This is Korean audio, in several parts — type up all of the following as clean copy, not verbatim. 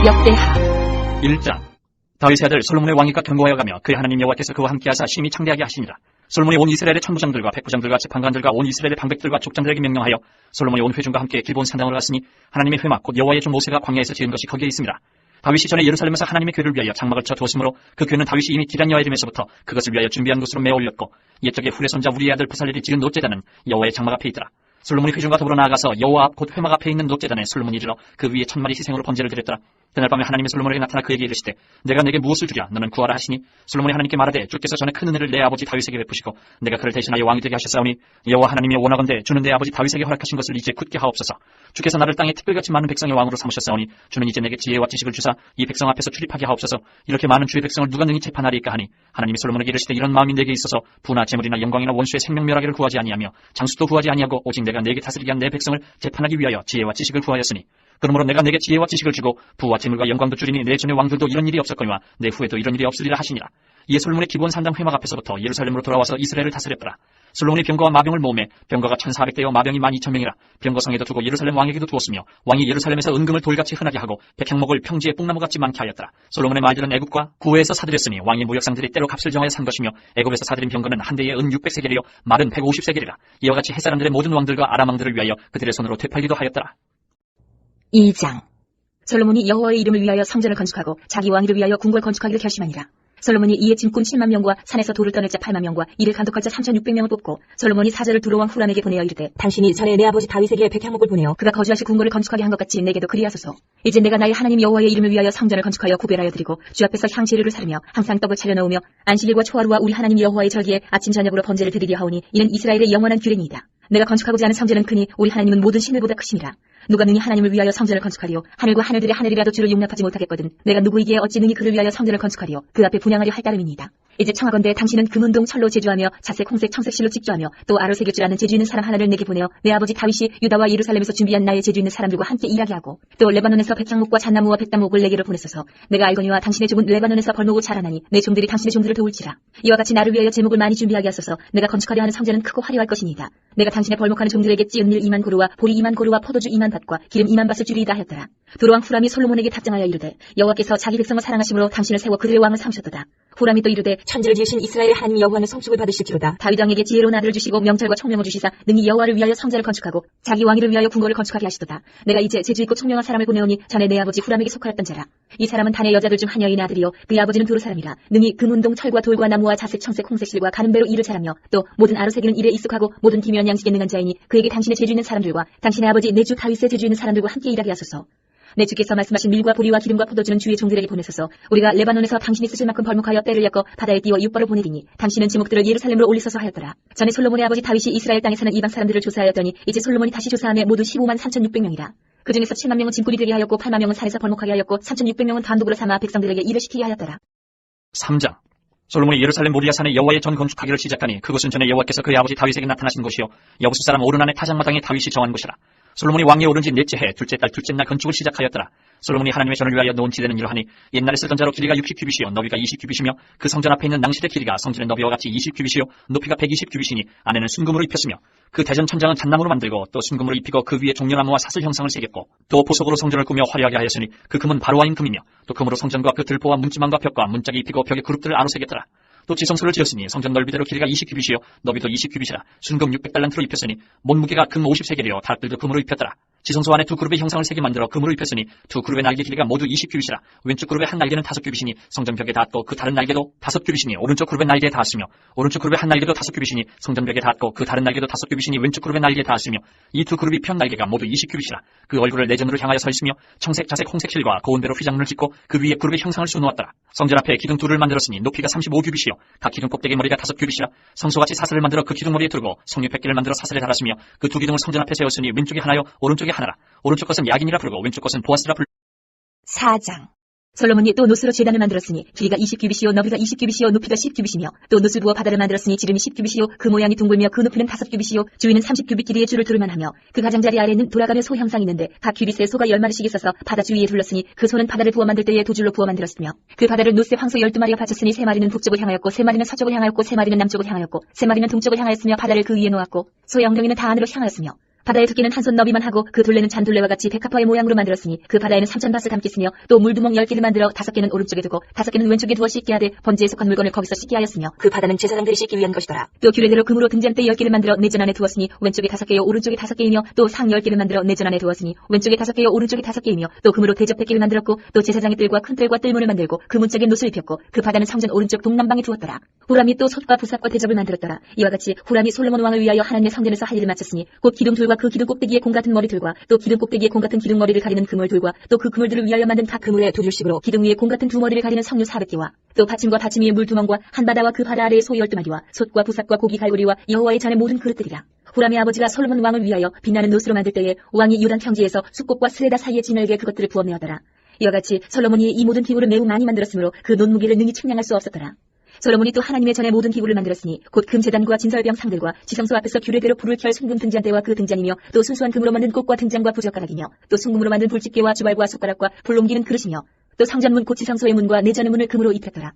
역대하 1장. 다윗의 아들 솔로몬의 왕위가 견고하여 가며 그의 하나님 여호와께서 그와 함께하사 심히 창대하게 하시니라. 솔로몬이 온 이스라엘의 천부장들과 백부장들과 재판관들과 온 이스라엘의 방백들과 족장들에게 명령하여 솔로몬이 온 회중과 함께 길본 산당으로 갔으니 하나님의 회막 곧 여호와의 종 모세가 광야에서 지은 것이 거기에 있습니다. 다윗이 전에 예루살렘에서 하나님의 궤를 위하여 장막을 쳐 두었으므로 그 궤는 다윗이 이미 기럇여에림에서부터 그것을 위하여 준비한 곳으로 메어 올렸고 옛적에 훌의 손자 우리의 아들 부살렐이 지은 놋제단은 여호와의 장막 앞에 있더라. 솔로몬이 회중과 더불어 나아가서 여호와 앞 곧 회막 앞에 있는 놋제단에 솔로몬이 이르러 그 위에 1000마리 희생으로 번제를 드렸더라. 그날 밤에 하나님의 솔로몬에게 나타나 그에게 이르시되 내가 내게 무엇을 주랴 너는 구하라 하시니 솔로몬이 하나님께 말하되 주께서 전에 큰 은혜를 내 아버지 다윗에게 베푸시고 내가 그를 대신하여 왕이 되게 하셨사오니 여호와 하나님이 원하건대 주는 내 아버지 다윗에게 허락하신 것을 이제 굳게 하옵소서. 주께서 나를 땅에 특별같이 많은 백성의 왕으로 삼으셨사오니 주는 이제 내게 지혜와 지식을 주사 이 백성 앞에서 출입하게 하옵소서. 이렇게 많은 주의 백성을 누가 능히 재판하리까 하니 하나님이 솔로몬에게 이르시되 이런 마음이 내게 있어서 부나 재물이나 영광이나 원수의 생명멸하기를 구하지 아니하며 장수도 구하지 아니하고 오직 내가 내게 다스리게 한 내 백성을 재판하기 위하여 지혜와 지식을 구하였으니 그러므로 내가 내게 지혜와 지식을 주고 부와 재물과 영광도 주리니 내 전의 왕들도 이런 일이 없었거니와 내 후에도 이런 일이 없으리라 하시니라. 이에 솔로몬의 기브온 산당 회막 앞에서부터 예루살렘으로 돌아와서 이스라엘을 다스렸더라. 솔로몬이 병거와 마병을 모으매 병거가 1400대여 마병이 12000명이라 병거성에도 두고 예루살렘 왕에게도 두었으며 왕이 예루살렘에서 은금을 돌같이 흔하게 하고 백향목을 평지에 뽕나무같이 많게 하였더라. 솔로몬의 말들은 애굽과 구해에서 사들였으니 왕의 무역상들이 때로 값을 정하여 산 것이며 애굽에서 사들인 병거는 한 대에 은 600세겔이요 말은 150세겔이라. 이와 같이 햇사람들의 모든 왕들과 아람 왕들을 위하여 그들의 손으로 되팔기도 하였더라. 2장. 솔로몬이 여호와의 이름을 위하여 성전을 건축하고 자기 왕위를 위하여 궁궐 건축하기를 결심하니라. 솔로몬이 이에 짐꾼 7만 명과 산에서 돌을 떠낼 자 8만 명과 이를 감독할 자 3600명을 뽑고 솔로몬이 사절을 두로왕 후람에게 보내어 이르되 당신이 전에 내 아버지 다윗에게 백향목을 보내어 그가 거주하실 궁궐을 건축하게 한 것 같이 내게도 그리하소서. 이제 내가 나의 하나님 여호와의 이름을 위하여 성전을 건축하여 구별하여 드리고 주 앞에서 향재료를 사르며 항상 떡을 차려 넣으며 안식일과 초하루와 우리 하나님 여호와의 절기에 아침 저녁으로 번제를 드리려 하오니 이는 이스라엘의 영원한 규례니이다. 내가 건축하고자 하는 성전은 크니 우리 하나님은 모든 신들보다 크시니라. 누가 능히 하나님을 위하여 성전을 건축하리요 하늘과 하늘들의 하늘이라도 주를 용납하지 못하겠거든 내가 누구이기에 어찌 능히 그를 위하여 성전을 건축하리요 그 앞에 분향하려 할 따름이니이다. 이제 청하건대 당신은 금은동 철로 제주하며 자색 홍색 청색실로 직조하며 또 아로 새길 줄 아는 재주 있는 사람 하나를 내게 보내어 내 아버지 다윗이 유다와 예루살렘에서 준비한 나의 재주 있는 사람들과 함께 일하게 하고 또 레바논에서 백향목과 잣나무와 백담목을 내게로 보내소서. 내가 알거니와 당신의 종은 레바논에서 벌목을 자라나니 내 종들이 당신의 종들을 도울지라. 이와 같이 나를 위하여 제목을 많이 준비하게 하소서. 내가 건축하려 하는 성전은 크고 화려할 것이니이다. 내가 당신의 벌목하는 종들에게 찌은 밀 2만 고루와 보리 2만 고루와 포도주 2만 밭과 기름 2만 밭을 주리이다 하였더라. 두로왕 후람이 솔로몬에게 답장하여 이르되 여호와께서 자기 백성을 사랑하심으로 당신을 세워 그들의 왕을 삼으셨도다. 후람이 또 이르되 천지를 지으신 이스라엘의 하나님 여호와는 성축을 받으실지로다. 다윗 왕에게 지혜로운 아들을 주시고 명철과 총명을 주시사 능히 여호와를 위하여 성전을 건축하고 자기 왕위를 위하여 궁궐을 건축하게 하시도다. 내가 이제 재주 있고 총명한 사람을 보내오니 전에 내 아버지 후람에게 속하였던 자라. 이 사람은 단의 여자들 중 한 여인의 아들이요 그의 아버지는 두루 사람이라. 능히 금운동 철과 돌과 나무와 자색 청색 홍색 실과 가는배로 일을 잘하며 또 모든 아로새기는 일에 익숙하고 모든 기묘한 양식에 능한 자이니 그에게 당신의 재주 있는 사람들과 당신의 아버지 내 주 다윗의 재주 있는 사람들과 함께 일하게 하소서. 내 주께서 말씀하신 밀과 보리와 기름과 포도주는 주의 종들에게 보내소서. 우리가 레바논에서 당신이 쓰실 만큼 벌목하여 때를 엮어 바다에 띄워 육벌을 보내리니 당신은 제목들을 예루살렘으로 올리소서 하였더라. 전에 솔로몬의 아버지 다윗이 이스라엘 땅에 사는 이방 사람들을 조사하였더니 이제 솔로몬이 다시 조사함에 모두 15만 3600명이라. 그 중에서 7만 명은 짐꾼이 되게 하였고 8만 명은 산에서 벌목하게 하였고 3600명은 단독으로 삼아 백성들에게 일을 시키게 하였더라. 3장. 솔로몬이 예루살렘 모리아 산에 여호와의 전 건축하기를 시작하니 그곳은 전에 여호와께서 그의 아버지 다윗에게 나타나신 곳이요 여부스 사람 오르난의 타작마당에 다윗이 정한 곳이라. 솔로몬이 왕위에 오른 지 넷째 해 둘째 달 둘째 날 건축을 시작하였더라. 솔로몬이 하나님의 전을 위하여 놓은 지대는 이러하니 옛날에 쓰던 자로 길이가 60규빗이요 너비가 20규빗이며 그 성전 앞에 있는 낭실의 길이가 성전의 너비와 같이 20규빗이요 높이가 120규빗이니 안에는 순금으로 입혔으며 그 대전 천장은 잣나무로 만들고 또 순금으로 입히고 그 위에 종려나무와 사슬 형상을 새겼고 또 보석으로 성전을 꾸며 화려하게 하였으니 그 금은 바로와인 금이며 또 금으로 성전과 그 들보와 문지망과 벽과 문짝이 입히고 벽에 그룹들을 아로 새겼더라. 또 지성소를 지었으니 성전 넓이대로 길이가 20규빗이요 너비도 20규빗이라 순금 600달란트로 입혔으니 못무게가 금 50세겔이요 다락들도 금으로 입혔더라. 지성소 안에 두 그룹의 형상을 새겨 만들어 금으로 입혔으니 두 그룹의 날개 길이가 모두 20규빗이라. 왼쪽 그룹의 한 날개는 5규빗이니 성전 벽에 닿았고 그 다른 날개도 5규빗이니 오른쪽 그룹의 날개에 닿았으며 오른쪽 그룹의 한 날개도 5규빗이니 성전 벽에 닿았고 그 다른 날개도 5규빗이니 왼쪽 그룹의 날개에 닿았으며 이 두 그룹이 편 날개가 모두 20규빗이라. 그 얼굴을 내전으로 향하여 서 있으며 청색 자색 홍색 실과 고운대로 휘장문을 짓고 그 위에 그룹의 형상을 쑤놓았더라. 성전 앞에 기둥 둘을 만들었으니 높이가 35규빗이요 각 기둥 꼭대기 머리가 5규빗이라. 성소같이 사슬을 만들어 그 기둥 머리에 두르고 성류 100개를 만들어 사슬에 달았으며 그 두 기둥을 성전 앞에 세웠으니 왼쪽에 하나요 오른쪽에 하나라. 오른쪽 것은 야긴이라 부르고 왼쪽 것은 보아스라 부르고. 4장. 솔로몬이 또 노스로 제단을 만들었으니 길이가 20규빗이요 너비가 20규빗이요 높이가 10규빗이며 또 노스 부어 바다를 만들었으니 지름이 10규빗이요 그 모양이 둥글며 그 높이는 5규빗이요 주위는 30규빗 길이의 줄을 두르만 하며 그 가장자리 아래에는 돌아가는 소 형상이 있는데 각 규빗에 소가 10마리씩 있어서 바다 주위에 둘렀으니 그 소는 바다를 부어 만들 때에 두 줄로 부어 만들었으며 그 바다를 노스에 황소 12마리가 바쳤으니 3마리는 북쪽을 향하였고 3마리는 서쪽을 향하였고 3마리는 남쪽을 향하였고 3마리는 동쪽을 향하였으며 바다를 그 위에 놓았고 소의 엉덩이는 다 안으로 향하였으며 바다의 두께는 한 손 너비만 하고 그 둘레는 잔둘레와 같이 백합화의 모양으로 만들었으니 그 바다에는 3,000밭을 담겠으며 또 물두멍 10개를 만들어 5개는 오른쪽에 두고 5개는 왼쪽에 두어 씻게 하되 번제에 속한 물건을 거기서 씻게 하였으며 그 바다는 제사장들이 씻기 위한 것이더라. 또 규례대로 금으로 등잔대 10개를 만들어 내전 안에 두었으니 왼쪽에 5개요 오른쪽에 5개이며 또 상 10개를 만들어 내전 안에 두었으니 왼쪽에 5개요 오른쪽에 5개이며 또 금으로 대접 100개를 만들었고 또 제사장의 뜰과 큰 뜰과 뜰문을 만들고 그 문짝에 노스를 입혔고 그 바다는 성전 오른쪽 동남방에 두었더라. 후람이 또 솥과 부삽과 대접을 만들었더라. 이와 같이 후람이 솔로몬 왕을 위하여 하나님의 성전에서 할 일을 마쳤으니 곧 기둥들과 그 기둥 꼭대기에 공 같은 머리들과 또 기둥 꼭대기에 공 같은 기둥 머리를 가리는 그물들과 또 그 그물들을 위하여 만든 각 그물의 두 줄씩으로 기둥 위에 공 같은 두 머리를 가리는 석류 400개와 또 받침과 받침 위에 물두멍과 한 바다와 그 바다 아래에 소 12마리와 솥과 부삽과 고기 갈고리와 여호와의 전의 모든 그릇들이라. 후람의 아버지가 솔로몬 왕을 위하여 빛나는 노스로 만들 때에 왕이 유단 평지에서 숫꽃과 스레다 사이에 진흙에 그것들을 부어내었더라. 이와 같이 솔로몬이 이 모든 기구를 매우 많이 만들었으므로 그 논무게를 능히 측량할 수 없었더라. 솔로몬이 또 하나님의 전에 모든 기구를 만들었으니 곧 금제단과 진설병 상들과 지성소 앞에서 규례대로 불을 켤 순금 등잔대와 그 등잔이며 또 순수한 금으로 만든 꽃과 등잔과 부젓가락이며 또 순금으로 만든 불집게와 주발과 숟가락과 불 옮기는 그릇이며 또 성전문 곧 지성소의 문과 내전의 문을 금으로 입혔더라.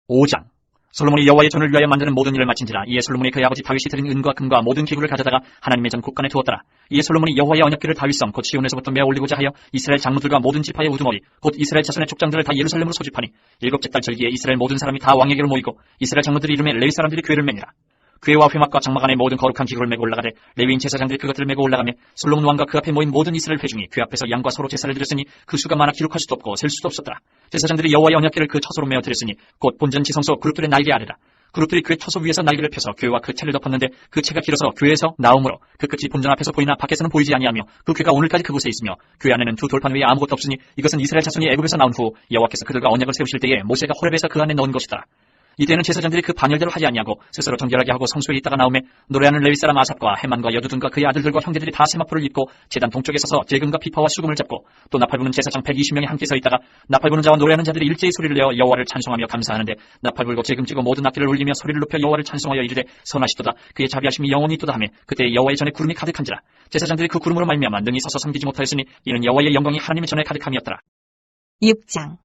5장. 솔로몬이 여호와의 전을 위하여 만드는 모든 일을 마친지라. 이에 솔로몬이 그의 아버지 다윗이 드린 은과 금과 모든 기구를 가져다가 하나님의 전 곳간에 두었더라. 이에 솔로몬이 여호와의 언약궤를 다윗성 곧 시온에서부터 메어 올리고자 하여 이스라엘 장로들과 모든 지파의 우두머리 곧 이스라엘 자손의 족장들을 다 예루살렘으로 소집하니 일곱째 달 절기에 이스라엘 모든 사람이 다 왕에게로 모이고 이스라엘 장로들의 이름에 레위 사람들이 궤를 매니라. 궤와 회막과 장막 안에 모든 거룩한 기구를 메고 올라가되 레위인 제사장들이 그것들을 메고 올라가며 솔로몬 왕과 그 앞에 모인 모든 이스라엘 회중이 궤 앞에서 양과 소로 제사를 드렸으니 그 수가 많아 기록할 수도 없고 셀 수도 없었더라. 제사장들이 여호와의 언약궤를 그 처소로 메어 드렸으니 곧 본전 지성소 그룹들의 날개 아래라. 그룹들이 그의 처소 위에서 날개를 펴서 궤와 그 채를 덮었는데 그 채가 길어서 궤에서 나오므로 그 끝이 본전 앞에서 보이나 밖에서는 보이지 아니하며 그 궤가 오늘까지 그곳에 있으며 궤 안에는 두 돌판 외에 아무것도 없으니 이것은 이스라엘 자손이 애굽에서 나온 후 여호와께서 그들과 언약을 세우실 때에 모세가 호렙에서 그 안에 넣은 것이다. 이때는 제사장들이 그 반열대로 하지 아니하고 스스로 정결하게 하고 성소에 있다가 나오매 노래하는 레위 사람 아삽과 헤만과 여두둔과 그의 아들들과 형제들이 다 세마포를 입고 제단 동쪽에 서서 제금과 피파와 수금을 잡고 또 나팔 부는 제사장 120명이 함께 서 있다가 나팔 부는 자와 노래하는 자들이 일제히 소리를 내어 여호와를 찬송하며 감사하는데 나팔 불고 제금 찌고 모든 악기를 울리며 소리를 높여 여호와를 찬송하여 이르되 선하시도다 그의 자비하심이 영원히 있도다 하며 그때 여호와의 전에 구름이 가득한지라. 제사장들이 그 구름으로 말미암아 능히 서서 섬기지 못하였으니 이는 여호와의 영광이 하나님의 전에 가득함이었더라. 6장.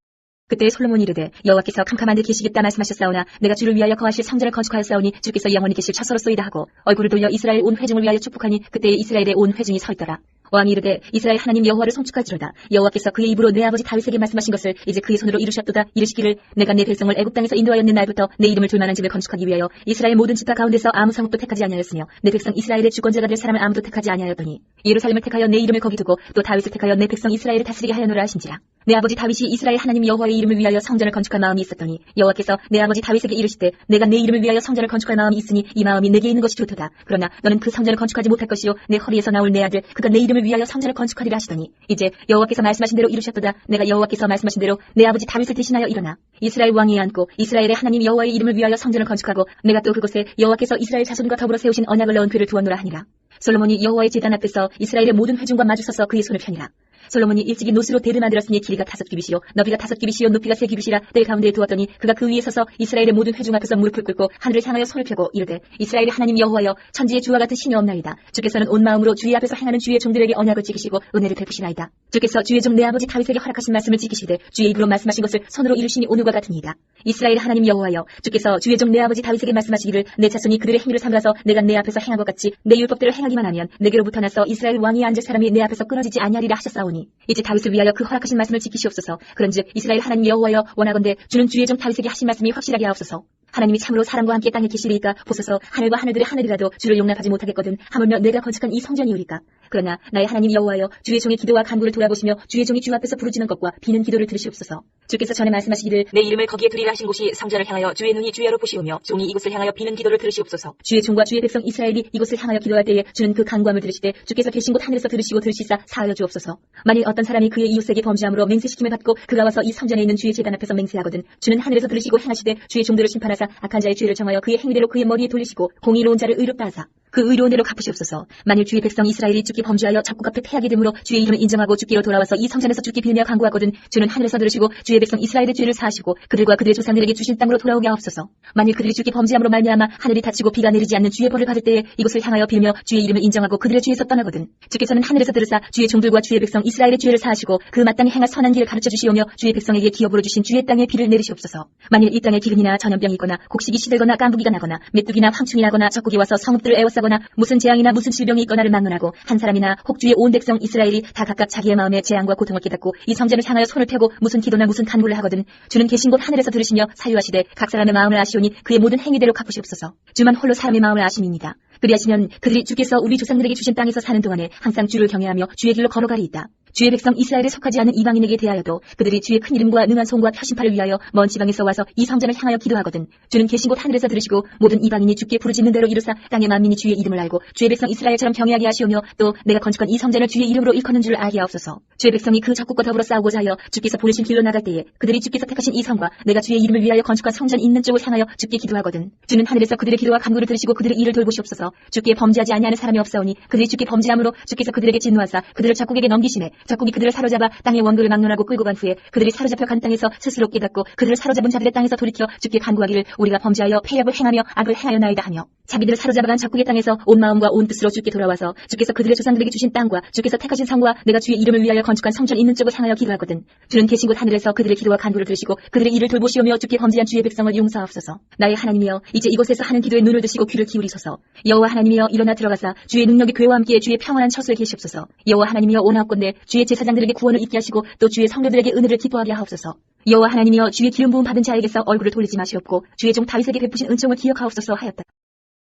그때 솔로몬이 이르되 여호와께서 캄캄한 데 계시겠다 말씀하셨사오나 내가 주를 위하여 거하실 성전을 건축하였사오니 주께서 영원히 계실 처소로소이다 하고 얼굴을 돌려 이스라엘 온 회중을 위하여 축복하니 그때 이스라엘의 온 회중이 서 있더라. 왕이 이르되 이스라엘 하나님 여호와를 송축할지로다. 여호와께서 그의 입으로 내 아버지 다윗에게 말씀하신 것을 이제 그의 손으로 이루셨도다. 이르시기를 내가 내 백성을 애굽 땅에서 인도하였는 날부터 내 이름을 둘 만한 집을 건축하기 위하여 이스라엘 모든 지파 가운데서 아무 성읍도 택하지 아니하였으며 내 백성 이스라엘의 주권자가 될 사람을 아무도 택하지 아니하였더니 예루살렘을 택하여 내 이름을 거기 두고 또 다윗을 택하여 내 백성 이스라엘을 다스리게 하였노라 하신지라. 내 아버지 다윗이 이스라엘 하나님 여호와의 이름을 위하여 성전을 건축할 마음이 있었더니 여호와께서 내 아버지 다윗에게 이르시되 내가 내 이름을 위하여 성전을 건축할 마음이 있으니 이 마음이 내게 있는 것이 좋도다. 그러나 너는 그 성전을 건축하지 못할 것이요 내 허리에서 나올 내 아들 그가 내 이름을 위하여 성전을 건축하리라 하시더니 이제 여호와께서 말씀하신 대로 이루셨도다. 내가 여호와께서 말씀하신 대로 내 아버지 다윗을 대신하여 일어나 이스라엘 왕위에 앉고 이스라엘의 하나님 여호와의 이름을 위하여 성전을 건축하고 내가 또 그곳에 여호와께서 이스라엘 자손과 더불어 세우신 언약을 넣은 궤를 두었노라 하니라. 솔로몬이 여호와의 제단 앞에서 이스라엘의 모든 회중과 마주서서 그의 손을 펴니라. 솔로몬이 일찍이 노스로 대를 만들었으니 길이가 5규빗이요 너비가 5규빗이요 높이가 3규빗이라 뜰 가운데에 두었더니 그가 그 위에 서서 이스라엘의 모든 회중 앞에서 무릎을 꿇고 하늘을 향하여 손을 펴고 이르되 이스라엘의 하나님 여호와여 천지의 주와 같은 신이 없나이다. 주께서는 온 마음으로 주의 앞에서 행하는 주의 종들에게 언약을 지키시고 은혜를 베푸시나이다. 주께서 주의 종 내 아버지 다윗에게 허락하신 말씀을 지키시되 주의 입으로 말씀하신 것을 손으로 이루시니 오늘과 같으니이다. 이스라엘 하나님 여호와여 주께서 주의 종 내 아버지 다윗에게 말씀하시기를 내 자손이 그들의 행위를 삼가서 내가 내 앞에서 행한 것 같이 내 율법대로 행하기만 하면 내게로부터 나서 이스라엘 왕위에 앉을 사람이 내 앞에서 끊어지지 아니하리라 하셨사오니 이제 다윗을 위하여 그 허락하신 말씀을 지키시옵소서. 그런즉 이스라엘 하나님 여호와여 원하건대 주는 주의 종 다윗에게 하신 말씀이 확실하게 하옵소서. 하나님이 참으로 사람과 함께 땅에 계시리이까 보소서 하늘과 하늘들의 하늘이라도 주를 용납하지 못하겠거든 하물며 내가 건축한 이 성전이오리까. 그러나 나의 하나님 여호와여 주의 종의 기도와 간구를 돌아보시며 주의 종이 주 앞에서 부르짖는 것과 비는 기도를 들으시옵소서. 주께서 전에 말씀하시기를 내 이름을 거기에 두리라 하신 곳이 성전을 향하여 주의 눈이 주야로 보시오며 종이 이곳을 향하여 비는 기도를 들으시옵소서. 주의 종과 주의 백성 이스라엘이 이곳을 향하여 기도할 때에 주는 그 간구함을 들으시되 주께서 계신 곳 하늘에서 들으시고 들으시사 사하여 주옵소서. 만일 어떤 사람이 그의 이웃에게 범죄함으로 맹세시킴을 받고 그가 와서 이 성전에 있는 주의 제단 앞에서 맹세하거든 주는 하늘에서 들으시고 행하시되 주의 종들을 심판하사 악한 자의 죄를 정하여 그의 행위대로 그의 머리에 돌리시고 공의로운 자를 의롭다 하사 그 의로운 대로 갚으시옵소서. 만일 주의 백성 이스라엘이 주께서 죽기 범죄하여 적국 앞에 패하게 되므로 주의 이름을 인정하고 죽기로 돌아와서 이 성전에서 죽기 빌며 간구하거든 주는 하늘에서 들으시고 주의 백성 이스라엘의 죄를 사하시고 그들과 그들의 조상들에게 주신 땅으로 돌아오게 하옵소서. 만일 그들이 죽기 범죄함으로 말미암아 하늘이 닫히고 비가 내리지 않는 주의 벌을 받을 때에 이곳을 향하여 빌며 주의 이름을 인정하고 그들의 죄에서 떠나거든 주께서는 하늘에서 들으사 주의 종들과 주의 백성 이스라엘의 죄를 사하시고 그 마땅히 행할 선한 길을 가르쳐 주시오며 주의 백성에게 기업으로 주신 주의 땅에 비를 내리시옵소서. 만일 이 땅에 기근이나 전염병이 있거나 곡식이 시들거나 깐부기가 나거나 메뚜기나 황충이 나거나 적국이 와서 성읍들을 에워싸거나 무슨 재앙이나 무슨 질병이 있거나를 막론하고 한 사람이나 혹 주의 온 백성 이스라엘이 다 각각 자기의 마음에 재앙과 고통을 깨닫고 이 성전을 향하여 손을 펴고 무슨 기도나 무슨 간구를 하거든 주는 계신 곳 하늘에서 들으시며 사유하시되 각 사람의 마음을 아시오니 그의 모든 행위대로 갚으시옵소서. 주만 홀로 사람의 마음을 아심입니다. 그리하시면 그들이 주께서 우리 조상들에게 주신 땅에서 사는 동안에 항상 주를 경외하며 주의 길로 걸어가리이다. 주의 백성 이스라엘에 속하지 않은 이방인에게 대하여도 그들이 주의 큰 이름과 능한 손과 표심팔을 위하여 먼 지방에서 와서 이 성전을 향하여 기도하거든 주는 계신 곳 하늘에서 들으시고 모든 이방인이 주께 부르짖는 대로 이루사 땅의 만민이 주의 이름을 알고 주의 백성 이스라엘처럼 경외하게 하시오며 또 내가 건축한 이 성전을 주의 이름으로 일컫는 줄을 알게 하옵소서. 주의 백성이 그 적국과 더불어 싸우고자 하여 주께서 보내신 길로 나갈 때에 그들이 주께서 택하신 이 성과 내가 주의 이름을 위하여 건축한 성전 있는 쪽을 향하여 주께 기도하거든 주는 하늘에서 그들의 기도와 간구를 들으시고 그들의 일을 돌보시옵소서. 주께 범죄하지 아니하는 사람이 없사오니 그들이 주께 범죄함으로 주께서 그들에게 진노하사 그들을 적국에게 넘기시매 적국이 그들을 사로잡아 땅의 원고를 막론하고 끌고 간 후에 그들이 사로잡혀 간 땅에서 스스로 깨닫고 그들을 사로잡은 자들의 땅에서 돌이켜 주께 간구하기를 우리가 범죄하여 패역을 행하며 악을 행하였나이다 하며 자기들을 사로잡아간 적국의 땅에서 온 마음과 온 뜻으로 주께 돌아와서 주께서 그들의 조상들에게 주신 땅과 주께서 택하신 성과 내가 주의 이름을 위하여 건축한 성전 있는 쪽을 향하여 기도하거든 주는 계신 곳 하늘에서 그들의 기도와 간구를 들으시고 그들의 일을 돌보시오며 주께 범죄한 주의 백성을 용서하옵소서. 나의 하나님이여 이제 이곳에서 하는 기도에 눈을 드시고 귀를 기울이소서. 여호와 하나님이여 일어나 들어가사 주의 능력이 그와 함께 주의 평안한 처소에 계시옵소서. 여호와 하나님이여 원하옵건대 주의 제사장들에게 구원을 있게 하시고 또 주의 성도들에게 은혜를 기뻐하게 하옵소서. 여호와 하나님이여 주의 기름 부음 받은 자에게서 얼굴을 돌리지 마시옵고 주의 종 다윗에게 베푸신 은총을 기억하옵소서 하였다.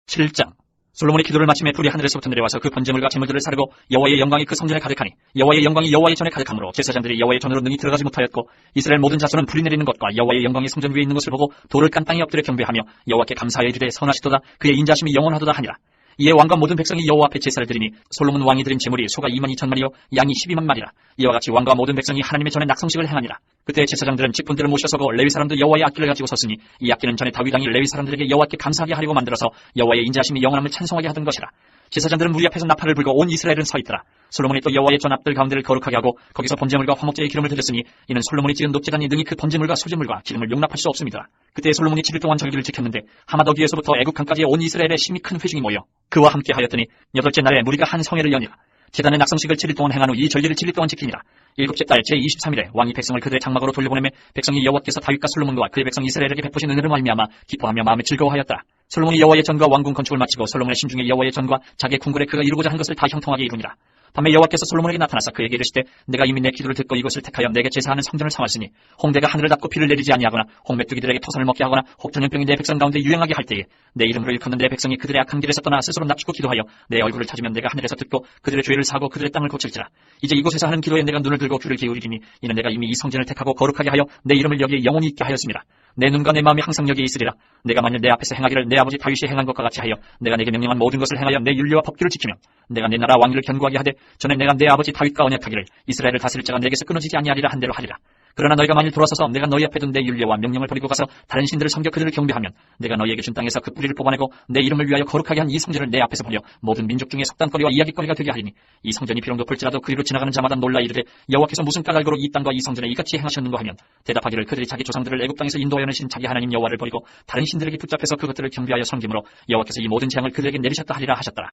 7장 솔로몬이 기도를 마침에 불이 하늘에서부터 내려와서 그 번제물과 제물들을 사르고 여호와의 영광이 그 성전에 가득하니 여호와의 영광이 여호와의 전에 가득하므로 제사장들이 여호와의 전으로 능히 들어가지 못하였고 이스라엘 모든 자손은 불이 내리는 것과 여호와의 영광이 성전 위에 있는 것을 보고 돌을 깐 땅에 엎드려 경배하며 여호와께 감사하여 이르되 선하시도다 그의 인자심이 영원하도다 하니라. 이에 왕과 모든 백성이 여호와 앞에 제사를 드리니 솔로몬 왕이 드린 제물이 소가 22,000마리요 양이 12만 마리라. 이와 같이 왕과 모든 백성이 하나님의 전에 낙성식을 행하니라. 그때 제사장들은 직분들을 모셔서고 레위 사람도 여호와의 악기를 가지고 섰으니 이 악기는 전에 다윗 왕이 레위 사람들에게 여호와께 감사하게 하려고 만들어서 여호와의 인자심이 영원함을 찬송하게 하던 것이라. 제사장들은 무리 앞에서 나팔을 불고 온 이스라엘은 서 있더라. 솔로몬이 또 여호와의 전 앞들 가운데를 거룩하게 하고 거기서 번제물과 화목제의 기름을 드렸으니 이는 솔로몬이 지은 녹제단이 능히 그 번제물과 소제물과 기름을 용납할 수 없습니다. 그때 솔로몬이 7일 동안 정기를 지켰는데 하마더기에서부터 애국강까지 온 이스라엘에 심히 큰 회중이 모여 그와 함께 하였더니 8째 날에 무리가 한 성회를 여니라. 제단의 낙성식을 7일 동안 행한 후 이 절기를 7일 동안 지키니라. 7째 달 제23일에 왕이 백성을 그들의 장막으로 돌려보내매 백성이 여호와께서 다윗과 솔로몬과 그의 백성 이스라엘에게 베푸신 은혜를 말미암아 기뻐하며 마음에 즐거워하였더라. 솔로몬이 여호와의 전과 왕궁 건축을 마치고 솔로몬의 신중에 여호와의 전과 자기의 궁궐에 그가 이루고자 한 것을 다 형통하게 이루니라. 밤에 여호와께서 솔로몬에게 나타나사 그에게 이르시되 내가 이미 내 기도를 듣고 이것을 택하여 내게 제사하는 성전을 삼았으니 홍대가 하늘을 닫고 비를 내리지 아니하거나 홍메뚜기들에게 토산을 먹게 하거나 혹 전염병이 내 백성 가운데 유행하게 할 때에 내 이름으로 일컫는 내 백성이 그들의 악한 길에서 떠나 스스로 납치고 기도하여 내 얼굴을 찾으면 내가 하늘에서 듣고 그들의 죄를 사고 그들의 땅을 고칠지라. 이제 이곳에서 하는 기도에 내가 눈을 들고 귀를 기울이리니 이는 내가 이미 이 성전을 택하고 거룩하게 하여 내 이름을 여기에 영원히 있게 하였습니다. 내 눈과 내 마음이 항상 여기에 있으리라. 내가 만일 내 앞에서 행하기를 내 아버지 다윗이 행한 것과 같이 하여 내가 내게 명령한 모든 것을 행하여 내 율례와 법규를 지키면 내가 내 나라 왕위를 견고하게 하되 전에 내가 내 아버지 다윗과 언약하기를 이스라엘을 다스릴 자가 내게서 끊어지지 아니하리라 한 대로 하리라. 그러나 너희가 만일 돌아서서 내가 너희 앞에 둔 내 율례와 명령을 버리고 가서 다른 신들을 섬겨 그들을 경배하면 내가 너희에게 준 땅에서 그 뿌리를 뽑아내고 내 이름을 위하여 거룩하게 한 이 성전을 내 앞에서 버려 모든 민족 중에 속단거리와 이야기거리가 되게 하리니 이 성전이 비록 높을지라도 그리로 지나가는 자마다 놀라 이르되 여호와께서 무슨 까닭으로 이 땅과 이 성전에 이같이 행하셨는가 하면 대답하기를 그들이 자기 조상들을 애굽 땅에서 인도하여 내신 자기 하나님 여호와를 버리고 다른 신들에게 붙잡혀서 그것들을 경배하여 섬김으로 여호와께서 이 모든 재앙을 그들에게 내리셨다 하리라 하셨더라.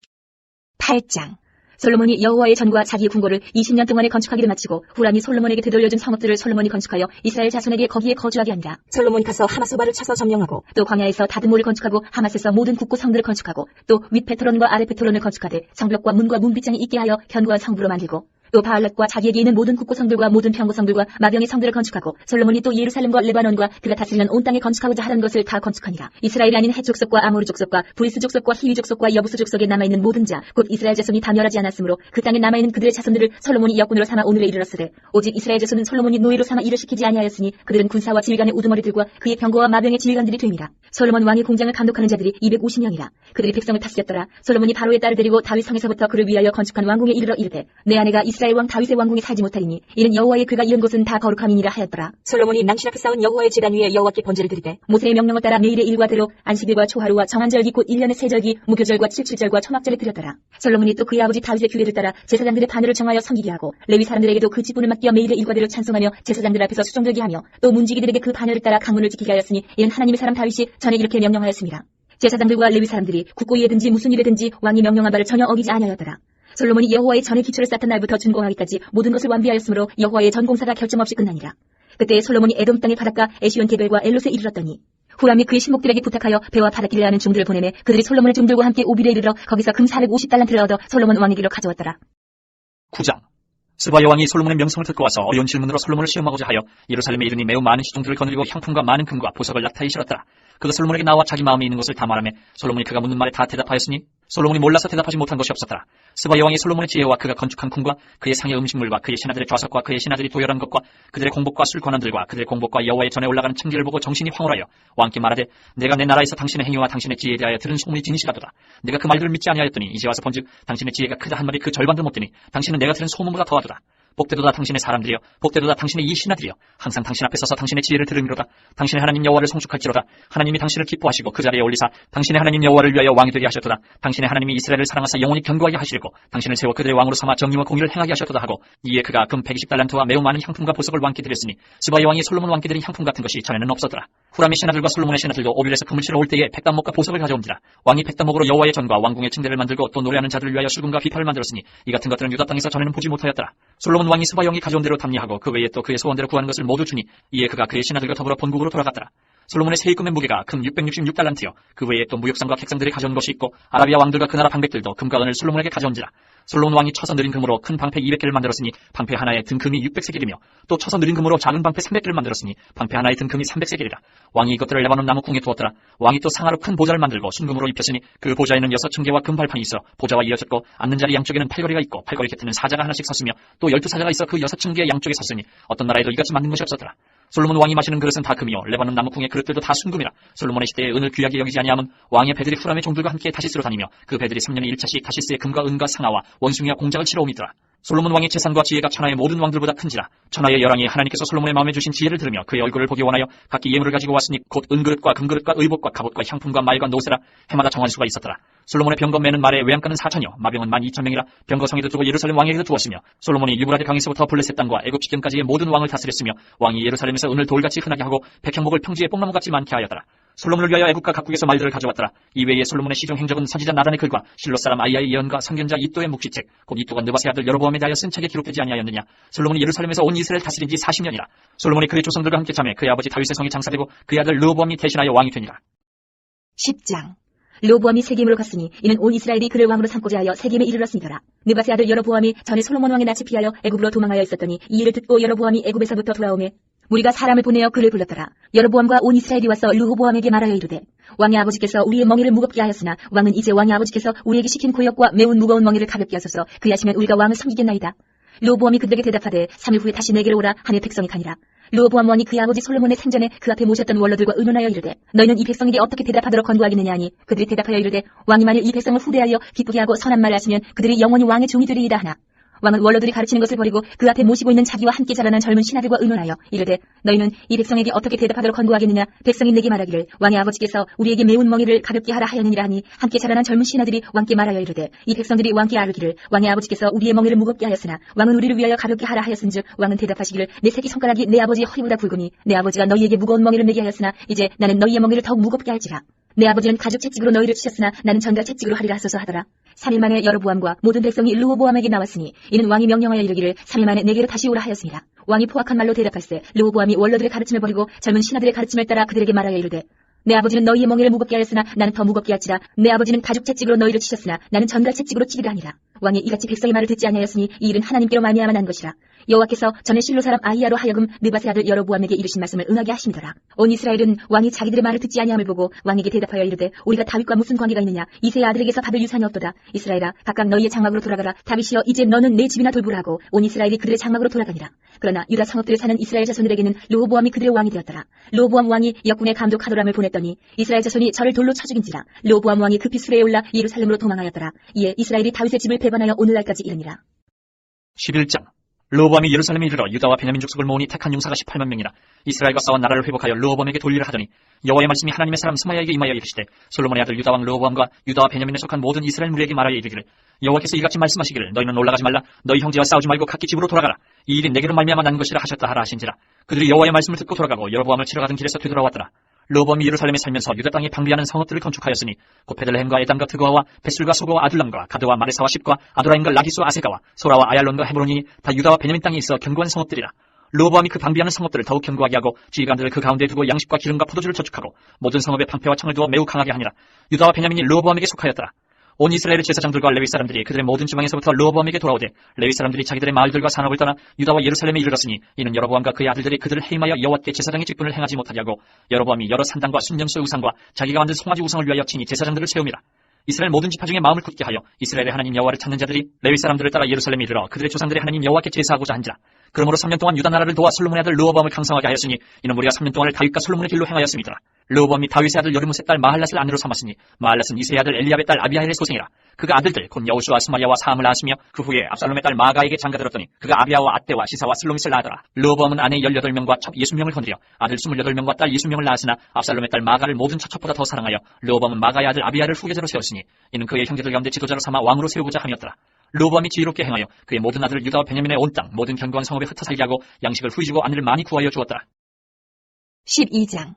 8장 솔로몬이 여호와의 전과 자기의 궁궐을 20년 동안에 건축하기를 마치고 후람이 솔로몬에게 되돌려준 성읍들을 솔로몬이 건축하여 이스라엘 자손에게 거기에 거주하게 하니라. 솔로몬이 가서 하마소바를 쳐서 점령하고 또 광야에서 다든몰을 건축하고 하맛에서 모든 국고 성들을 건축하고 또 윗페토론과 아랫페토론을 건축하되 성벽과 문과 문빗장이 있게 하여 견고한 성부로 만들고 또 바알랏과 자기에게 있는 모든 국고성들과 모든 평고성들과 마병의 성들을 건축하고 솔로몬이 또 예루살렘과 레바논과 그가 다스리는 온 땅에 건축하고자 하던 것을 다 건축하니라. 이스라엘이 아닌 헷 족속과 아모르 족속과 브리스 족속과 히위 족속과 여부스 족속에 남아있는 모든 자 곧 이스라엘 자손이 다 멸하지 않았으므로 그 땅에 남아있는 그들의 자손들을 솔로몬이 역군으로 삼아 오늘에 이르렀으되 오직 이스라엘 자손은 솔로몬이 노예로 삼아 일을 시키지 아니하였으니 그들은 군사와 지휘관의 우두머리들과 그의 병거와 마병의 지휘관들이 됩니다. 솔로몬 왕의 공장을 감독하는 자들이 250명이라. 그들이 백성을 다스렸더라. 솔로몬이 바로의 딸을 데리고 다윗 성에서부터 그를 위하여 건축한 왕궁에 이르러 이르되 내 아내가 이스라엘 이스라엘 왕 다윗의 왕궁에 살지 못하리니 이는 여호와의 그가 이은 곳은 다 거룩함이니라 하였더라. 솔로몬이 낭신 앞에 쌓은 여호와의 제단 위에 여호와께 번제를 드리되 모세의 명령을 따라 매일의 일과대로 안식일과 초하루와 정한절기 곧 1년의 세절기 무교절과 칠칠절과 초막절을 드렸더라. 솔로몬이 또 그의 아버지 다윗의 규례를 따라 제사장들의 반열을 정하여 섬기게 하고 레위 사람들에게도 그 직분을 맡겨 매일의 일과대로 찬송하며 제사장들 앞에서 수종들게 하며 또 문지기들에게 그 반열을 따라 강문을 지키게 하였으니 이는 하나님의 사람 다윗이 전에 이렇게 명령하였습니다. 제사장들과 레위 사람들이 국고일이든지 무슨 일이든지 왕이 명령한 바를 전혀 어기지 아니하였더라. 솔로몬이 여호와의 전에 기초를 쌓던 날부터 준공하기까지 모든 것을 완비하였으므로 여호와의 전공사가 결점없이 끝나니라. 그때 솔로몬이 에돔 땅의 바닷가 에시온 게벨과 엘롯에 이르렀더니 후람이 그의 신복들에게 부탁하여 배와 바닷길을 하는 종들을 보내매 그들이 솔로몬의 종들과 함께 오빌에 이르러 거기서 금 450달란트를 얻어 솔로몬 왕에게로 가져왔더라. 9장. 스바 여왕이 솔로몬의 명성을 듣고 와서 어려운 질문으로 솔로몬을 시험하고자 하여 예루살렘에 이르니 매우 많은 시종들을 거느리고 향품과 많은 금과 보석을 낙타에 실었더라. 그가 솔로몬에게 나와 자기 마음에 있는 것을 다 말하며 솔로몬이 그가 묻는 말에 다 대답하였으니 솔로몬이 몰라서 대답하지 못한 것이 없었더라. 스바 여왕이 솔로몬의 지혜와 그가 건축한 궁과 그의 상의 음식물과 그의 신하들의 좌석과 그의 신하들이 도열한 것과 그들의 공복과 술 관원들과 그들의 공복과 여호와의 전에 올라가는 청기를 보고 정신이 황홀하여 왕께 말하되 내가 내 나라에서 당신의 행위와 당신의 지혜에 대하여 들은 소문이 진실하도다. 내가 그 말들을 믿지 아니하였더니 이제 와서 본즉 당신의 지혜가 크다 한 말이 그 절반도 못 되니 당신은 내가 들은 소문보다 더하도다. 복되도다 당신의 사람들이여, 복되도다 당신의 이 신하들이여, 항상 당신 앞에 서서 당신의 지혜를 들으미로다. 당신의 하나님 여호와를 송축할지로다. 하나님이 당신을 기뻐하시고 그 자리에 올리사 당신의 하나님 여호와를 위하여 왕이 되게 하셨도다. 당신의 하나님이 이스라엘을 사랑하사 영원히 견고하게 하시리고 당신을 세워 그들의 왕으로 삼아 정의와 공의를 행하게 하셨도다 하고 이에 그가 금 120달란트와 매우 많은 향품과 보석을 왕께 드렸으니 스바 여왕이 솔로몬 왕께 드린 향품 같은 것이 전에는 없었더라. 후람의 신하들과 솔로몬의 신하들도 오빌에서 금을 치러 올 때에 백단목과 보석을 가져온지라. 왕이 백단목으로 여호와의 전과 왕궁의 층대를 만들고 또 노래하는 자들을 위하여 술금과 비파를 만들었으니 이 같은 것들은 유다 땅에서 전에는 보지 못하였더라. 솔로몬 왕이 스바 영이 가져온 대로 답리하고 그 외에 또 그의 소원대로 구하는 것을 모두 주니 이에 그가 그의 신하들과 더불어 본국으로 돌아갔더라. 솔로몬의 세입금의 무게가 금 666달란트요. 그 외에 또 무역상과 객상들이 가져온 것이 있고 아라비아 왕들과 그 나라 방백들도 금과 은을 솔로몬에게 가져온지라. 솔로몬 왕이 쳐서 느린 금으로 큰 방패 200개를 만들었으니 방패 하나에 등금이 600세겔이며 또 쳐서 느린 금으로 작은 방패 300개를 만들었으니 방패 하나에 등금이 300세겔이라. 왕이 이것들을 레바논 나무 궁에 두었더라. 왕이 또 상하로 큰 보좌를 만들고 순금으로 입혔으니 그 보좌에는 6층계와 금발판이 있어 보좌와 이어졌고 앉는 자리 양쪽에는 팔걸이가 있고 팔걸이 곁에는 사자가 하나씩 섰으며 또 12사자가 있어 그 6층계의 양쪽에 섰으니 어떤 나라에도 이같이 만든 것이 없었더라. 솔로몬 왕이 마시는 그릇은 다 금이요 레바논 나무 궁의 그릇들도 다 순금이라. 솔로몬의 시대에 은을 귀하게 여기지 아니함은 왕의 배들이 후람의 종들과 함께 다시스로 다니며 그 배들이 3년에 1차씩 다시스의 금과 은과 상아와 원숭이와 공작을 치러 옵니더라. 솔로몬 왕의 재산과 지혜가 천하의 모든 왕들보다 큰지라. 천하의 열왕이 하나님께서 솔로몬의 마음에 주신 지혜를 들으며 그의 얼굴을 보기 원하여 각기 예물을 가지고 왔으니 곧 은그릇과 금그릇과 의복과 갑옷과 향품과 말과 노새라. 해마다 정한 수가 있었더라. 솔로몬의 병거매는 말에 외양간은 4천여 마병은 12,000명이라. 병거성에도 두고 예루살렘 왕에게도 두었으며 솔로몬이 유브라데 강에서부터 블레셋 땅과 애굽 지경까지의 모든 왕을 다스렸으며 왕이 예루살렘에서 은을 돌같이 흔하게 하고 백향목을 평지에 뽕나무같이 많게 하였더라. 솔로몬을 위하여 애국과 각국에서 말들을 가져왔더라. 이외에 솔로몬의 시종 행적은 선지자 나단의 글과 실로 사람 아이야의 예언과 선견자 이또의 묵시책 곧 이또가 느바세 아들 여로보암에 대하여 쓴 책에 기록되지 아니하였느냐. 솔로몬이 예루살렘에서 온 이스라엘 다스린 지 40년이라. 솔로몬이 그의 조상들과 함께 잠에 그의 아버지 다윗의 성이 장사되고 그의 아들 르호보암이 대신하여 왕이 되니라. 10장. 르호보암이 세겜으로 갔으니 이는 온 이스라엘이 그를 왕으로 삼고자 하여 세겜에 이르렀으니더라. 느바세 아들 여로보암이 전에 솔로몬 왕의 낯을 피하여 애굽으로 도망하여 있었더니 이 일을 듣고 여로보암이 애굽에서부터 돌아오매 우리가 사람을 보내어 그를 불렀더라. 여로보암과 온 이스라엘이 와서 르호보암에게 말하여 이르되 왕의 아버지께서 우리의 멍에를 무겁게 하였으나 왕은 이제 왕의 아버지께서 우리에게 시킨 고역과 매운 무거운 멍에를 가볍게 하소서. 그리하시면 우리가 왕을 섬기겠나이다. 르호보암이 그들에게 대답하되 3일 후에 다시 내게로 오라 하니 백성이 가니라. 르호보암 왕이 그의 아버지 솔로몬의 생전에 그 앞에 모셨던 원로들과 의논하여 이르되 너희는 이 백성에게 어떻게 대답하도록 권고하겠느냐 하니 그들이 대답하여 이르되 왕이 만일 이 백성을 후대하여 기쁘게 하고 선한 말을 하시면 그들이 영원히 왕의 종이 되리이다 하나 왕은 원로들이 가르치는 것을 버리고 그 앞에 모시고 있는 자기와 함께 자라난 젊은 신하들과 의논하여 이르되 너희는 이 백성에게 어떻게 대답하도록 권고하겠느냐. 백성이 내게 말하기를 왕의 아버지께서 우리에게 매운 멍에를 가볍게 하라 하였느니라 하니 함께 자라난 젊은 신하들이 왕께 말하여 이르되 이 백성들이 왕께 아뢰기를 왕의 아버지께서 우리의 멍에를 무겁게 하였으나 왕은 우리를 위하여 가볍게 하라 하였은즉 왕은 대답하시기를 내 새끼 손가락이 내 아버지의 허리보다 굵으니 내 아버지가 너희에게 무거운 멍에를 매게 하였으나 이제 나는 너희의 멍에를 더욱 무겁게 할지라. 내 아버지는 가죽 채찍으로 너희를 치셨으나 나는 전갈 채찍으로 하리라 하소서 하더라. 3일 만에 여로보암과 모든 백성이 르호보암에게 나왔으니 이는 왕이 명령하여 이르기를 3일 만에 내게로 다시 오라 하였습니다. 왕이 포악한 말로 대답할세 르호보암이 원로들의 가르침을 버리고 젊은 신하들의 가르침을 따라 그들에게 말하여 이르되 내 아버지는 너희의 멍에를 무겁게 하였으나 나는 더 무겁게 할지라. 내 아버지는 가죽 채찍으로 너희를 치셨으나 나는 전갈 채찍으로 치리라 하니라. 왕이 이같이 백성의 말을 듣지 아니하였으니 이 일은 하나님께로 말미암아 난 것이라. 여호와께서 전에 실로 사람 아히야로 하여금 느바세 아들 여로보암에게 이르신 말씀을 응하게 하심이더라. 온 이스라엘은 왕이 자기들의 말을 듣지 아니함을 보고 왕에게 대답하여 이르되 우리가 다윗과 무슨 관계가 있느냐. 이새의 아들에게서 받을 유산이 없도다. 이스라엘아 각각 너희의 장막으로 돌아가라. 다윗이여 이제 너는 내 집이나 돌보라고 온 이스라엘이 그들의 장막으로 돌아가니라. 그러나 유다 성읍들에 사는 이스라엘 자손들에게는 르호보암이 그들의 왕이 되었더라. 르호보암 왕이 역군의 감독 하도람을 보냈더니 이스라엘 자손이 저를 돌로 쳐 죽인지라. 르호보암 왕이 급히 수레에 올라 예루살렘으로 도망하였더라. 이에 이스라엘이 다윗의 집을 배반하여 오늘날까지 이르니라. 11장. 르호보암이 예루살렘에 이르러 유다와 베냐민 족속을 모으니 택한 용사가 18만 명이나 이스라엘과 싸워 나라를 회복하여 르호보암에게 돌리라 하더니 여호와의 말씀이 하나님의 사람 스마야에게 임하여 이르시되 솔로몬의 아들 유다 왕 르호보암과 유다와 베냐민에 속한 모든 이스라엘 무리에게 말하여 이르기를 여호와께서 이같이 말씀하시기를 너희는 올라가지 말라 너희 형제와 싸우지 말고 각기 집으로 돌아가라 이 일이 내게로 말미암아 난 것이라 하셨다 하라 하신지라 그들이 여호와의 말씀을 듣고 돌아가고 여로보암을 치러 가던 길에서 되돌아왔더라. 르호보암이 예루살렘에 살면서 유다 땅에 방비하는 성읍들을 건축하였으니 곧 베들레헴과 에담과 드고아와 벳술과 소고와 아둘람과 가드와 마레사와 십과 아도라임과 라기스와 아세가와 소라와 아얄론과 헤브론이 다 유다와 베냐민 땅에 있어 견고한 성읍들이라. 르호보암이 그 방비하는 성읍들을 더욱 견고하게 하고 지휘관들을 그 가운데에 두고 양식과 기름과 포도주를 저축하고 모든 성읍에 방패와 창을 두어 매우 강하게 하니라. 유다와 베냐민이 르호보암에게 속하였더라. 온 이스라엘의 제사장들과 레위 사람들이 그들의 모든 지방에서부터 르호보암에게 돌아오되 레위 사람들이 자기들의 마을들과 산업을 떠나 유다와 예루살렘에 이르렀으니 이는 여로보암과 그의 아들들이 그들을 해임하여 여호와께 제사장의 직분을 행하지 못하게 하고 여로보암이 여러 산당과 순념수의 우상과 자기가 만든 송아지 우상을 위하여 친히 제사장들을 세움이라. 이스라엘 모든 지파 중에 마음을 굳게 하여 이스라엘의 하나님 여호와를 찾는 자들이 레위 사람들을 따라 예루살렘에 이르러 그들의 조상들의 하나님 여호와께 제사하고자 한지라. 그러므로 3년 동안 유다 나라를 도와 솔로몬의 아들 르호보암을 강성하게 하였으니 이는 우리가 3년 동안을 다윗과 솔로몬의 길로 행하였음이더라. 르호보암이 다윗의 아들 여르무스의 딸 마할랏을 아내로 삼았으니 마할랏은 이세의 아들 엘리압의 딸 아비하일의 소생이라. 그가 아들들 곧 여우수와 스마리아와 사함을 낳았으며 그 후에 압살롬의 딸 마아가에게 장가들었더니 그가 아비아와 아떼와 시사와 슬로밋을 낳았더라. 르호보암은 아내 18명과 첩 60명을 건드려 아들 28명과 딸 20명을 낳았으나 압살롬의 딸 마아가를 모든 첩보다 더 사랑하여 르호보암은 마아가의 아들 아비아를 후계자로 세웠으니 이는 그의 형제들 가운데 지도자로 삼아 왕으로 세우고자 함이었더라. 르호보암이 지혜롭게 행하여 그의 모든 아들을 유다와 베냐민의 온 땅 모든 견고한 성읍에 흩어 살게 하고 양식을 후이주고 아내를 많이 구하여 주었더라. 12장.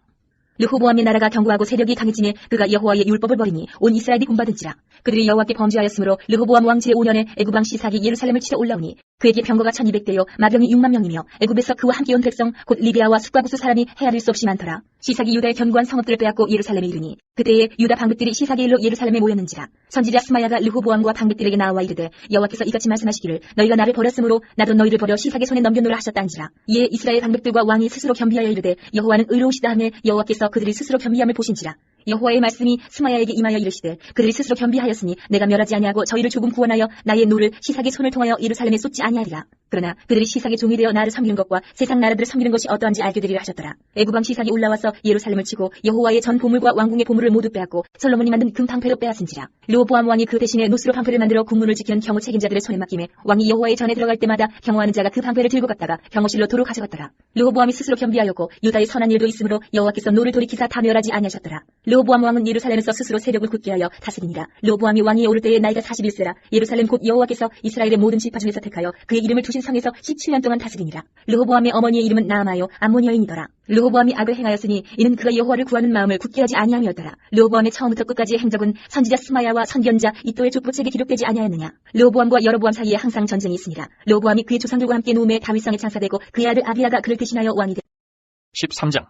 르호보암의 나라가 견고하고 세력이 강해지니 그가 여호와의 율법을 버리니 온 이스라엘이 본받은지라. 그들이 여호와께 범죄하였으므로 르호보암 왕 제5년에 애굽 왕 시삭이 예루살렘을 치러 올라오니 그에게 병거가 1200대요 마병이 6만 명이며 애굽에서 그와 함께 온 백성 곧 리비아와 숫과구수 사람이 헤아릴 수 없이 많더라. 시삭이 유다의 견고한 성읍들을 빼앗고 예루살렘에 이르니 그때에 유다 방백들이 시삭의 일로 예루살렘에 모였는지라. 선지자 스마야가 르호보암과 방백들에게 나와 이르되 여호와께서 이같이 말씀하시기를 너희가 나를 버렸으므로 나도 너희를 버려 시삭의 손에 넘겨놓으라 하셨다는지라. 이에 이스라엘 방백들과 왕이 스스로 겸비하여 이르되 여호와는 의로우시다 하매 여호와께서 그들이 스스로 겸비함을 보신지라. 여호와의 말씀이 스마야에게 임하여 이르시되 그들이 스스로 겸비하였으니 내가 멸하지 아니하고 저희를 조금 구원하여 나의 노를 시삭의 손을 통하여 예루살렘에 쏟지 아니하리라. 그러나 그들이 시삭의 종이 되어 나를 섬기는 것과 세상 나라들을 섬기는 것이 어떠한지 알게 되리라 하셨더라. 애굽 왕 시삭이 올라와서 예루살렘을 치고 여호와의 전 보물과 왕궁의 보물을 모두 빼앗고 솔로몬이 만든 금 방패도 빼앗은지라. 르호보암 왕이 그 대신에 노스로 방패를 만들어 국문을 지키는 경호 책임자들의 손에 맡김에 왕이 여호와의 전에 들어갈 때마다 경호하는 자가 그 방패를 들고 갔다가 경호실로 도로 가져갔더라. 르호보암이 스스로 겸비하였고 유다의 선한 일도 있으므로 여호와께서 노를 돌이키사 다 멸하지 아니하셨더라. 르호보암 왕은 예루살렘에서 스스로 세력을 굳게 하여 다스리니라. 르호보암이 왕위에 오를 때에 나이가 41세라. 예루살렘 곧 여호와께서 이스라엘의 모든 지파 중에서 택하여 그의 이름을 두신 성에서 17년 동안 다스리니라. 르호보암의 어머니의 이름은 나아마요 암몬 여인이더라. 르호보암이 악을 행하였으니 이는 그가 여호와를 구하는 마음을 굳게 하지 아니함이었더라. 르호보암의 처음부터 끝까지의 행적은 선지자 스마야와 선견자 이또의 족보책에 기록되지 아니하였느냐. 르호보암과 여로보암 사이에 항상 전쟁이 있으니라. 르호보암이 그의 조상들과 함께 누움에 다윗성에 장사되고 그의 아들 아비야가 그를 대신하여 왕이 되 13장.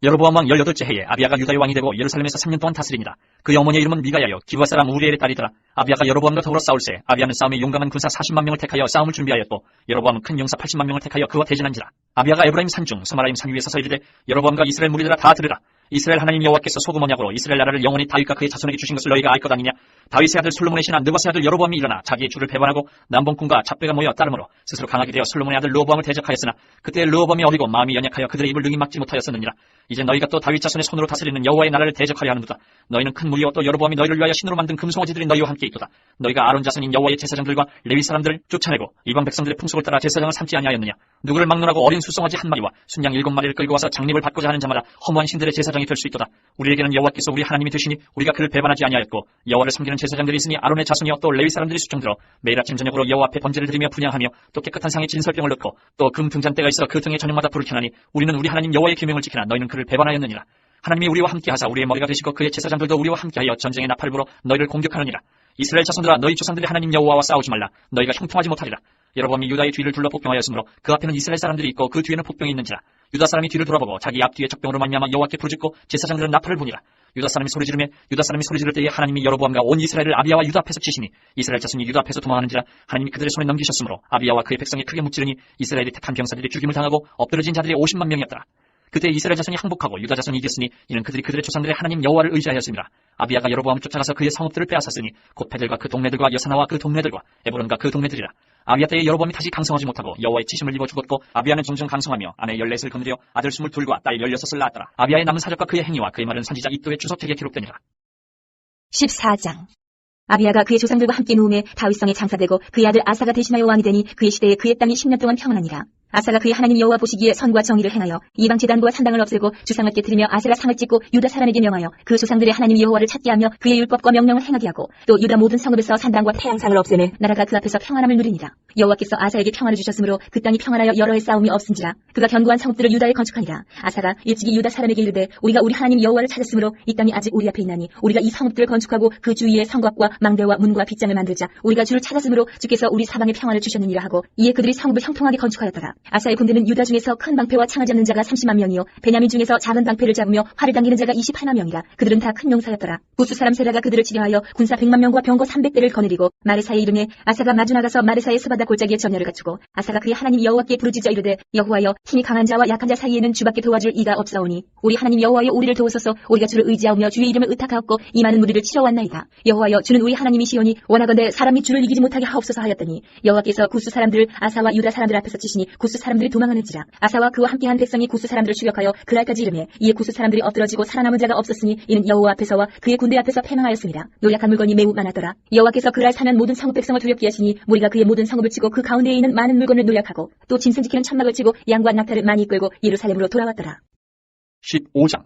여로보암 왕 18째 해에 아비야가 유다의 왕이 되고 예루살렘에서 3년 동안 다스리니라. 그의 어머니의 이름은 미가야여 기브아 사람 우리엘의 딸이더라. 아비야가 여로보암과 더불어 싸울세 아비야는 싸움에 용감한 군사 40만 명을 택하여 싸움을 준비하였고 여로보암은 큰 용사 80만 명을 택하여 그와 대진한지라. 아비야가 에브라임 산중 스마라임 산 위에 서서 이르되 여로보암과 이스라엘 무리들아 다 들으라. 이스라엘 하나님 여호와께서 소금 언약으로 이스라엘 나라를 영원히 다윗과 그의 자손에게 주신 것을 너희가 알 것 아니냐. 다윗의 아들 솔로몬의 신하 느바스의 아들 여로보암이 일어나 자기의 주를 배반하고 남봉꾼과 잡배가 모여 따름으로 스스로 강하게 되어 솔로몬의 아들 르호보암을 대적하였으나 그때 르호보암이 어리고 마음이 연약하여 그들의 입을 능히 막지 못하였었느니라. 이제 너희가 또 다윗 자손의 손으로 다스리는 여호와의 나라를 대적하려 하는도다. 너희는 큰 무리와 또 여로보암이 너희를 위하여 신으로 만든 금송아지들이 너희와 함께 있도다. 너희가 아론 자손인 여호와의 제사장들과 레위 사람들을 쫓아내고 이방 백성들의 풍속을 따라 제사장을 삼지 아니하였느냐. 누구를 막론하고 어린 수송아지 한 마리와 순양 7마리를 끌고 와서 장립을 받고자 하는 자마다 허무한 신들의 제사장이 될 수 있도다. 우리에게는 여호와께서 우리 하나님이 되시니 우리가 그를 배반하지 아니하였고 여호와를 섬기는 제사장들이 있으니 아론의 자손이여 또 레위 사람들이 수종들어 매일 아침 저녁으로 여호와 앞에 번제를 드리며 분향하며 또 깨끗한 상에 진설병을 넣고 또 금 등잔대가 있어 그 등에 저녁마다 불을 켜나니 우리는 우리 하나님 여호와의 계명을 지키나 너희는 그를 배반하였느니라. 하나님이 우리와 함께하사 우리의 머리가 되시고 그의 제사장들도 우리와 함께하여 전쟁의 나팔을 불어 너희를 공격하느니라. 이스라엘 자손들아 너희 조상들의 하나님 여호와와 싸우지 말라. 너희가 형통하지 못하리라. 여로보암이 유다의 뒤를 둘러 폭병하였으므로 그 앞에는 이스라엘 사람들이 있고 그 뒤에는 폭병이 있는지라. 유다 사람이 뒤를 돌아보고 자기 앞뒤에 적병으로 말미암아 여호와께 부르짖고 제사장들은 나팔을 부니라. 유다 사람이 소리 지를 때에 하나님이 여로보암과 온 이스라엘을 아비야와 유다 앞에서 치시니 이스라엘 자손이 유다 앞에서 도망하는지라. 하나님이 그들의 손에 넘기셨으므로 아비야와 그의 백성이 크게 무찌르니 이스라엘이 택한 병사들이 죽임을 당하고 엎드러진 자들이 50만 명이었더라. 그때 이스라엘 자손이 항복하고 유다 자손이 이겼으니 이는 그들이 그들의 조상들의 하나님 여호와를 의지하였습니다. 아비야가 여로보암을 쫓아가서 그의 성읍들을 빼앗았으니 곧 베들과 그 동네들과 여사나와 그 동네들과 에브론과 그 동네들이라. 아비야 때에 여로보암이 다시 강성하지 못하고 여호와의 치심을 입어 죽었고 아비야는 종종 강성하며 아내 14을 거느려 아들 22과 딸 16을 낳았더라. 아비야의 남은 사적과 그의 행위와 그의 말은 선지자 이도의 주석책에 기록되니라. 14장. 아비야가 그의 조상들과 함께 누움에 다윗성에 장사되고 그의 아들 아사가 대신하여 왕이 되니 그의 시대에 그의 땅이 10년 동안 평안하니라. 아사가 그의 하나님 여호와 보시기에 선과 정의를 행하여 이방 제단과 산당을 없애고 주상을 깨뜨리며 아세라 상을 찍고 유다 사람에게 명하여 그 조상들의 하나님 여호와를 찾게 하며 그의 율법과 명령을 행하게 하고 또 유다 모든 성읍에서 산당과 태양상을 없애매 나라가 그 앞에서 평안함을 누리니라. 여호와께서 아사에게 평안을 주셨으므로 그 땅이 평안하여 여러 해 싸움이 없은지라. 그가 견고한 성읍들을 유다에 건축하니라. 아사가 일찍이 유다 사람에게 이르되 우리가 우리 하나님 여호와를 찾았으므로 이 땅이 아직 우리 앞에 있나니 우리가 이 성읍들을 건축하고 그 주위에 성곽과 망대와 문과 빗장을 만들자. 우리가 주를 찾았으므로 주께서 우리 사방에 평안을 주셨느니라 하고 이에 그들이 성읍을 형통하게 건축하였더라. 아사의 군대는 유다 중에서 큰 방패와 창을 잡는 자가 30만 명이요 베냐민 중에서 작은 방패를 잡으며 활을 당기는 자가 28만 명이라. 그들은 다 큰 용사였더라. 구스 사람 세라가 그들을 치려하여 군사 100만 명과 병거 300대를 거느리고 마레사의 이름에 아사가 마주 나가서 마레사의 스바다 골짜기에 전열을 갖추고 아사가 그의 하나님 여호와께 부르짖어 이르되 여호와여 힘이 강한 자와 약한 자 사이에는 주밖에 도와줄 이가 없사오니 우리 하나님 여호와여 우리를 도우소서. 우리가 주를 의지하며 주의 이름을 의탁하옵고 이 많은 무리를 치러왔나이다. 여호와여 주는 우리 하나님이시오니 원하건대 사람이 주를 이기지 못하게 하옵소서 하였더니 여호와께서 구스 사람들을 아사와 유다 사람들 앞에서 치시니 구스 사람들이 도망하는지라. 아사와 그와 함께한 백성이 구스 사람들을 추격하여 그랄까지 이르매 이에 구스 사람들이 엎드러지고 살아남은 자가 없었으니 이는 여호와 앞에서와 그의 군대 앞에서 패망하였습니다. 노략한 물건이 매우 많았더라. 여호와께서 그랄 사면 모든 성읍 백성을 두렵게 하시니 무리가 그의 모든 성읍을 치고 그 가운데에 있는 많은 물건을 노략하고 또 짐승 지키는 천막을 치고 양과 낙타를 많이 끌고 예루살렘으로 돌아왔더라. 15장.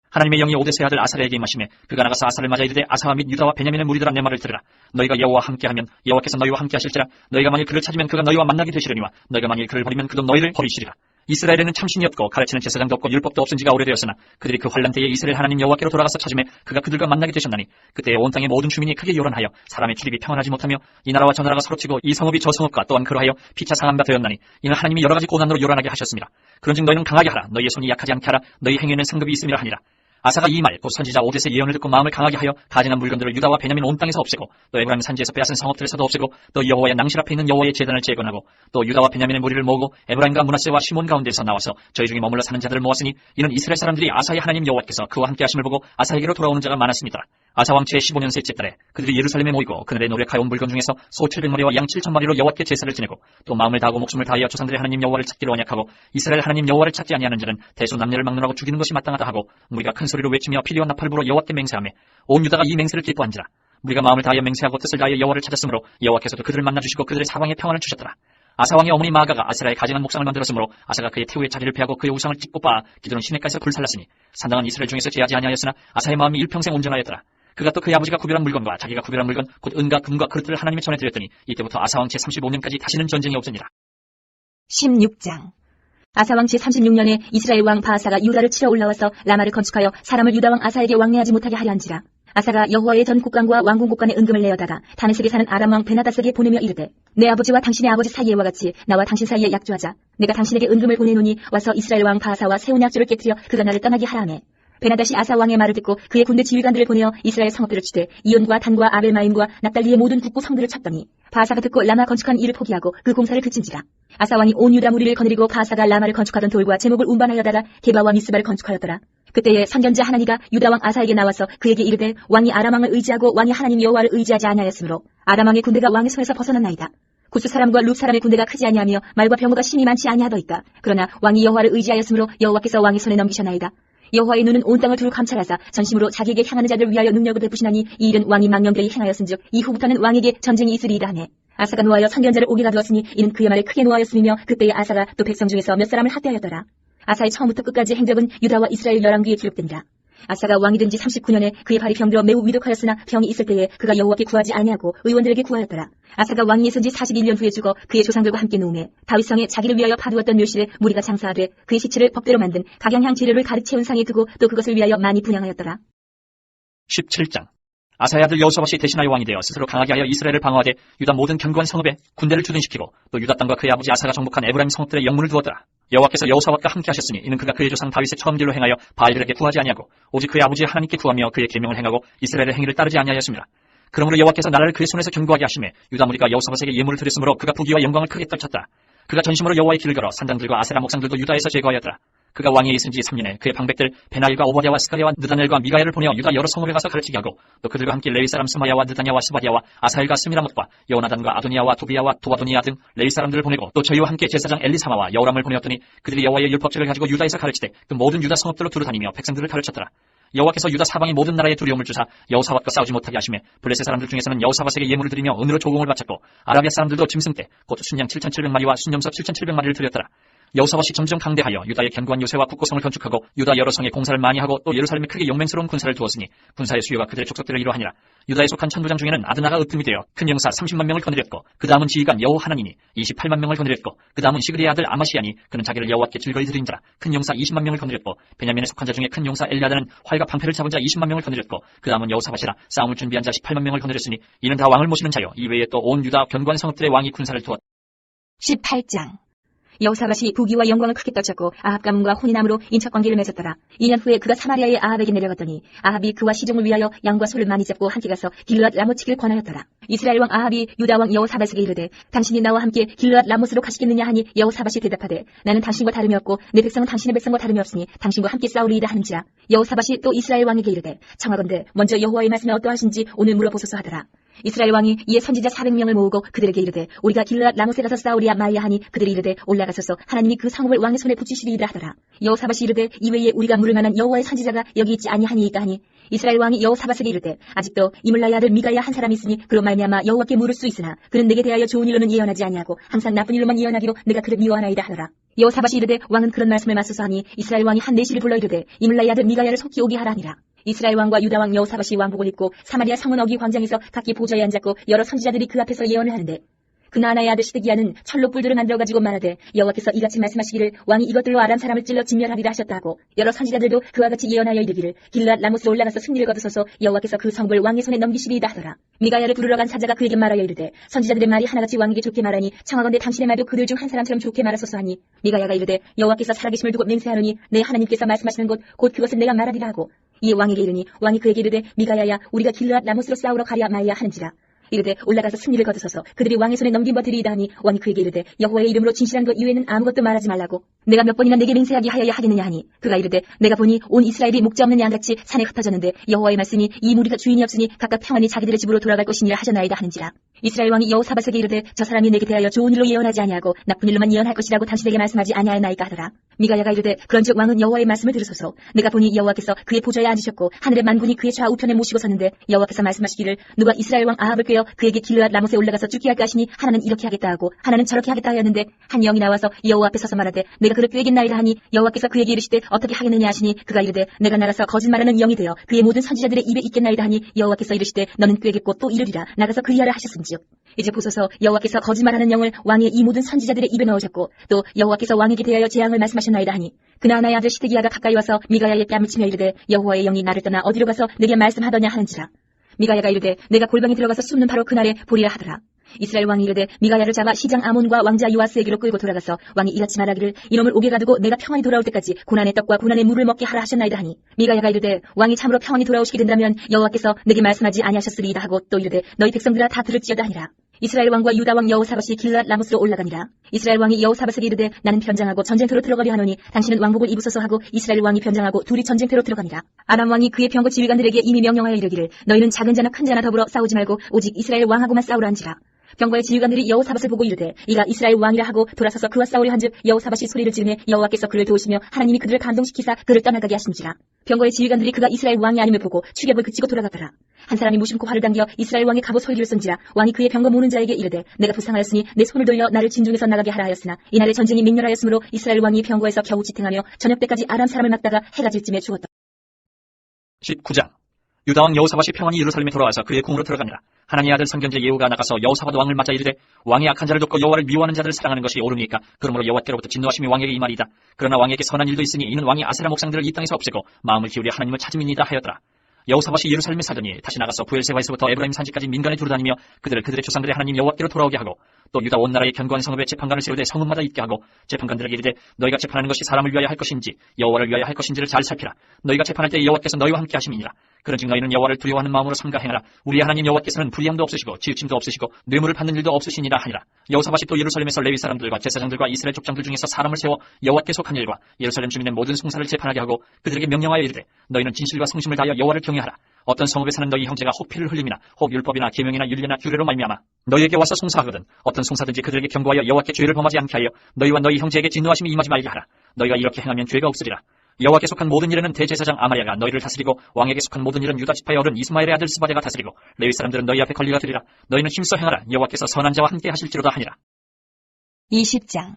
하나님의 영이 오데스의 아들 아사랴에게 임하시매 그가 나가서 아사를 맞아 이르되 아사와 및 유다와 베냐민의 무리들아 내 말을 들으라. 너희가 여호와와 함께하면 여호와께서 너희와 함께하실지라. 너희가 만일 그를 찾으면 그가 너희와 만나게 되시려니와 너희가 만일 그를 버리면 그도 너희를 버리시리라. 이스라엘에는 참신이 없고 가르치는 제사장도 없고 율법도 없은 지가 오래되었으나 그들이 그 환란 때에 이스라엘 하나님 여호와께로 돌아가서 찾으매 그가 그들과 만나게 되셨나니 그때에 온 땅의 모든 주민이 크게 요란하여 사람의 출입이 평안하지 못하며 이 나라와 저 나라가 서로치고 이 성읍이 저 성읍과 또한 그러하여 피차 상함바 되었나니 이는 하나님이 여러 가지 고난으로 요란하게 하셨습니다. 그런즉 너희는 강하게 하라. 너희의 손이 약하지 않게 하라. 너희 행위에는 상급이 있음이라 하니라. 아사가 이 말 곧 선지자 오데스의 예언을 듣고 마음을 강하게 하여 가증한 물건들을 유다와 베냐민 온 땅에서 없애고 또 에브라임 산지에서 빼앗은 성읍들에서도 없애고 또 여호와의 낭실 앞에 있는 여호와의 제단을 재건하고 또 유다와 베냐민의 무리를 모으고 에브라임과 므낫세와 시몬 가운데서 나와서 저희 중에 머물러 사는 자들을 모았으니 이는 이스라엘 사람들이 아사의 하나님 여호와께서 그와 함께 하심을 보고 아사에게로 돌아오는 자가 많았습니다. 아사 왕치의 15년 셋째 달에 그들이 예루살렘에 모이고 그날에 노력하여 온 물건 중에서 소 700마리와 양 7,000마리로 여호와께 제사를 지내고 또 마음을 다하고 목숨을 다하여 조상들의 하나님 여호와를 찾기로 언약하고 이스라엘 하나님 여호와를 찾지 아니하는 자는 대수 남녀를 막론하고 죽이는 것이 마땅하다 하고 무리가 큰 소리로 외치며 피리와 나팔을 불어 여호와께 맹세하며 온 유다가 이 맹세를 기뻐한지라. 무리가 마음을 다하여 맹세하고 뜻을 다하여 여호와를 찾았으므로 여호와께서도 그들을 만나주시고 그들의 사방에 평안을 주셨더라. 아사 왕의 어머니 마아가가 아세라의 가증한 목상을 만들었으므로 아사가 그의 태우의 자리를 피하고 그의 우상을 찢고 빻아 기드론 시내가에서 불살랐으니 산당은 이스라엘 중에서 제하지 아니하였으나 아사의 마음이 일평생 온전하였더라. 그가 또 그의 아버지가 구별한 물건과 자기가 구별한 물건 곧 은과 금과 그릇들을 하나님의 전에 드렸더니 이때부터 아사 왕 제35년까지 다시는 전쟁이 없으니라. 16장. 아사 왕 제36년에 이스라엘 왕 바아사가 유다를 치러 올라와서 라마를 건축하여 사람을 유다 왕 아사에게 왕래하지 못하게 하려 한지라. 아사가 여호와의 전 국관과 왕궁 국관에 은금을 내어다가 다메섹에 사는 아람 왕 베나다스에게 보내며 이르되 내 아버지와 당신의 아버지 사이에와 같이 나와 당신 사이에 약조하자. 내가 당신에게 은금을 보내노니 와서 이스라엘 왕 바아사와 세운 약조를 깨뜨려 그가 나를 떠나게 하라매. 베나다시 아사 왕의 말을 듣고 그의 군대 지휘관들을 보내어 이스라엘 성읍들을 치되 이온과 단과 아벨마임과 납달리의 모든 북부 성들을 쳤더니 바아사가 듣고 라마 건축한 일을 포기하고 그 공사를 그친지라. 아사 왕이 온 유다 무리를 거느리고 바아사가 라마를 건축하던 돌과 제목을 운반하여다가 게바와 미스바를 건축하였더라. 그때에 선견자 하나니가 유다 왕 아사에게 나와서 그에게 이르되 왕이 아람 왕을 의지하고 왕이 하나님 여호와를 의지하지 아니하였으므로 아람 왕의 군대가 왕의 손에서 벗어났나이다. 구스 사람과 룻 사람의 군대가 크지 아니하며 말과 병거가 심히 많지 아니하더이까. 그러나 왕이 여호와를 의지하였으므로 여호와께서 왕의 손에 넘기셨나이다. 여호와의 눈은 온 땅을 두루 감찰하사 전심으로 자기에게 향하는 자들을 위하여 능력을 베푸시나니 이 일은 왕이 망령되이 행하였은즉 이후부터는 왕에게 전쟁이 있으리이다 하네. 아사가 노하여 선견자를 오게 가두었으니 이는 그의 말에 크게 노하였음이며 그때에 아사가 또 백성 중에서 몇 사람을 학대하였더라. 아사의 처음부터 끝까지 행적은 유다와 이스라엘 열왕기에 기록되니라. 아사가 왕이 된 지 39년에 그의 발이 병들어 매우 위독하였으나 병이 있을 때에 그가 여호와께 구하지 아니하고 의원들에게 구하였더라. 아사가 왕위에 선 지 41년 후에 죽어 그의 조상들과 함께 누움에 다윗성에 자기를 위하여 파두었던 묘실에 무리가 장사하되 그의 시체를 법대로 만든 각양향 재료를 가득 채운 상에 두고 또 그것을 위하여 많이 분양하였더라. 17장. 아사의 아들 여호사밧이 대신하여 왕이 되어 스스로 강하게 하여 이스라엘을 방어하되 유다 모든 견고한 성읍에 군대를 주둔시키고 또 유다 땅과 그의 아버지 아사가 정복한 에브라임 성읍들의 영문을 두었더라. 여호와께서 여호사밧과 함께 하셨으니 이는 그가 그의 조상 다윗의 처음 길로 행하여 바알들에게 구하지 아니하고 오직 그의 아버지 하나님께 구하며 그의 계명을 행하고 이스라엘의 행위를 따르지 아니하였습니다. 그러므로 여호와께서 나라를 그의 손에서 견고하게 하시매 유다 무리가 여호사밧에게 예물을 드렸으므로 그가 부귀와 영광을 크게 떨쳤다. 그가 전심으로 여호와의 길을 걸어 산당들과 아세라 목상들도 유다에서 제거하였더라. 그가 왕위에 있은 지 3년에 그의 방백들 베나일과 오바댜와 스가랴와 느다넬과 미가야를 보내어 유다 여러 성읍에 가서 가르치게 하고 또 그들과 함께 레위 사람 스마야와 느다냐와 스바디아와 아사엘과 스미라못과 요나단과 아도니아와 도비야와 도바도니아 등 레위 사람들을 보내고 또 저희와 함께 제사장 엘리사마와 여호람을 보내었더니 그들이 여호와의 율법책을 가지고 유다에서 가르치되 그 모든 유다 성읍들로 두루 다니며 백성들을 가르쳤더라. 여호와께서 유다 사방의 모든 나라에 두려움을 주사 여호사밧과 싸우지 못하게 하시매 블레셋 사람들 중에서는 여호사밧에게 예물을 드리며 은으로 조공을 바쳤고 아라비아 사람들도 짐승떼 곧 순양 7,700마리와 순염소 7,700마리를 드렸더라. 여호사밧이 점점 강대하여 유다의 견고한 요새와 국고성을 건축하고 유다 여러 성에 공사를 많이 하고 또 예루살렘에 크게 용맹스러운 군사를 두었으니 군사의 수요가 그들의 족속대로 이러하니라. 유다에 속한 천부장 중에는 아드나가 으뜸이 되어 큰 영사 30만 명을 거느렸고 그 다음은 지휘관 여호 하나니니 28만 명을 거느렸고 그 다음은 시그리의 아들 아마시아니 그는 자기를 여호와께 즐거이 드린 자라. 큰 영사 20만 명을 거느렸고 베냐민에 속한 자 중에 큰 용사 엘리아다는 활과 방패를 잡은 자 20만 명을 거느렸고 그 다음은 여호사밧이라 싸움을 준비한 자 18만 명을 거느렸으니 이는 다 왕을 모시는 자요 이외에 또 온 유다 견고한 성읍들의 왕이 군사를 두었다. 18장. 여호사밧이 부귀와 영광을 크게 떨쳤고 아합 가문과 혼인함으로 인척관계를 맺었더라. 2년 후에 그가 사마리아의 아합에게 내려갔더니 아합이 그와 시종을 위하여 양과 소를 많이 잡고 함께 가서 길르앗 라모치기를 권하였더라. 이스라엘 왕 아합이 유다 왕 여호사밧에게 이르되 당신이 나와 함께 길르앗 라못으로 가시겠느냐 하니 여호사밧이 대답하되 나는 당신과 다름이 없고 내 백성은 당신의 백성과 다름이 없으니 당신과 함께 싸우리이다 하는지라. 여호사밧이 또 이스라엘 왕에게 이르되 청하건대 먼저 여호와의 말씀이 어떠하신지 오늘 물어보소서 하더라. 이스라엘 왕이 이에 선지자 400명을 모으고 그들에게 이르되 우리가 길르앗 라못에 가서 싸우리야 마야 하니 그들이 이르되 올라가소서 하나님이 그 성읍을 왕의 손에 붙이시리이다 하더라. 여호사밧이 이르되 이외에 우리가 물을 만한 여호와의 선지자가 여기 있지 아니하니이까 하니 이스라엘 왕이 여호사밧에게 이르되 아직도 이물라의 아들 미가야 한 사람이 있으니 그로 말미암아 여호와께 물을 수 있으나 그는 내게 대하여 좋은 일로는 예언하지 아니하고 항상 나쁜 일로만 예언하기로 내가 그를 미워하나이다 하더라. 여호사밧이 이르되 왕은 그런 말씀을 맞소서 하니 이스라엘 왕이 한 내시를 불러 이르되 이물라의 아들 미가야를 속히 오게 하라 하니라. 이스라엘 왕과 유다 왕 여호사밧이 왕복을 입고 사마리아 성은 어기 광장에서 각기 보좌에 앉았고 여러 선지자들이 그 앞에서 예언을 하는데 그나나의 아들 시드기야는 철로 뿔들을 만들어가지고 말하되 여호와께서 이같이 말씀하시기를 왕이 이것들로 아람 사람을 찔러 진멸하리라 하셨다 하고 여러 선지자들도 그와 같이 예언하여 이르기를 길르앗 라못으로 올라가서 승리를 거두소서 여호와께서 그 성읍을 왕의 손에 넘기시리이다 하더라. 미가야를 부르러 간 사자가 그에게 말하여 이르되 선지자들의 말이 하나같이 왕에게 좋게 말하니 청하건대 당신의 말도 그들 중 한 사람처럼 좋게 말하소서 하니 미가야가 이르되 여호와께서 살아계심을 두고 맹세하노니 내 하나님께서 말씀하시는 곳 곧 그것을 내가 말하리라 하고 이에 왕에게 이르니 왕이 그에게 이르되 미가야야 우리가 길르앗 라못으로 싸우러 가랴 마야 하는지라. 이르되 올라가서 승리를 거두소서 그들이 왕의 손에 넘긴 바 드리이다 하니 왕이 그에게 이르되 여호와의 이름으로 진실한 것 이외에는 아무것도 말하지 말라고 내가 몇 번이나 내게 맹세하게 하여야 하겠느냐 하니 그가 이르되 내가 보니 온 이스라엘이 목자 없는 양같이 산에 흩어졌는데 여호와의 말씀이 이 무리가 주인이 없으니 각각 평안히 자기들의 집으로 돌아갈 것이니라 하셨나이다 하는지라. 이스라엘 왕이 여호사밧에게 이르되 저 사람이 내게 대하여 좋은 일로 예언하지 아니하고 나쁜 일로만 예언할 것이라고 당신에게 말씀하지 아니하였나이까 하더라. 미가야가 이르되 그런즉 왕은 여호와의 말씀을 들으소서 내가 보니 여호와께서 그의 보좌에 앉으셨고 하늘의 만군이 그의 좌우편에 모시고 섰는데 여호와께서 말씀하시기를 누가 이스라엘 왕 아합을 꾀어 그에게 길르앗 라못에 올라가서 죽게 할까 하시니 하나는 이렇게 하겠다 하고 하나는 저렇게 하겠다 하였는데 한 영이 나와서 여호와 앞에 서서 말하되 내가 그를 꾀겠나이다 하니 여호와께서 그에게 이르시되 어떻게 하겠느냐 하시니 그가 이르되 내가 나가서 거짓말하는 영이 되어 그의 모든 선지자들의 입에 있겠나이다 하니 여호와께서 이르시되 너는 꾀겠고 또 이르리라 나가서 그리하라 하셨음즉 이제 보소서 여호와께서 거짓말하는 영을 왕의 이 모든 선지자들의 입에 넣으셨고 또 여호와께서 왕에게 대하여 재앙을 말씀하셨나이다 하니 그나나의 아들 시드기야가 가까이 와서 미가야의 뺨을 치며 이르되 여호와의 영이 나를 떠나 어디로 가서 내게 말씀하더냐 하는지라. 미가야가 이르되 내가 골방에 들어가서 숨는 바로 그날에 보리라 하더라. 이스라엘 왕이 이르되 미가야를 잡아 시장 아몬과 왕자 요아스에게로 끌고 돌아가서 왕이 이같이 말하기를 이놈을 옥에 가두고 내가 평안히 돌아올 때까지 고난의 떡과 고난의 물을 먹게 하라 하셨나이다 하니 미가야가 이르되 왕이 참으로 평안히 돌아오시게 된다면 여호와께서 내게 말씀하지 아니하셨으리이다 하고 또 이르되 너희 백성들아 다 들을지어다 하니라. 이스라엘 왕과 유다 왕 여호사밧이 길르앗 라못으로 올라가니라. 이스라엘 왕이 여호사밧에게 이르되 나는 변장하고 전쟁터로 들어가려 하노니 당신은 왕복을 입으소서 하고 이스라엘 왕이 변장하고 둘이 전쟁터로 들어가니라. 아람 왕이 그의 병거 지휘관들에게 이미 명령하여 이르기를 너희는 작은 자나 큰 자나 더불어 싸우지 말고 오직 이스라엘 왕하고만 싸우라 한지라. 병거의 지휘관들이 여호사밧을 보고 이르되 이가 이스라엘 왕이라 하고 돌아서서 그와 싸우려 한즉 여호사밧이 소리를 지르매 여호와께서 그를 도우시며 하나님이 그들을 감동시키사 그를 떠나가게 하심지라. 병거의 지휘관들이 그가 이스라엘 왕이 아님을 보고 추격을 그치고 돌아가더라. 한 사람이 무심코 활을 당겨 이스라엘 왕의 갑옷 소리를 쏜지라. 왕이 그의 병거 모는 자에게 이르되 내가 부상하였으니 내 손을 돌려 나를 진중에서 나가게 하라 하였으나 이날의 전쟁이 맹렬하였으므로 이스라엘 왕이 병거에서 겨우 지탱하며 저녁 때까지 아람 사람을 막다가 해가 질 쯤에 죽었다. 19장. 유다 왕 여호사밧이 평안히 예루살렘에 돌아와서 그의 궁으로 들어가니라. 하나님의 아들 선견자 예후가 나가서 여호사밧 왕을 맞아 이르되 왕이 악한 자를 돕고 여호와를 미워하는 자들을 사랑하는 것이 옳으니까 그러므로 여호와께로부터 진노하심이 왕에게 임하리이다. 그러나 왕에게 선한 일도 있으니 이는 왕이 아세라 목상들을 이 땅에서 없애고 마음을 기울여 하나님을 찾음이니이다 하였더라. 여호사밧이 예루살렘에 살더니 다시 나가서 부엘세바에서부터 에브라임 산지까지 민간에 두루다니며 그들을 그들의 조상들의 하나님 여호와께로 돌아오게 하고 또 유다 온 나라의 견고한 성읍에 재판관을 세우되 성읍마다 있게 하고 재판관들에게 이르되 너희가 재판하는 것이 사람을 위하여 할 것인지 여호와를 위하여 할 것인지를 잘 살피라. 너희가 재판할 때 여호와께서 너희와 함께 하심이니라. 그런즉 너희는 여호와를 두려워하는 마음으로 삼가 행하라. 우리의 하나님 여호와께서는 불의함도 없으시고 치우침도 없으시고 뇌물을 받는 일도 없으시니라 하니라. 여호사밧이 또 예루살렘에서 레위 사람들과 제사장들과 이스라엘 족장들 중에서 사람을 세워 여호와께 속한 일과 예루살렘 주민의 모든 송사를 재판하게 하고 그들에게 명령하여 이르되 너희는 진실과 성심을 다하여 여호와를 경외하라. 어떤 성읍에 사는 너희 형제가 혹 피를 흘림이나 혹 율법이나 계명이나 율례나 규례로 말미암아 너희에게 와서 송사하거든 어떤 송사든지 그들에게 경고하여 여호와께 죄를 범하지 않게 하여 너희와 너희 형제에게 진노하심이 임하지 말게 하라. 너희가 이렇게 행하면 죄가 없으리라. 여호와께 속한 모든 일에는 대제사장 아마리아가 너희를 다스리고 왕에게 속한 모든 일은 유다 지파의 어른 이스마엘의 아들 스바데가 다스리고 레위 사람들은 너희 앞에 권리가 되리라. 너희는 힘써 행하라. 여호와께서 선한 자와 함께 하실지로다 하니라. 20장.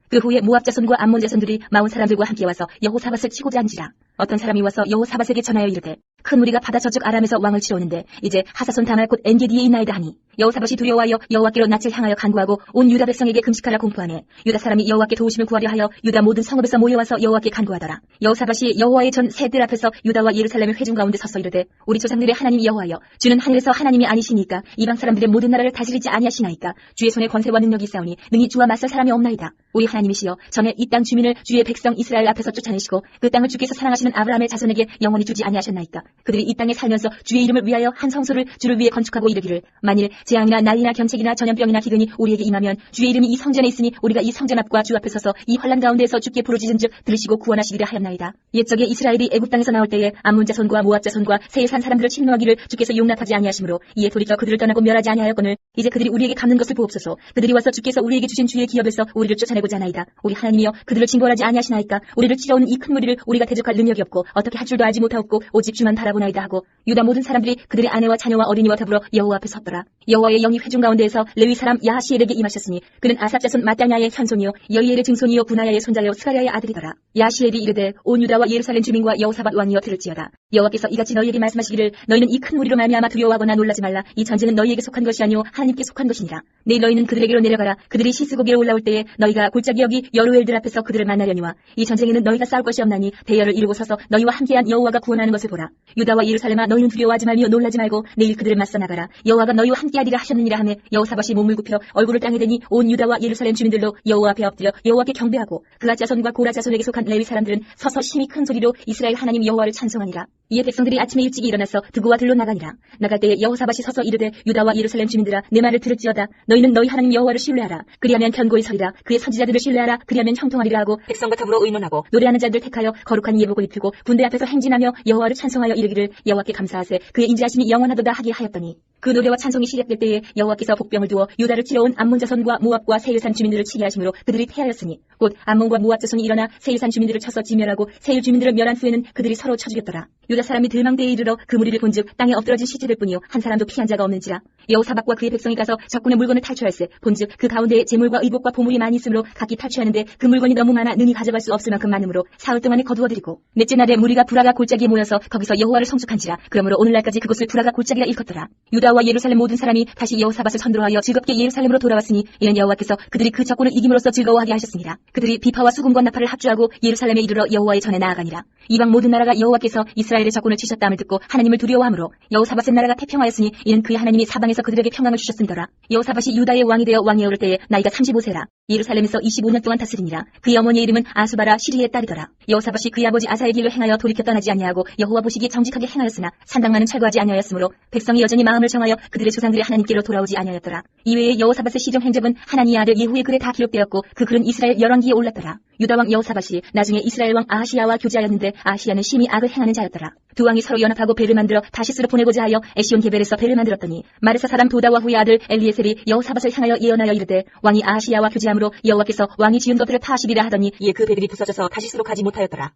그 후에 모압 자손과 암몬 자손들이 마온 사람들과 함께 와서 여호사밧을 치고자 한지라. 어떤 사람이 와서 여호사밧에게 전하여 이르되 큰 무리가 바다 저쪽 아람에서 왕을 치러 오는데 이제 하사손 다말 곧 엔게디에 있나이다 하니 여호사밧이 두려워하여 여호와께로 낯을 향하여 간구하고 온 유다 백성에게 금식하라 공포하네. 유다 사람이 여호와께 도우심을 구하려 하여 유다 모든 성읍에서 모여와서 여호와께 간구하더라. 여호사밧이 여호와의 전 새들 앞에서 유다와 예루살렘의 회중 가운데 서서 이르되 우리 조상들의 하나님 여호와여 주는 하늘에서 하나님이 아니시니까 이방 사람들의 모든 나라를 다스리지 아니하시나이까 주의 손에 권세와 능력이 있사오니 능히 주와 맞설 사람이 없나이다. 우리 하나님이시여 전에 이 땅 주민을 주의 백성 이스라엘 앞에서 쫓아내시고 그 땅을 주께서 사랑하시는 아브라함의 자손에게 영원히 주지 아니하셨나이까. 그들이 이 땅에 살면서 주의 이름을 위하여 한 성소를 주를 위해 건축하고 이르기를 만일 재앙이나 난리나 경책이나 전염병이나 기근이 우리에게 임하면 주의 이름이 이 성전에 있으니 우리가 이 성전 앞과 주 앞에 서서 이 환난 가운데에서 주께 부르짖은즉 들으시고 구원하시리라 하였나이다. 옛적에 이스라엘이 애굽 땅에서 나올 때에 암몬 자손과 모압 자손과 세일 산 사람들을 침노하기를 주께서 용납하지 아니하시므로 이에 돌이켜 그들을 떠나고 멸하지 아니하였거늘 이제 그들이 우리에게 갚는 것을 보옵소서. 그들이 와서 주께서 우리에게 주신 주의 기업에서 우리를 쫓아내고자 하나이다. 우리 하나님이여 그들을 징벌하지 아니하시나이까. 우리를 치러오는 이 큰 무리를 우리가 대적할 능력이 없고 어떻게 할 줄도 알지 못하옵고 오직 주만 바라보나이다 하고 유다 모든 사람들이 그들의 아내와 자녀와 어린이와 더불어 여호와 앞에 섰더라. 여호와의 영이 회중 가운데에서 레위 사람 야하시엘에게 임하셨으니 그는 아삽 자손 마따냐의 현손이요 여이엘의 증손이요 분하야의 손자요 스가랴의 아들이더라. 야시엘이 이르되 온 유다와 예루살렘 주민과 여호사밧 왕이여 들을지어다. 여호와께서 이같이 너희에게 말씀하시기를 너희는 이 큰 무리로 말미암아 두려워하거나 놀라지 말라. 이 전쟁은 너희에게 속한 것이 아니오 하나님께 속한 것이니라. 내일 너희는 그들에게로 내려가라. 그들이 시스고기로 올라올 때에 너희가 골짜기 여기 여루엘들 앞에서 그들을 만나려니와 이 전쟁에는 너희가 싸울 것이 없나니 대열을 이루고 서서 너희와 함께한 여호와가 구원하는 것을 보라. 유다와 예루살렘아 너희는 두려워하지 말며 놀라지 말고 내일 그들을 맞서 나가라. 여호와가 너희와 함께하리라 하셨느니라 하매 여호사밧이 몸을 굽혀 얼굴을 땅에 대니 온 유다와 예루살렘 주민들로 여호와 앞에 엎드려 여호와께 경배하고 그가 자손과 고라 자손에게 속한 레위 사람들은 서서 심히 큰 소리로 이스라엘 하나님 여호와를 찬송하니라. 이에 백성들이 아침에 일찍 일어나서 드고와 들로 나가니라. 나갈 때에 여호사밧이 서서 이르되 유다와 예루살렘 주민들아 내 말을 들을지어다. 너희는 너희 하나님 여호와를 신뢰하라. 그리하면 견고히 서리라. 그의 선지자들을 신뢰하라. 그리하면 형통하리라 하고 백성과 더불어 의논하고 노래하는 자들 택하여 거룩한 예복을 입히고 군대 앞에서 행진하며 여호와를 찬송하여 이르기를 여호와께 감사하세 그의 인자하심이 영원하도다 하게 하였더니 그 노래와 찬송이 시작될 때에 여호와께서 복병을 두어 유다를 치러온 암몬 자손과 모압과 세일산 주민들을 치게 하심으로 그들이 패하였으니 곧 암몬과 모압 자손이 일어나 세일산 주민들을 쳐서 지멸하고 세일 주민들을 멸한 후에는 그들이 서로 쳐 죽였더라. 유다 사람이 들망대에 이르러 그 무리를 본즉 땅에 엎드러진 시체들 뿐이요 한 사람도 피한 자가 없는지라. 여호사밧과 그의 백성이 가서 적군의 물건을 탈취할세 본즉 그 가운데에 재물과 의복과 보물이 많이 있으므로 각기 탈취하는데 그 물건이 너무 많아 능히 가져갈 수 없을 만큼 많으므로 사흘 동안에 거두어들이고 넷째 날에 무리가 부라가 골짜기에 모여서 거기서 여호와를 성축한지라. 그러므로 오늘날까지 그곳을 부라가 골짜기라 일컫더라. 유다와 예루살렘 모든 사람이 다시 여호사밧을 선두로하여 즐겁게 예루살렘으로 돌아왔으니 이는 여호와께서 그들이 그 적군을 이김으로써 즐거워하게 하셨습니다. 그들이 비파와 수금과 나팔을 합주하고 예루살렘에 이르러 여호와의 전에 나아가니라. 이방 모든 나라가 여호와께서 이스라엘의 적군을 치셨다함을 듣고 하나님을 두려워하므로 여호사밧의 나라가 태평하였으니 이는 그의 하나님이 사방에서 그들에게 평강을 주셨음더라. 여호사밧이 유다의 왕이 되어 왕위에 오를 때에 나이가 35세라. 예루살렘에서 25년 동안 다스리니라. 그의 어머니의 이름은 아수바라 시리의 딸이더라. 여호사밧이 그의 아버지 아사의 길로 행하여 돌이켜 떠나지 아니하고 여호와 보시기에 정직하게 행하였으나 산당만은 철거하지 아니하였으므로 백성이 여전히 마음을 정하여 그들의 조상들이 하나님께로 돌아오지 아니하였더라. 이외에 여호사밧의 시종 행적은 하나니의 아들 예후의 글에 다 기록되었고 그 글은 이스라엘 열왕기에 올랐더라. 유다 왕 여호사밧이 나중에 이스라엘 왕 아하시야와 교제하였는데 아하시야는 심히 악을 행하는 자였더라. 두 왕이 서로 연합하고 배를 만들어 다시스로 보내고자 하여 에시온 게벨에서 배를 만들었더니 마르사 사람 도다와 후의 아들 엘리에셀이 여호사밧을 향하여 예언하여 이르되 왕이 아하시야와 교제함으로 여호와께서 왕이 지은 것들을 파하시리라 하더니 이에 그 배들이 부서져서 다시스로 가지 못하였더라.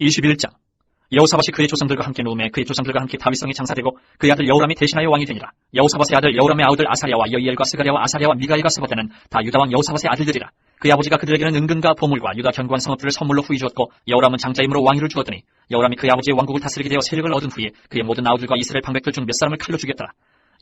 21장. 여호사밧이 그의 조상들과 함께 누움에 그의 조상들과 함께 다윗성에 장사되고 그의 아들 여호람이 대신하여 왕이 되니라. 여호사밧의 아들 여호람의 아우들 아사랴와 여이엘과 스가랴와 아사랴와 미가엘과 스바데는 다 유다 왕 여호사밧의 아들들이라. 그의 아버지가 그들에게는 은근과 보물과 유다 견고한 성읍들을 선물로 후히 주었고 여호람은 장자임으로 왕위를 주었더니 여호람이 그의 아버지의 왕국을 다스리게 되어 세력을 얻은 후에 그의 모든 아우들과 이스라엘 방백들 중 몇 사람을 칼로 죽였더라.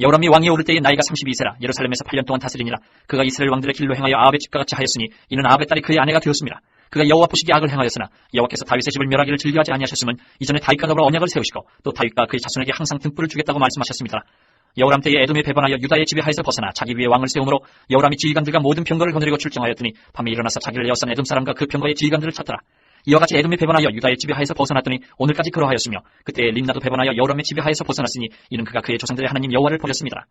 여호람이 왕위에 오를 때에 나이가 32세라. 예루살렘에서 8년 동안 다스리니라. 그가 이스라엘 왕들의 길로 행하여 아합의 집과 같이 하였으니 이는 아합의 딸이 그의 아내가 되었습니다. 그가 여호와 보시기에 악을 행하였으나 여호와께서 다윗의 집을 멸하기를 즐겨하지 아니하셨음은 이전에 다윗과 더불어 언약을 세우시고 또 다윗과 그의 자손에게 항상 등불을 주겠다고 말씀하셨습니다. 여호람 때에 에돔에 배반하여 유다의 지배하에서 벗어나 자기 위에 왕을 세우므로 여호람이 지휘관들과 모든 병거를 거느리고 출정하였더니 밤에 일어나서 자기를 에워싼 에돔 사람과 그 병거의 지휘관들을 쳤더라. 이와 같이 에돔에 배반하여 유다의 지배하에서 벗어났더니 오늘까지 그러하였으며 그때 림나도 배반하여 여호람의 지배하에서 벗어났으니 이는 그가 그의 조상들의 하나님 여호와를 버렸습니다.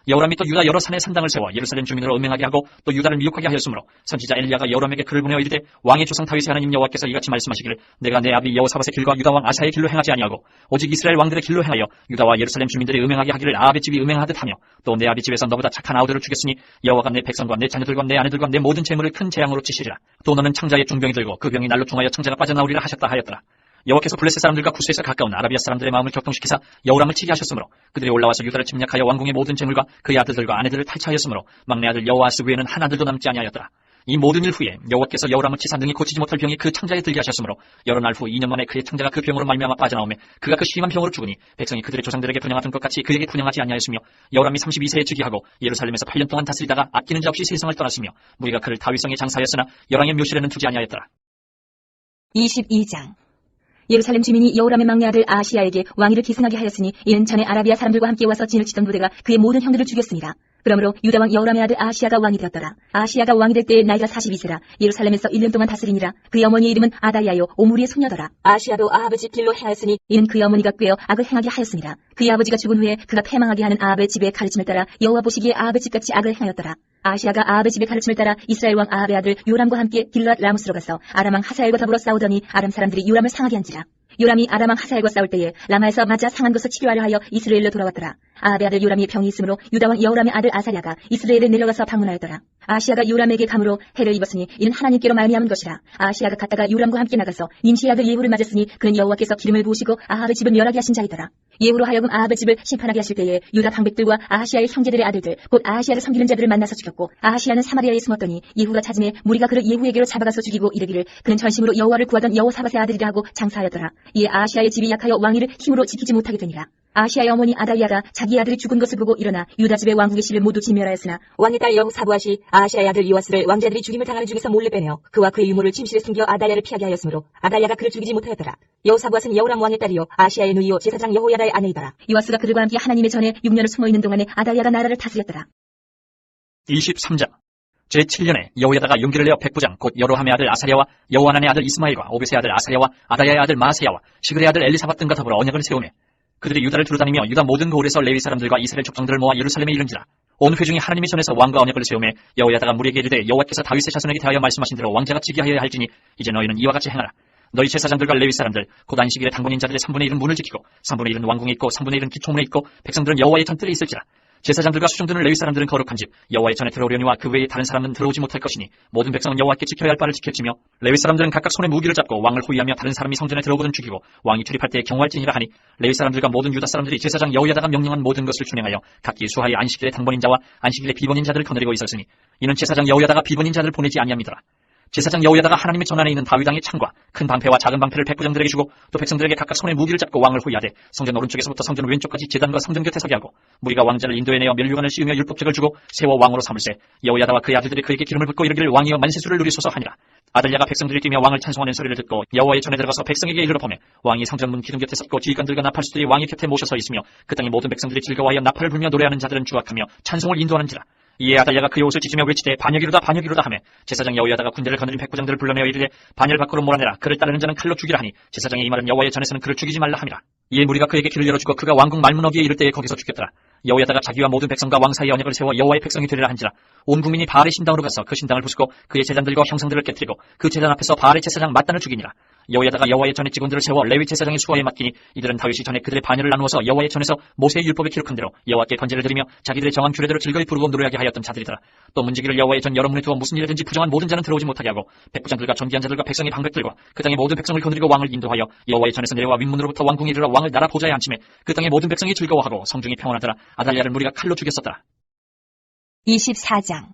여호람이 또 유다 여러 산에 산당을 세워 예루살렘 주민으로 음행하게 하고 또 유다를 미혹하게 하였으므로 선지자 엘리야가 여호람에게 글을 보내어 이르되 왕의 조상 다윗의 하나님 여호와께서 이같이 말씀하시기를 내가 내 아비 여호사밧의 길과 유다 왕 아사의 길로 행하지 아니하고 오직 이스라엘 왕들의 길로 행하여 유다와 예루살렘 주민들이 음행하게 하기를 아합의 집이 음행하듯 하며 또 내 아비 집에서 너보다 착한 아우들을 죽였으니 여호와가 내 백성과 내 자녀들과 내 아내들과 내 모든 재물을 큰 재앙으로 치시리라. 또 너는 창자에 중병이 들고 그 병이 날로 통하여 창자가 빠져나오리라 하셨다 하였더라. 여호와께서 블레셋 사람들과 구스에서 가까운 아라비아 사람들의 마음을 격동시키사 여호람을 치게 하셨으므로 그들이 올라와서 유다를 침략하여 왕궁의 모든 재물과 그의 아들들과 아내들을 탈취하였으므로 막내 아들 여호아스 외에는 한 아들도 남지 아니하였더라. 이 모든 일 후에 여호와께서 여호람을 치사 능히 고치지 못할 병이 그 창자에 들게 하셨으므로 여러 날 후 2년 만에 그의 창자가 그 병으로 말미암아 빠져나오매 그가 그 심한 병으로 죽으니 백성이 그들의 조상들에게 분양하던 것 같이 그에게 분양하지 아니하였으며 여호람이 32세에 즉위하고 예루살렘에서 8년 동안 다스리다가 아끼는 자 없이 세상을 떠났으며 무리가 그를 다윗성에 장사하였으나 열왕의 묘실에는 두지 아니하였더라. 22장. 예루살렘 주민이 여호람의 막내 아들 아하시야에게 왕위를 기승하게 하였으니 이는 전에 아라비아 사람들과 함께 와서 진을 치던 부대가 그의 모든 형들을 죽였습니다. 그러므로 유다 왕 여호람의 아들 아하시야가 왕이 되었더라. 아하시야가 왕이 될 때에 나이가 42세라 예루살렘에서 1년 동안 다스리니라. 그의 어머니의 이름은 아다야요 오므리의 손녀더라. 아하시야도 아합의 집 길로 행하였으니 이는 그의 어머니가 꾀어 악을 행하게 하였습니다. 그의 아버지가 죽은 후에 그가 패망하게 하는 아합의 집의 가르침을 따라 여호와 보시기에 아합의 집같이 악을 행하였더라. 아하시야가 아합의 집의 가르침을 따라 이스라엘 왕 아합의 아들 요람과 함께 길랏 라무스로 가서 아람 왕 하사엘과 더불어 싸우더니 아람 사람들이 요람을 상하게 한지라. 요람이 아람 왕 하사엘과 싸울 때에 라마에서 맞아 상한 것을 치료하려 하여 이스라엘로 돌아왔더라. 아합의 아들 요람이 병이 있으므로 유다 왕 여호람의 아들 아사랴가 이스라엘에 내려가서 방문하였더라. 아시야가 요람에게 감으로 해를 입었으니 이는 하나님께로 말미암은 것이라. 아시야가 갔다가 요람과 함께 나가서 님시의 아들 예후를 맞았으니 그는 여호와께서 기름을 부으시고 아합의 집을 멸하게 하신 자이더라. 예후로 하여금 아합의 집을 심판하게 하실 때에 유다 방백들과 아하시야의 형제들의 아들들 곧 아하시야를 섬기는 자들을 만나서 죽였고 아하시야는 사마리아에 숨었더니 예후가 찾음에 무리가 그를 예후에게로 잡아가서 죽이고 이르기를 그는 전심으로 여호와를 구하던 여호사밧의 아들이라 하고 장사하였더라. 이에 아하시야의 집이 약하여 왕위를 힘으로 지키지 못하게 되니라. 아하시야의 어머니 아다리아가 자기 아들이 죽은 것을 보고 일어나 유다 집의 왕국의 실을 모두 진멸하였으나 왕의 딸 여호사밧이 아하시야의 아들 요아스를 왕자들이 죽임을 당하는 중에서 몰래 빼내어 그와 그의 유모를 침실에 숨겨 아달랴를 피하게 하였으므로 아달랴가 그를 죽이지 못하였더라. 여호사밧은 여호람 왕의 딸이요 아하시야의 누이요 제사장 여호야다의 아내이더라. 요아스가 그들과 함께 하나님의 전에 6년을 숨어있는 동안에 아달랴가 나라를 다스렸더라. 23장. 제7년에 여호야다가 용기를 내어 백부장 곧 여로함의 아들 아사랴와 여호하난의 아들 이스마엘과 오벳의 아들 아사랴와 아다야의 아들 마세야와 시그의 아들 엘리사밧 등과 더불어 언약을 세우매 그들이 유다를 두루다니며 유다 모든 고을에서 레위 사람들과 이스라엘 족장들을 모아 예루살렘에 이른지라. 온 회중이 하나님의 전에서 왕과 언약을 세우매 여호야다가 무리에게 이르되 여호와께서 다윗의 자손에게 대하여 말씀하신 대로 왕자가 지게 하여야 할지니 이제 너희는 이와 같이 행하라. 너희 제사장들과 레위 사람들 곧 안식일에 당번인 자들의 3분의 1은 문을 지키고 3분의 1은 왕궁에 있고 3분의 1은 기초문에 있고 백성들은 여호와의 전뜰에 있을지라. 제사장들과 수종드는 레위 사람들은 거룩한 집 여호와의 전에 들어오려니와 그 외에 다른 사람은 들어오지 못할 것이니 모든 백성은 여호와께 지켜야 할 바를 지켰으며 레위 사람들은 각각 손에 무기를 잡고 왕을 호위하며 다른 사람이 성전에 들어오거든 죽이고 왕이 출입할 때에 경호할지니라 하니 레위 사람들과 모든 유다 사람들이 제사장 여호야다가 명령한 모든 것을 준행하여 각기 수하의 안식일에 당번인 자와 안식일에 비번인 자들을 거느리고 있었으니 이는 제사장 여호야다가 비번인 자들을 보내지 아니함이더라. 제사장 여호야다가 하나님의 전 안에 있는 다윗 왕의 창과 큰 방패와 작은 방패를 백부장들에게 주고 또 백성들에게 각각 손에 무기를 잡고 왕을 호위하되 성전 오른쪽에서부터 성전 왼쪽까지 제단과 성전 곁에 서게 하고 무리가 왕자를 인도해내어 면류관을 씌우며 율법책을 주고 세워 왕으로 삼을세 여호야다와 그의 아들들이 그에게 기름을 붓고 이르기를 왕이여 만세수를 누리소서 하니라. 아들랴가 백성들이 뛰며 왕을 찬송하는 소리를 듣고 여호와의 전에 들어가서 백성에게 이르러 보매 왕이 성전문 기둥 곁에 섰고 지휘관들과 나팔수들이 왕의 곁에 모셔서 있으며 그 땅의 모든 백성들이 즐거워하여 나팔을 불며 노래하는 자들은 주악하며 찬송을 인도하는지라. 이에 아달랴가 그의 옷을 찢으며 외치되 반역이로다 반역이로다 하매 제사장 여호야다가 군대를 거느린 백부장들을 불러내어 이르되 반열 밖으로 몰아내라. 그를 따르는 자는 칼로 죽이라 하니 제사장의 이 말은 여호와의 전에서는 그를 죽이지 말라 함이라. 이에 무리가 그에게 길을 열어주고 그가 왕궁 말문어기에 이를 때에 거기서 죽였더라. 여호야다가 자기와 모든 백성과 왕 사이의 언약을 세워 여호와의 백성이 되리라 한지라. 온 국민이 바알의 신당으로 가서 그 신당을 부수고 그의 제단들과 형상들을 깨뜨리고 그 제단 앞에서 바알의 제사장 mat단을 죽이니라. 여호야다가 여호와의 전에 직원들을 세워 레위 제사장의 수하에 맡기니 이들은 다윗이 전에 그들의 반열을 나누어서 여호와의 전에서 모세의 율법에 기록한 대로 여호와께 번제를 드리며 자기들의 정한 규례대로 즐거이 부르고 노래하게 하였던 자들이더라. 또 문지기를 여호와의 전 여러 문에 두어 무슨 일이든지 부정한 모든 자는 들어오지 못하게 하고 백부장들과 존귀한 자들과 백성의 방백들과 그 땅의 모든 백성을 거느리고 왕을 인도하여 여호와의 전에서 내려와 윗문으로부터 왕궁에 이르러 왕을 나라 보좌에 앉히매 그 땅의 모든 백성이 즐거워하고 성중이 평안하더라. 아달랴를 무리가 칼로 죽였었더라. 24장.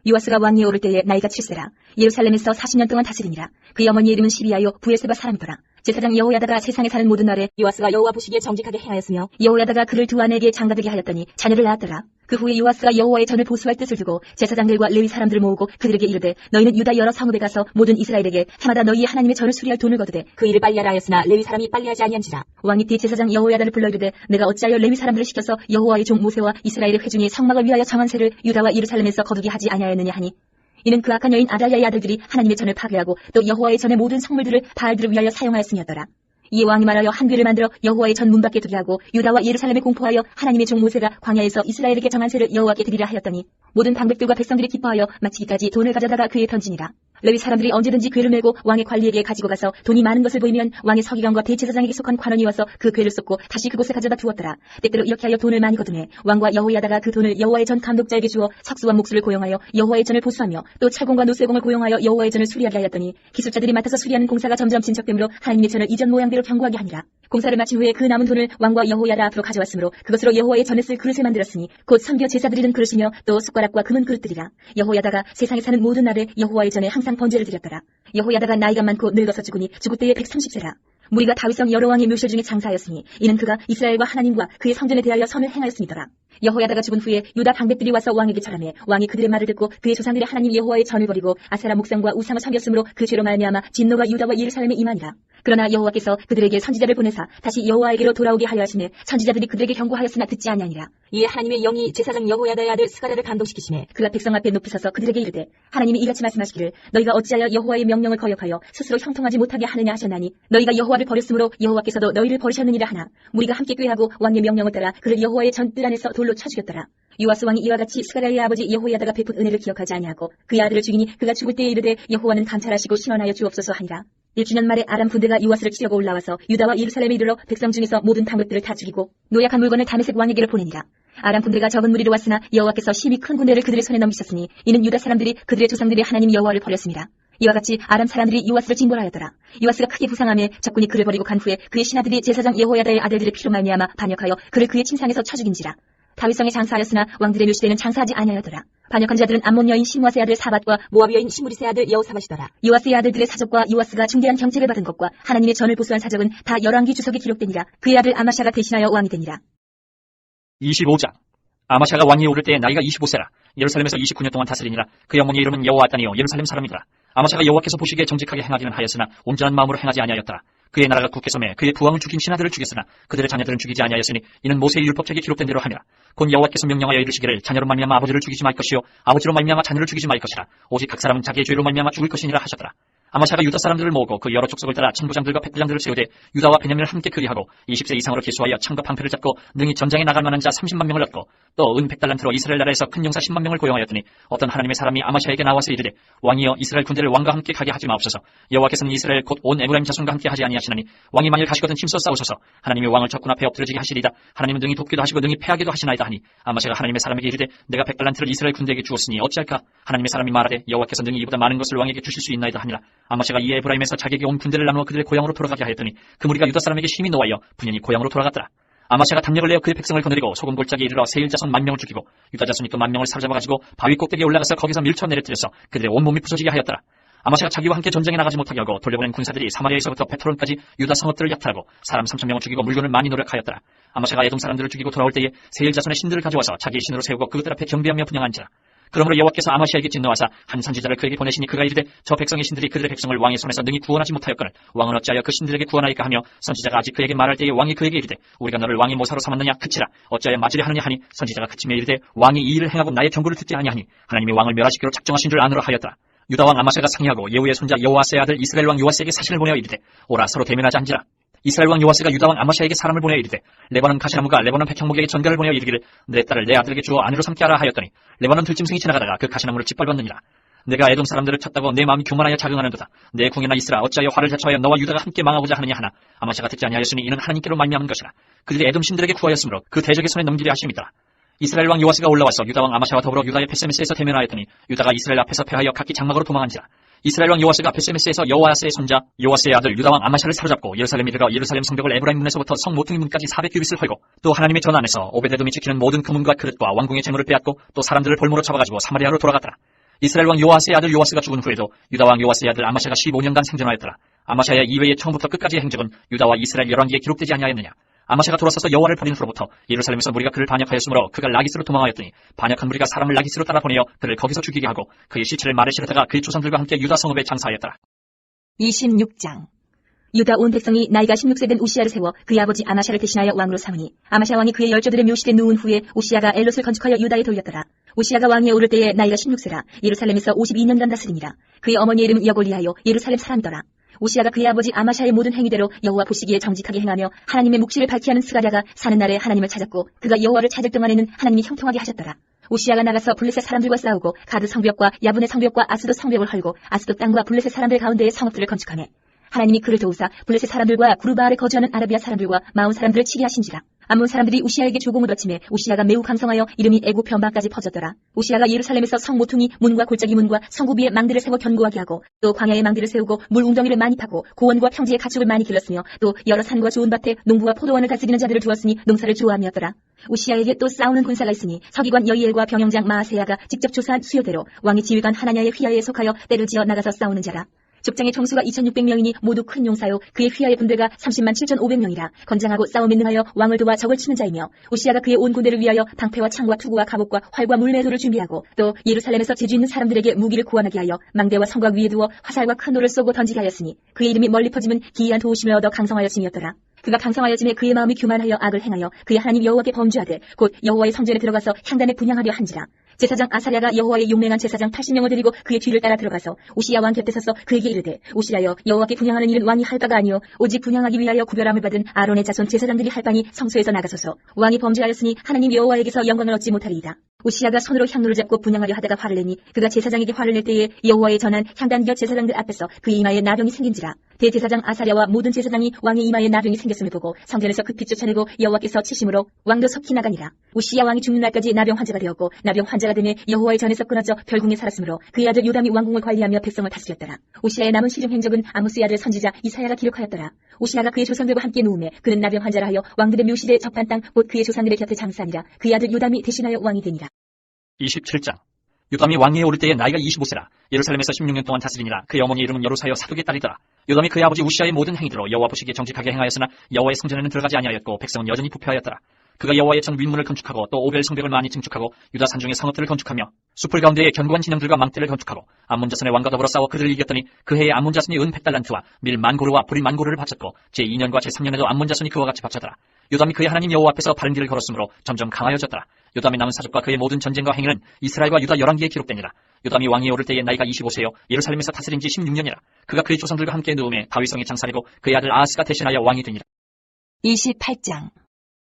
요아스가 왕위에 오를 때에 나이가 7세라 예루살렘에서 40년 동안 다스리니라. 그의 어머니의 이름은 시비아요 부엘세바 사람이더라. 제사장 여호야다가 세상에 사는 모든 날에 요아스가 여호와 보시기에 정직하게 행하였으며 여호야다가 그를 두 아내에게 장가들게 하였더니 자녀를 낳았더라. 그 후에 요아스가 여호와의 전을 보수할 뜻을 두고 제사장들과 레위 사람들을 모으고 그들에게 이르되 너희는 유다 여러 성읍에 가서 모든 이스라엘에게 해마다 너희의 하나님의 전을 수리할 돈을 거두되 그 일을 빨리하라 하였으나 레위 사람이 빨리하지 아니한지라. 왕이 대제사장 여호야다를 불러 이르되 내가 어찌하여 레위 사람들을 시켜서 여호와의 종 모세와 이스라엘의 회중이 성막을 위하여 정한 세를 유다와 예루살렘에서 거두게 하지 아니하였느냐 하니 이는 그 악한 여인 아달랴의 아들들이 하나님의 전을 파괴하고 또 여호와의 전의 모든 성물들을 바알들을 위하여 사용하였음이었더라. 이에 왕이 말하여 한 궤를 만들어 여호와의 전 문 밖에 두게 하고 유다와 예루살렘에 공포하여 하나님의 종 모세가 광야에서 이스라엘에게 정한 세를 여호와께 드리라 하였더니 모든 방백들과 백성들이 기뻐하여 마치기까지 돈을 가져다가 그에 던지니라. 레위 사람들이 언제든지 궤를 메고 왕의 관리에게 가지고 가서 돈이 많은 것을 보이면 왕의 서기관과 대제사장에게 속한 관원이 와서 그 궤를 쏟고 다시 그곳에 가져다 두었더라. 때때로 이렇게 하여 돈을 많이 거두매 왕과 여호야다가 그 돈을 여호와의 전 감독자에게 주어 석수와 목수를 고용하여 여호와의 전을 보수하며 또 찰공과 노쇠공을 고용하여 여호와의 전을 수리하게 하였더니 기술자들이 맡아서 수리하는 공사가 점점 진척되므로 하나님의 전을 이전 모양대로 견고하게 하니라. 공사를 마친 후에 그 남은 돈을 왕과 여호야다 앞으로 가져왔으므로 그것으로 여호와의 전에 쓸 그릇을 만들었으니 곧 선교 제사들이 든 그릇이며 또 숟가락과 금은 그릇들이라. 여호야다가 세상에 사는 모든 날에 여호와의 전에 항상 번제를 드렸더라. 여호야다가 나이가 많고 늙어서 죽으니 죽을 때에 130세라. 무리가 다윗성 여러 왕의 묘실 중에 장사하였으니 이는 그가 이스라엘과 하나님과 그의 성전에 대하여 선을 행하였음이더라. 여호야다가 죽은 후에 유다 방백들이 와서 왕에게 절하매 왕이 그들의 말을 듣고 그의 조상들의 하나님 여호와의 전을 버리고 아세라 목상과 우상을 섬겼으므로 그 죄로 말미암아 진노가 유다와 예루살렘에 임하니라. 그러나 여호와께서 그들에게 선지자를 보내사 다시 여호와에게로 돌아오게 하려 하시매 선지자들이 그들에게 경고하였으나 듣지 아니하니라. 이에 하나님의 영이 제사장 여호야다의 아들 스가랴를 감동시키시매 그가 백성 앞에 높이 서서 그들에게 이르되 하나님이 이같이 말씀하시기를 너희가 어찌하여 여호와의 명령을 거역하여 스스로 형통하지 못하게 하느냐 하셨나니 너희가 여호와를 버렸으므로 여호와께서도 너희를 버리셨느니라 하나 무리가 함께 꾀하고 왕의 명령을 따라 그를 여호와의 전뜰 안에서 돌로 쳐 죽였더라. 요아스 왕이 이와 같이 스가랴의 아버지 여호야다가 베푼 은혜를 기억하지 아니하고 그의 아들을 죽이니 그가 죽을 때에 이르되 여호와는 감찰하시고 신원하여 주옵소서 하니라. 1주년 말에 아람 군대가 요아스를 치려고 올라와서 유다와 예루살렘에 이르러 백성 중에서 모든 방백들을 다 죽이고 노약한 물건을 다메섹 왕에게로 보내니라. 아람 군대가 적은 무리로 왔으나 여호와께서 심히 큰 군대를 그들의 손에 넘기셨으니 이는 유다 사람들이 그들의 조상들의 하나님 여호와를 버렸습니다. 이와 같이 아람 사람들이 요아스를 징벌하였더라. 요아스가 크게 부상하며 적군이 그를 버리고 간 후에 그의 신하들이 제사장 여호야다의 아들들의 피로 말미암아 반역하여 그를 그의 침상에서 쳐 죽인지라. 다윗성에 장사하였으나 왕들의 묘시대는 장사하지 아니하였더라. 반역한 자들은 암몬 여인 시므아스의 아들 사밧과 모압 여인 시므리스의 아들 여호사밧이더라. 요아스의 아들들의 사적과 요아스가 중대한 경책을 받은 것과 하나님의 전을 보수한 사적은 다 열왕기 주석에 기록되니라. 그의 아들 아마샤가 대신하여 왕이 되니라. 25장. 아마샤가 왕위에 오를 때에 나이가 25세라. 예루살렘에서 29년 동안 다스리니라. 그의 어머니의 이름은 여호아다니요 예루살렘 사람이더라. 아마샤가 여호와께서 보시기에 정직하게 행하기는 하였으나 온전한 마음으로 행하지 아니하였더라. 그의 나라가 굳게 섬에 그의 부왕을 죽인 신하들을 죽였으나 그들의 자녀들은 죽이지 아니하였으니 이는 모세의 율법책에 기록된 대로 하니라. 곧 여호와께서 명령하여 이르시기를 자녀로 말미암아 아버지를 죽이지 말 것이요 아버지로 말미암아 자녀를 죽이지 말 것이라. 오직 각 사람은 자기의 죄로 말미암아 죽을 것이니라 하셨더라. 아마샤가 유다 사람들을 모으고 그 여러 족속을 따라 천부장들과 백부장들을 세우되 유다와 베냐민을 함께 그리하고 20세 이상으로 계수하여 창과 방패를 잡고 능히 전장에 나갈 만한 자 30만 명을 얻고 또 은 100달란트로 이스라엘 나라에서 큰 용사 10만 명을 고용하였더니 어떤 하나님의 사람이 아마샤에게 나와서 이르되 왕이여 이스라엘 군대를 왕과 함께 가게 하지 마옵소서. 여호와께서는 이스라엘 곧 온 에브라임 자손과 함께 하지 아니하시나니 왕이 만일 가시거든 힘써 싸우소서. 하나님이 왕을 적군 앞에 엎드려지게 하시리이다. 하나님은 능히 돕기도 하시고 능히 패하기도 하시나이다 하니 아마샤가 하나님의 사람에게 이르되 내가 100달란트를 이스라엘 군대에게 주었으니 어찌할까. 하나님의 사람이 말하되 여호와께서 능히 이보다 많은 것을 왕에게 주실 수 있나이다 하니라. 아마샤가 이 에브라임에서 자기에게 온 군대를 나누어 그들의 고향으로 돌아가게 하였더니 그 무리가 유다 사람에게 심히 노하여 분연히 고향으로 돌아갔더라. 아마샤가 담력을 내어 그의 백성을 거느리고 소금 골짜기에 이르러 세일 자손 10,000명을 죽이고 유다 자손이 또 10,000명을 사로잡아가지고 바위 꼭대기에 올라가서 거기서 밀쳐 내려뜨려서 그들의 온몸이 부서지게 하였더라. 아마샤가 자기와 함께 전쟁에 나가지 못하게 하고 돌려보낸 군사들이 사마리아에서부터 베트론까지 유다 성읍들을 약탈하고 사람 3,000명을 죽이고 물건을 많이 노력하였더라. 아마샤가 에돔 사람들을 죽이고 돌아올 때에 세일 자손의 신들을 가져와서 자기의 신으로 세우고 그것들 앞에 경배하며 분향한지라. 그러므로 여호와께서 아마시아에게 진노하사 한 선지자를 그에게 보내시니 그가 이르되 저 백성의 신들이 그들의 백성을 왕의 손에서 능히 구원하지 못하였거늘 왕은 어찌하여 그 신들에게 구원하리까 하며 선지자가 아직 그에게 말할 때에 왕이 그에게 이르되 우리가 너를 왕의 모사로 삼았느냐 그치라 어찌하여 맞으려 하느냐 하니 선지자가 그치며 이르되 왕이 이 일을 행하고 나의 경고를 듣지 아니하니 하나님이 왕을 멸하시기로 작정하신 줄 아노라 하였더라. 유다 왕 아마샤가 상의하고 예후의 손자 여호아스의 아들 이스라엘 왕 요아스에게 사신을 보내어 이르되 오라 서로 대면하자 한지라. 이스라엘 왕 요아스가 유다 왕 아마샤에게 사람을 보내어 이르되 레바논 가시나무가 레바논 백향목에게 전가를 보내어 이르기를 내 딸을 내 아들에게 주어 아내로 삼게 하라 하였더니 레바논 들짐승이 지나가다가 그 가시나무를 짓밟았느니라. 내가 에돔 사람들을 쳤다고 내 마음이 교만하여 자긍하는도다. 내 궁에나 있으라 어찌하여 화를 자초하여 너와 유다가 함께 망하고자 하느냐 하나 아마샤가 듣지 아니하였으니 이는 하나님께로 말미암은 것이라. 그들이 에돔 신들에게 구하였으므로 그 대적의 손에 넘기려 하심이더라. 이스라엘 왕 요아스가 올라와서 유다 왕 아마샤와 더불어 유다의 베세메스에서 대면하였더니 유다가 이스라엘 앞에서 패하여 각기 장막으로 도망한지라. 이스라엘 왕 요아스가 베세메스에서 여호아스의 손자 요아스의 아들 유다 왕 아마샤를 사로잡고 예루살렘에 이르러 예루살렘 성벽을 에브라임 문에서부터 성 모퉁이 문까지 400규빗을 헐고 또 하나님의 전 안에서 오베데돔이 지키는 모든 금문과 그릇과 왕궁의 재물을 빼앗고 또 사람들을 볼모로 잡아가지고 사마리아로 돌아갔더라. 이스라엘 왕 요아스의 아들 요아스가 죽은 후에도 유다 왕 요아스의 아들 아마샤가 15년간 생존하였더라. 아마샤의 이외의 처음부터 끝까지의 행적은 유다와 이스라엘 열왕기에 기록되지 아니하였느냐. 아마샤가 돌아서서 여호와를 버린 후로부터 예루살렘에서 무리가 그를 반역하였으므로 그가 라기스로 도망하였더니 반역한 무리가 사람을 라기스로 따라 보내어 그를 거기서 죽이게 하고 그의 시체를 마레실에다가 그의 조상들과 함께 유다 성읍에 장사하였더라. 26장. 유다 온 백성이 나이가 16세 된 우시야를 세워 그의 아버지 아마샤를 대신하여 왕으로 삼으니 아마샤 왕이 그의 열조들의 묘실에 누운 후에 우시야가 엘롯을 건축하여 유다에 돌렸더라. 우시야가 왕위에 오를 때에 나이가 16세라 예루살렘에서 52년간 다스리니라. 그의 어머니의 이름은 여골리하여 예루살렘 사람이더라. 우시아가 그의 아버지 아마샤의 모든 행위대로 여호와 보시기에 정직하게 행하며 하나님의 묵시를 밝히 하는 스가랴가 사는 날에 하나님을 찾았고 그가 여호와를 찾을 동안에는 하나님이 형통하게 하셨더라. 우시아가 나가서 블레셋 사람들과 싸우고 가드 성벽과 야분의 성벽과 아스돗 성벽을 헐고 아스돗 땅과 블레셋 사람들 가운데에 성읍들을 건축하며 하나님이 그를 도우사 블레셋 사람들과 구르바알에 거주하는 아라비아 사람들과 마온 사람들을 치게 하신지라. 암몬 사람들이 우시아에게 조공을 바치매 우시아가 매우 강성하여 이름이 애굽 변방까지 퍼졌더라. 우시아가 예루살렘에서 성 모퉁이 문과 골짜기 문과 성구비에 망대를 세워 견고하게 하고 또 광야에 망대를 세우고 물 웅덩이를 많이 파고 고원과 평지에 가축을 많이 길렀으며 또 여러 산과 좋은 밭에 농부와 포도원을 다스리는 자들을 두었으니 농사를 좋아하였더라. 우시아에게 또 싸우는 군사가 있으니 서기관 여이엘과 병영장 마아세야가 직접 조사한 수요대로 왕의 지휘관 하나냐의 휘하에 속하여 때를 지어 나가서 싸우는 자라. 족장의 총수가 2600명이니 모두 큰 용사요 그의 휘하의 분대가 30만 7500명이라 건장하고 싸움에 능하여 왕을 도와 적을 치는 자이며 우시아가 그의 온 군대를 위하여 방패와 창과 투구와 갑옷과 활과 물매도를 준비하고 또 예루살렘에서 재주 있는 사람들에게 무기를 구원하게 하여 망대와 성곽 위에 두어 화살과 큰 돌을 쏘고 던지게 하였으니 그의 이름이 멀리 퍼지면 기이한 도우심을 얻어 강성하였음이었더라. 그가 강성하여짐에 그의 마음이 교만하여 악을 행하여 그의 하나님 여호와께 범죄하되 곧 여호와의 성전에 들어가서 향단에 분향하려 한지라. 제사장 아사랴가 여호와의 용맹한 제사장 80명을 데리고 그의 뒤를 따라 들어가서 우시야 왕 곁에 서서 그에게 이르되 우시야여 여호와께 분향하는 일은 왕이 할 바가 아니요 오직 분향하기 위하여 구별함을 받은 아론의 자손 제사장들이 할 바니 성소에서 나가소서. 왕이 범죄하였으니 하나님 여호와에게서 영광을 얻지 못하리이다. 우시야가 손으로 향로를 잡고 분향하려 하다가 화를 내니 그가 제사장에게 화를 낼 때에 여호와의 전한 향단 곁 제사장들 앞에서 그의 이마에 나병이 생긴지라. 대제사장 아사랴와 모든 제사장이 왕의 이마에 나병이 생겼음을 보고 성전에서 급히 쫓아내고 여호와께서 치심으로 왕도 속히 나가니라. 우시야 왕이 죽는 날까지 나병 환자가 되었고 나병 환자가 되매 여호와의 전에서 끊어져 별궁에 살았으므로 그의 아들 요담이 왕궁을 관리하며 백성을 다스렸더라. 우시야의 남은 시중 행적은 아모스의 아들 선지자 이사야가 기록하였더라. 우시야가 그의 조상들과 함께 누우매 그는 나병 환자라 하여 왕들의 묘실에 접한 땅 곧 그의 조상들의 곁에 장사하니라. 그의 아들 요담이 대신하여 왕이 되니라. 27장. 요담이 왕위에 오를 때에 나이가 25세라. 예루살렘에서 16년 동안 다스리니라. 그의 어머니 이름은 여루사여 사독의 딸이더라. 요담이 그의 아버지 우시아의 모든 행위대로 여호와 보시기에 정직하게 행하였으나 여호와의 성전에는 들어가지 아니하였고 백성은 여전히 부패하였더라. 그가 여호와의 전 윗문을 건축하고 또 오벨 성벽을 많이 증축하고 유다 산중의 성읍들을 건축하며 숲을 가운데에 견고한 진영들과 망대를 건축하고 암몬 자손의 왕과 더불어 싸워 그들을 이겼더니 그 해에 암몬 자손이 은 100달란트와 밀 10,000고르와 보리 10,000고르를 바쳤고 제2년과 제3년에도 암몬 자손이 그와 같이 바쳤더라. 요담이 그의 하나님 여호와 앞에서 바른 길을 걸었으므로 점점 강하여졌더라. 요담의 남은 사족과 그의 모든 전쟁과 행위는 이스라엘과 유다 열왕기에 기록되니라. 요담이 왕위에 오를 때에 나이가 25세요 예루살렘에서 다스린 지 16년이라. 그가 그의 조상들과 함께 누움에 다윗성에 장사리고 그의 아들 아하스가 대신하여 왕이 되니라. 28장.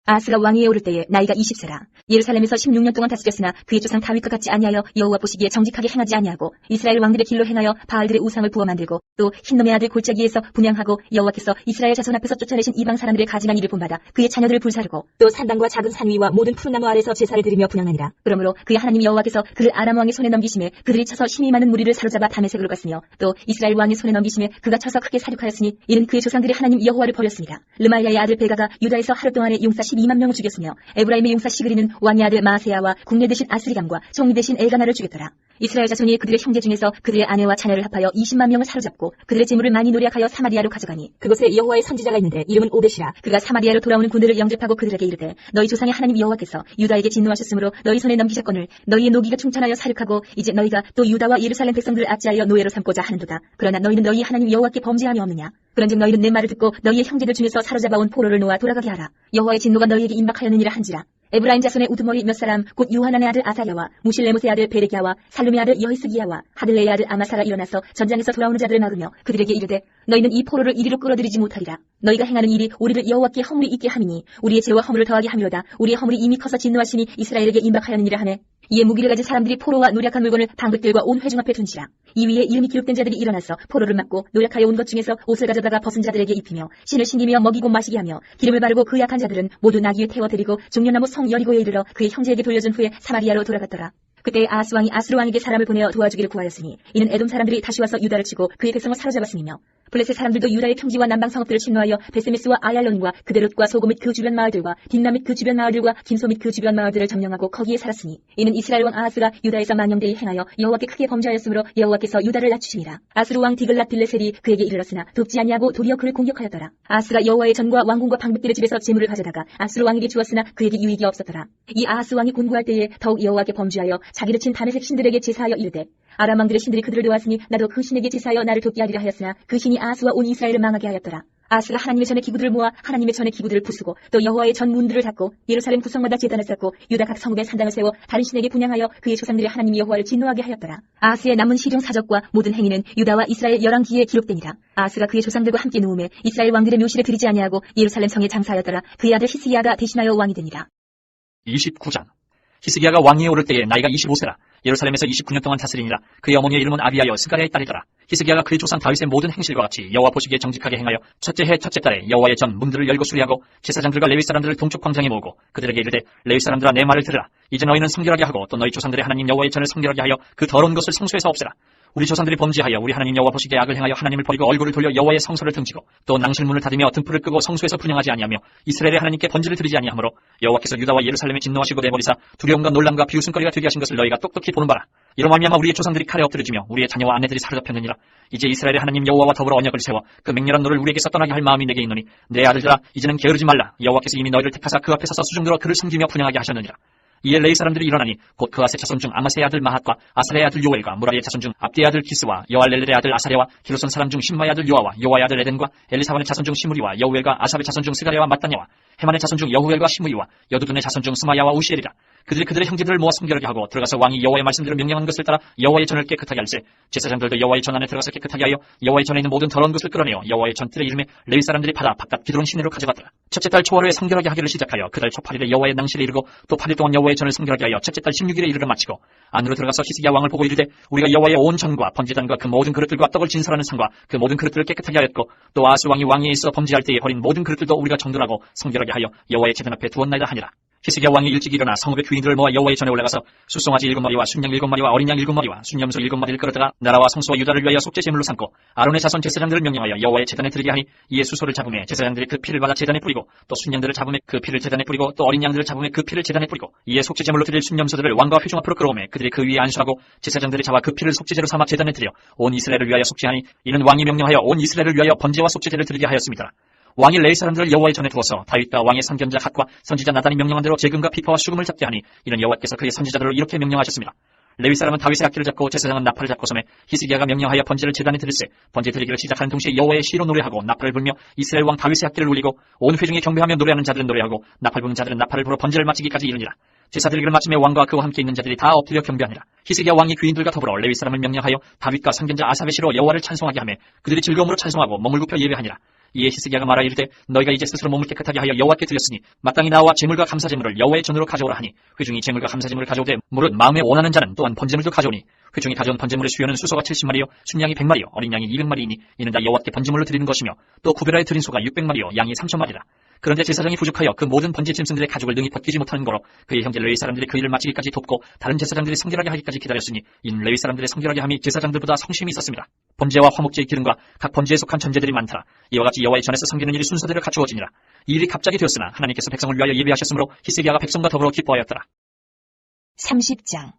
아하스가 왕위에 오를 때에 나이가 20세라. 예루살렘에서 16년 동안 다스렸으나 그의 조상 다윗과 같이 아니하여 여호와 보시기에 정직하게 행하지 아니하고 이스라엘 왕들의 길로 행하여 바알들의 우상을 부어 만들고 또 흰놈의 아들 골짜기에서 분향하고 여호와께서 이스라엘 자손 앞에서 쫓아내신 이방 사람들의 가증한 일을 본받아 그의 자녀들을 불사르고 또 산당과 작은 산 위와 모든 푸른 나무 아래서 제사를 드리며 분향하니라. 그러므로 그의 하나님 여호와께서 그를 아람 왕의 손에 넘기심에 그들이 쳐서 힘이 많은 무리를 사로잡아 다메섹으로 갔으며 또 이스라엘 왕의 손에 넘기심에 그가 쳐서 크게 사륙하였으니 이는 그의 조상들이 하나님 여호와를 버렸습니다. 르마야의 아들 베가가 유다에서 하루 동안에 용사 12만 명을 죽였으며 에브라임의 용사 시그리는 왕의 아들 마아세야와 국내 대신 아스리감과 총리 대신 엘가나를 죽였더라. 이스라엘 자손이 그들의 형제 중에서 그들의 아내와 자녀를 합하여 20만 명을 사로잡고 그들의 재물을 많이 노략하여 사마리아로 가져가니 그곳에 여호와의 선지자가 있는데 이름은 오벳이라. 그가 사마리아로 돌아오는 군대를 영접하고 그들에게 이르되 너희 조상의 하나님 여호와께서 유다에게 진노하셨으므로 너희 손에 넘기셨거늘 너희의 노기가 충천하여 사륙하고 이제 너희가 또 유다와 예루살렘 백성들을 압제하여 노예로 삼고자 하는도다. 그러나 너희는 너희 하나님 여호와께 범죄함이 없느냐. 그런즉 너희는 내 말을 듣고 너희의 형제들 중에서 사로잡아온 포로를 놓아 돌아가게 하라. 여호와의 진노가 너희에게 임박하였느니라 한지라. 에브라임 자손의 우두머리 몇 사람 곧 요하난의 아들 아사랴와 무실레못의 아들 베레기야와 살룸의 아들 여히스기야와 하들레의 아들 아마사가 일어나서 전장에서 돌아오는 자들을 막으며 그들에게 이르되 너희는 이 포로를 이리로 끌어들이지 못하리라. 너희가 행하는 일이 우리를 여호와께 허물이 있게 함이니 우리의 죄와 허물을 더하게 함이로다. 우리의 허물이 이미 커서 진노하시니 이스라엘에게 임박하였느니라 하네. 이에 무기를 가진 사람들이 포로와 노략한 물건을 방백들과 온 회중 앞에 둔지라. 이 위에 이름이 기록된 자들이 일어나서 포로를 막고 노략하여 온 것 중에서 옷을 가져다가 벗은 자들에게 입히며 신을 신기며 먹이고 마시게 하며 기름을 바르고 그 약한 자들은 모두 나귀에 태워 데리고 종려나무 성 여리고에 이르러 그의 형제에게 돌려준 후에 사마리아로 돌아갔더라. 그때 아하스 왕이 아스루 왕에게 사람을 보내어 도와주기를 구하였으니 이는 에돔 사람들이 다시 와서 유다를 치고 그의 백성을 사로잡았음이며 블레셋 사람들도 유다의 평지와 남방 성읍들을 침노하여 베세메스와 아얄론과 그데롯과 소고 및 그 주변 마을들과 딥나 및 그 주변 마을들과 긴소 및 그 주변 마을들을 점령하고 거기에 살았으니 이는 이스라엘 왕 아하스가 유다에서 만영되이 행하여 여호와께 크게 범죄하였으므로 여호와께서 유다를 낮추시니라. 아스루 왕 디글랏 빌레셀이 그에게 이르렀으나 돕지 아니하고 도리어 그를 공격하였더라. 아하스가 여호와의 전과 왕궁과 방백들의 집에서 재물을 가져다가 아스루 왕에게 주었으나 그에게 유익이 없었더라. 이 아하스 왕이 곤고할 때에 더욱 여호와께 범죄하여 자기를 친 다메섹 신들에게 제사하여 이르되 아람 왕들의 신들이 그들을 도왔으니 나도 그 신에게 제사하여 나를 돕게 하리라 하였으나 그 신이 아하스와 온 이스라엘을 망하게 하였더라. 아스가 하나님의 전에 기구들을 모아 하나님의 전에 기구들을 부수고 또 여호와의 전 문들을 닫고 예루살렘 구성마다 제단을 쌓고 유다 각 성읍에 산당을 세워 다른 신에게 분향하여 그의 조상들의 하나님 여호와를 진노하게 하였더라. 아스의 남은 시종 사적과 모든 행위는 유다와 이스라엘 열왕기에 기록되니라. 아스가 그의 조상들과 함께 누움에 이스라엘 왕들의 묘실에 들이지 아니하고 예루살렘 성에 장사하였더라. 그의 아들 히스기야가 대신하여 왕이 되니라. 29장. 히스기야가 왕위에 오를 때에 나이가 25세라. 예루살렘에서 29년 동안 다스리니라. 그의 어머니의 이름은 아비야여 스가랴의 딸이더라. 히스기야가 그의 조상 다윗의 모든 행실과 같이 여호와 보시기에 정직하게 행하여 첫째 해 첫째 달에 여호와의 전 문들을 열고 수리하고 제사장들과 레위 사람들을 동쪽 광장에 모으고 그들에게 이르되 레위 사람들아 내 말을 들으라. 이제 너희는 성결하게 하고 또 너희 조상들의 하나님 여호와의 전을 성결하게 하여 그 더러운 것을 성소에서 없애라. 우리 조상들이 범죄하여 우리 하나님 여호와 보시기에 악을 행하여 하나님을 버리고 얼굴을 돌려 여호와의 성소를 등지고 또 낭실문을 닫으며 등불을 끄고 성소에서 분향하지 아니하며 이스라엘의 하나님께 번제를 드리지 아니하므로 여호와께서 유다와 예루살렘에 진노하시고 내버리사 두려움과 놀람과 비웃음거리가 되게 하신 것을 너희가 똑똑히 보는 바라. 이로 말미암아 우리의 조상들이 칼에 엎드려지며 우리의 자녀와 아내들이 사로잡혔느니라. 이제 이스라엘의 하나님 여호와와 더불어 언약을 세워 그 맹렬한 노를 우리에게서 떠나게 할 마음이 내게 있노니 내 아들들아 이제는 게으르지 말라. 여호와께서 이미 너희를 택하사 그 앞에 서서 수중들어 그를 섬기며 분향하게 하셨느니라. 이에 레위 사람들이 일어나니 곧 그아세 자손 중 아마세의 아들 마핫과 아사레의 아들 요엘과 무라리의 자손 중 압디의 아들 기스와 여알렐렐의 아들 아사랴와 기르손 사람 중 심마의 아들 요아와 요아의 아들 에덴과 엘리사반의 자손 중 시무리와 여우엘과 아삽의 자손 중 스가랴와 mat단야와 헤만의 자손 중 여후엘과 시므이와 여두둔의 자손 중 스마야와 우시엘이라. 그들이 그들의 형제들을 모아 성결하게 하고 들어가서 왕이 여호와의 말씀대로 명령한 것을 따라 여호와의 전을 깨끗하게 할세. 제사장들도 여호와의 전 안에 들어가서 깨끗하게 하여 여호와의 전에 있는 모든 더러운 것을 끌어내어 여호와의 전 뜰의 이름에 레위 사람들이 받아 바깥 기드론 시내로 가져갔더라. 첫째 달 초하루에 성결하게 하기를 시작하여 그 달 초 8일에 여호와의 낭실에 이르고 또 8일 동안 여호와의 전을 성결하게 하여 첫째 달 16일에 이르러 마치고 안으로 들어가서 히스기야 왕을 보고 이르되 우리가 여호와의 온 전과 번제단과 그 모든 그릇들과 떡을 진설하는 상과 그 모든 그릇들을 깨끗하게 하였고 또 아하스 왕이 왕위에 있어 범죄할 때에 버린 모든 그릇들도 우리가 정돈하고 성결하게 하여 여호와의 제단 앞에 두었나이다 하니라. 히스기야 왕이 일찍 일어나 성읍의 귀인들을 모아 여호와의 전에 올라가서 수송아지 7마리와 순양 7마리와 어린 양 7마리와 순염소 7마리를 끌어다가 나라와 성소와 유다를 위하여 속죄 제물로 삼고 아론의 자손 제사장들을 명령하여 여호와의 제단에 드리게 하니 이에 수소를 잡음에 제사장들이 그 피를 받아 제단에 뿌리고 또 순양들을 잡음에 그 피를 제단에 뿌리고 또 어린 양들을 잡음에 그 피를 제단에 뿌리고 이에 속죄 제물로 드릴 순염소들을 왕과 회중 앞으로 끌어오매 그들이 그 위에 안수하고 제사장들이 잡아 그 피를 속죄제로 삼아 제단에 드려 온 이스라엘을 위하여 속죄하니 이는 왕이 명령하여 온 이스라엘을 위하여 번제와 속죄제를 드리게 하였습니다. 왕이 레위 사람들을 여호와의 전에 두어서 다윗과 왕의 선견자 갓과 선지자 나단이 명령한 대로 재금과 피파와 수금을 잡게 하니 이는 여호와께서 그의 선지자들을 이렇게 명령하셨습니다. 레위 사람은 다윗의 악기를 잡고 제사장은 나팔을 잡고 섬에 히스기야가 명령하여 번제를 제단에 드릴세. 번제 드리기를 시작하는 동시에 여호와의 시로 노래하고 나팔을 불며 이스라엘 왕 다윗의 악기를 울리고 온 회중이 경배하며 노래하는 자들은 노래하고 나팔 부는 자들은 나팔을 불어 번제를 마치기까지 이르니라. 제사 드리기를 마침에 왕과 그와 함께 있는 자들이 다 엎드려 경배하니라. 히스기야 왕이 귀인들과 더불어 레위 사람을 명령하여 다윗과 선견자 아삽의 시로 여호와를 찬송하게 하며 그들이 즐거움으로 찬송하고 몸을 굽혀 예배하니라. 이에 히스기야가 말하 이르되 너희가 이제 스스로 몸을 깨끗하게 하여 여호와께 드렸으니 마땅히 나와 제물과 감사제물을 여호와의 전으로 가져오라 하니 회중이 제물과 감사제물을 가져오되 무릇 마음에 원하는 자는 또한 번제물도 가져오니 회중이 가져온 번제물의 수요는 수소가 70마리요 순양이 100마리요 어린 양이 200마리이니 이는 다 여호와께 번제물로 드리는 것이며 또 구별하여 드린 소가 600마리요 양이 3,000마리라. 그런데 제사장이 부족하여 그 모든 번제 짐승들의 가죽을 능히 벗기지 못하는 거로 그의 형제 레위 사람들이 그 일을 마치기까지 돕고 다른 제사장들이 성결하게 하기까지 기다렸으니 이는 레위 사람들의 성결하게 함이 제사장들보다 성심이 있었습니다. 번제와 화목제의 기름과 각 번제에 속한 전제들이 많더라. 이와 같이 여호와의 전에서 섬기는 일이 순서대로 갖추어지니라. 이 일이 갑자기 되었으나 하나님께서 백성을 위하여 예비하셨으므로 히스기야가 백성과 더불어 기뻐하였더라. 30장.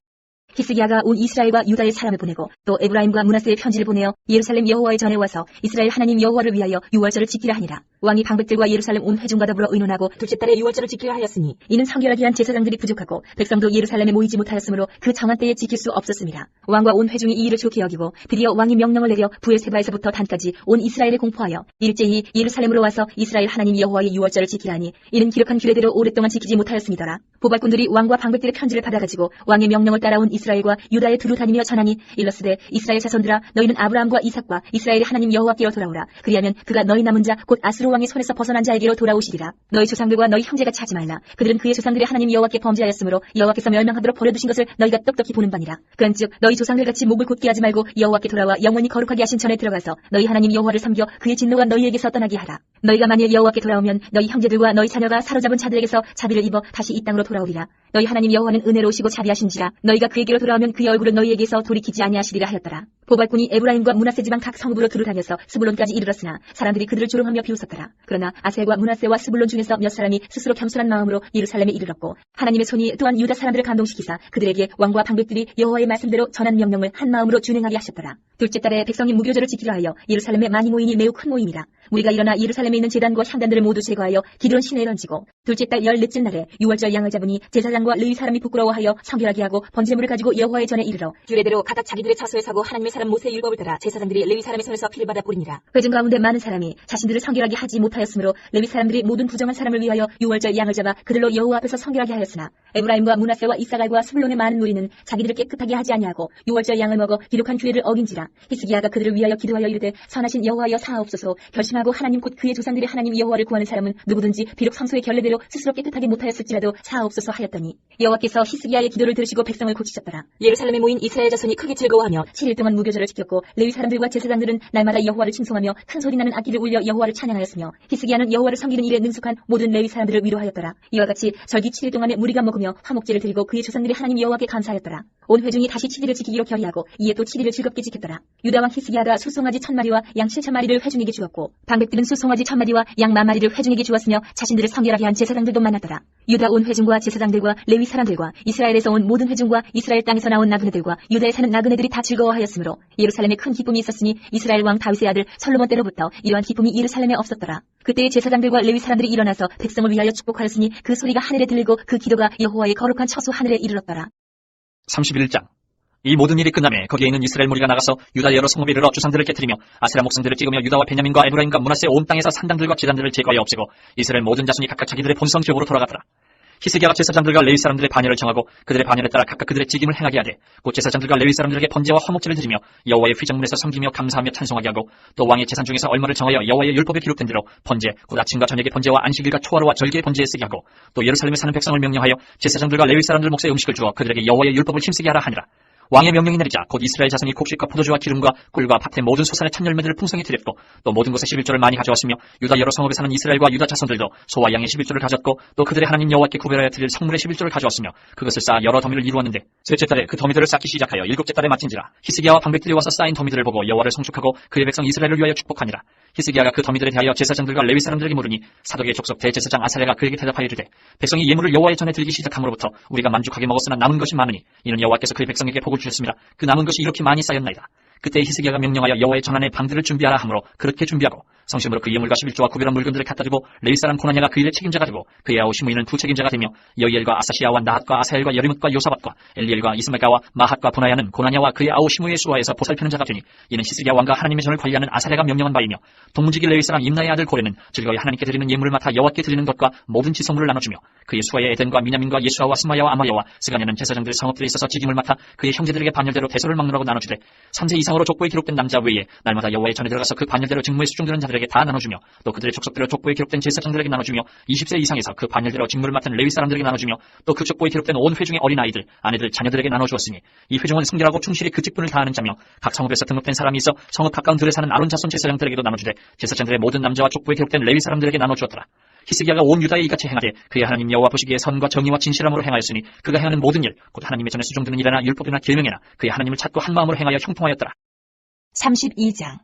히스기야가 온 이스라엘과 유다의 사람을 보내고 또 에브라임과 므낫세의 편지를 보내어 예루살렘 여호와의 전에 와서 이스라엘 하나님 여호와를 위하여 유월절을 지키라 하니라. 왕이 방백들과 예루살렘 온 회중과 더불어 의논하고 둘째 달에 유월절을 지키라 하였으니 이는 성결하게 한 제사장들이 부족하고 백성도 예루살렘에 모이지 못하였으므로 그 정한 때에 지킬 수 없었습니다. 왕과 온 회중이 이 일을 좋게 여기고 드디어 왕이 명령을 내려 부엘세바에서부터 단까지 온 이스라엘에 공포하여 일제히 예루살렘으로 와서 이스라엘 하나님 여호와의 유월절을 지키라 하니 이는 기록한 규례대로 오랫동안 지키지 못하였음이더라. 보발꾼들이 왕과 방백들의 편지를 받아가지고 왕의 명령을 따라온 이스라엘과 유다에 두루 다니며 전하니 일러스되 이스라엘 자손들아 너희는 아브라함과 이삭과 이스라엘의 하나님 여호와께로 돌아오라. 그리하면 그가 너희 남은 자 곧 아스루 왕의 손에서 벗어난 자에게로 돌아오시리라. 너희 조상들과 너희 형제같이 하지 말라. 그들은 그의 조상들의 하나님 여호와께 범죄하였으므로 여호와께서 멸망하도록 버려두신 것을 너희가 똑똑히 보는 바니라. 그런즉 너희 조상들같이 목을 곧게 하지 말고 여호와께 돌아와 영원히 거룩하게 하신 전에 들어가서 너희 하나님 여호와를 섬겨 그의 진노가 너희에게서 떠나게 하라. 너희가 만일 여호와께 돌아오면 너희 형제들과 너희 자녀가 사로잡은 자들에게서 자비를 입어 다시 이 땅으로 돌아오리라. 너희 하나님 여호와는 은혜로우시고 자비하신지라. 너희가 그에게로 돌아오면 그의 얼굴은 너희에게서 돌이키지 아니하시리라 하였더라. 보발꾼이 에브라임과 므낫세 지방 각 성읍으로 두루 다녀서 스불론까지 이르렀으나 사람들이 그들을 조롱하며 비웃었더라. 그러나 아셀과 므낫세와 스불론 중에서 몇 사람이 스스로 겸손한 마음으로 예루살렘에 이르렀고 하나님의 손이 또한 유다 사람들을 감동시키사 그들에게 왕과 방백들이 여호와의 말씀대로 전한 명령을 한 마음으로 준행하게 하셨더라. 둘째 달에 백성이 무교절을 지키려 하여 예루살렘에 많이 모이니 매우 큰 모임이라. 무리가 일어나 예루살렘에 있는 제단과 향단들을 모두 제거하여 기드론 시내에 던지고 둘째 달 14째 날에 유월절 양을 잡으니 제사장과 레위 사람이 부끄러워하여 성결하게 하고 번제물을 가지고 가지고 여호와의 전에 이르러 규례대로 각각 자기들의 처소에 서고 하나님의 사람 모세의 율법을 따라 제사장들이 레위 사람의 손에서 피를 받아 뿌리니라. 회중 가운데 많은 사람이 자신들을 성결하게 하지 못하였으므로 레위 사람들이 모든 부정한 사람을 위하여 유월절 양을 잡아 그들로 여호와 앞에서 성결하게 하였으나 에브라임과 므낫세와 이사갈과 스불론의 많은 무리는 자기들을 깨끗하게 하지 아니하고 유월절 양을 먹어 기록한 규례를 어긴지라. 히스기야가 그들을 위하여 기도하여 이르되 선하신 여호와여 사하옵소서. 결심하고 하나님 곧 그의 조상들이 하나님 여호와를 구하는 사람은 누구든지 비록 성소의 결례대로 스스로 깨끗하게 못하였을지라도 사하옵소서 하였더니 여호와께서 히스기야의 기도를 들으시고 백성을 고치셨더라. 예루살렘에 모인 이스라엘 자손이 크게 즐거워하며 7일 동안 무교절을 지켰고 레위 사람들과 제사장들은 날마다 여호와를 칭송하며 큰 소리 나는 악기를 울려 여호와를 찬양하였으며 히스기야는 여호와를 섬기는 일에 능숙한 모든 레위 사람들을 위로하였더라. 이와 같이 절기 7일 동안에 무리가 먹으며 화목제를 드리고 그의 조상들이 하나님 여호와께 감사하였더라. 온 회중이 다시 7일을 지키기로 결의하고 이에 또 7일을 즐겁게 지켰더라. 유다 왕 히스기야가 수송아지 1000마리와 양 7000마리를 회중에게 주었고 방백들은 수송아지 1000마리와 양 10,000마리를 회중에게 주었으며 자신들을 성결하게 한 제사장들도 많았더라. 유다 온 회중과 제사장들과 레위 사람들과 이스라엘에서 온 모든 회중과 이스라엘 땅에서 나온 나그네들과 유다에 사는 나그네들이 다 즐거워하였으므로 예루살렘에 큰 기쁨이 있었으니 이스라엘 왕 다윗의 아들 솔로몬 때로부터 이러한 기쁨이 예루살렘에 없었더라. 그때의 제사장들과 레위 사람들이 일어나서 백성을 위하여 축복하였으니 그 소리가 하늘에 들리고 그 기도가 여호와의 거룩한 처소 하늘에 이르렀더라. 31장. 이 모든 일이 끝나매 거기에 있는 이스라엘 무리가 나가서 유다 여러 성읍에 이르러 주상들을 깨뜨리며 아세라 목성들을 찍으며 유다와 베냐민과 에브라임과 므낫세 온 땅에서 산당들과 제단들을 제거하여 없애고 이스라엘 모든 자손이 각각 자기들의 본성 지역으로 돌아갔더라. 히스기야가 제사장들과 레위 사람들의 반열을 정하고 그들의 반열에 따라 각각 그들의 직임을 행하게 하되 곧 제사장들과 레위 사람들에게 번제와 화목제를 드리며 여호와의 휘장문에서 섬기며 감사하며 찬송하게 하고 또 왕의 재산 중에서 얼마를 정하여 여호와의 율법에 기록된 대로 번제 곧 아침과 저녁의 번제와 안식일과 초하루와 절기의 번제에 쓰게 하고 또 예루살렘에 사는 백성을 명령하여 제사장들과 레위 사람들 몫의 음식을 주어 그들에게 여호와의 율법을 힘쓰게 하라 하니라. 왕의 명령이 내리자 곧 이스라엘 자손이 곡식과 포도주와 기름과 꿀과 밭의 모든 소산의 첫 열매들을 풍성히 드렸고 또 모든 곳에 11조를 많이 가져왔으며 유다 여러 성읍에 사는 이스라엘과 유다 자손들도 소와 양의 11조를 가졌고 또 그들의 하나님 여호와께 구별하여 드릴 성물의 11조를 가져왔으며 그것을 쌓아 여러 더미를 이루었는데 셋째 달에 그 더미들을 쌓기 시작하여 일곱째 달에 마친지라. 히스기야와 방백들이 와서 쌓인 더미들을 보고 여호와를 송축하고 그의 백성 이스라엘을 위하여 축복하니라. 히스기야가 그 더미들에 대하여 제사장들과 레위 사람들에게 물으니 사독의 족속 대제사장 아사랴가 그에게 대답하여 이르되 백성이 예물을 여호와의 전에 들기 시작함으로부터 우리가 만족하게 먹었으나 남은 것이 많으니 이는 여호와께서 그의 백성에게 복을 주셨습니다. 그 남은 것이 이렇게 많이 쌓였나이다. 그때 히스기야가 명령하여 여호와의 전안에 방들을 준비하라 하므로 그렇게 준비하고 성심으로 그 예물과 11조와 구별한 물건들을 갖다 두고 레위 사람 고나냐가 그 일의 책임자가 되고 그의 아우 시므이는 부책임자가 되며 여이엘과 아사시야와 나핫과 아사엘과 여리뭇과 요사밧과 엘리엘과 이스마가와 마핫과 보나야는 고나냐와 그의 아우 시므이의 수하에서 보살피는 자가 되니 이는 히스기야 왕과 하나님의 전을 관리하는 아사랴가 명령한 바이며 동문지기 레위 사람 임나의 아들 고레는 즐거이 하나님께 드리는 예물을 맡아 여호와께 드리는 것과 모든 지성물을 나눠주며 그의 수하의 에덴과 미냐민과 예수아와 스마야와 아마야와 스가냐는 제사장들 성읍들에 있어서 직임을 맡아 그의 형제들에게 반열대로 대소를 막노라고 나눠주되 3세 이상으로 족보에 기록된 남자 외에 날마다 여호와의 전에 들어가서 그 반열대로 직무에 수종되는 자들에게 다 나눠주며 또 그들의 족속대로 족보에 기록된 제사장들에게 나눠주며 20세 이상에서 그 반열대로 직무를 맡은 레위 사람들에게 나눠주며 또 그 족보에 기록된 온 회중의 어린아이들 아내들 자녀들에게 나눠주었으니 이 회중은 성결하고 충실히 그 직분을 다하는 자며 각 성읍에서 등록된 사람이 있어 성읍 가까운 들에 사는 아론 자손 제사장들에게도 나눠주되 제사장들의 모든 남자와 족보에 기록된 레위 사람들에게 나눠주었더라. 히스기야가 온 유다에 이같이 행하되 그의 하나님 여호와 보시기에 선과 정의와 진실함으로 행하였으니 그가 행하는 모든 일 곧 하나님의 전에 수종되는 일이나 율법이나 계명이나 그의 하나님을 찾고 한 마음으로 행하여 형통하였더라. 32장.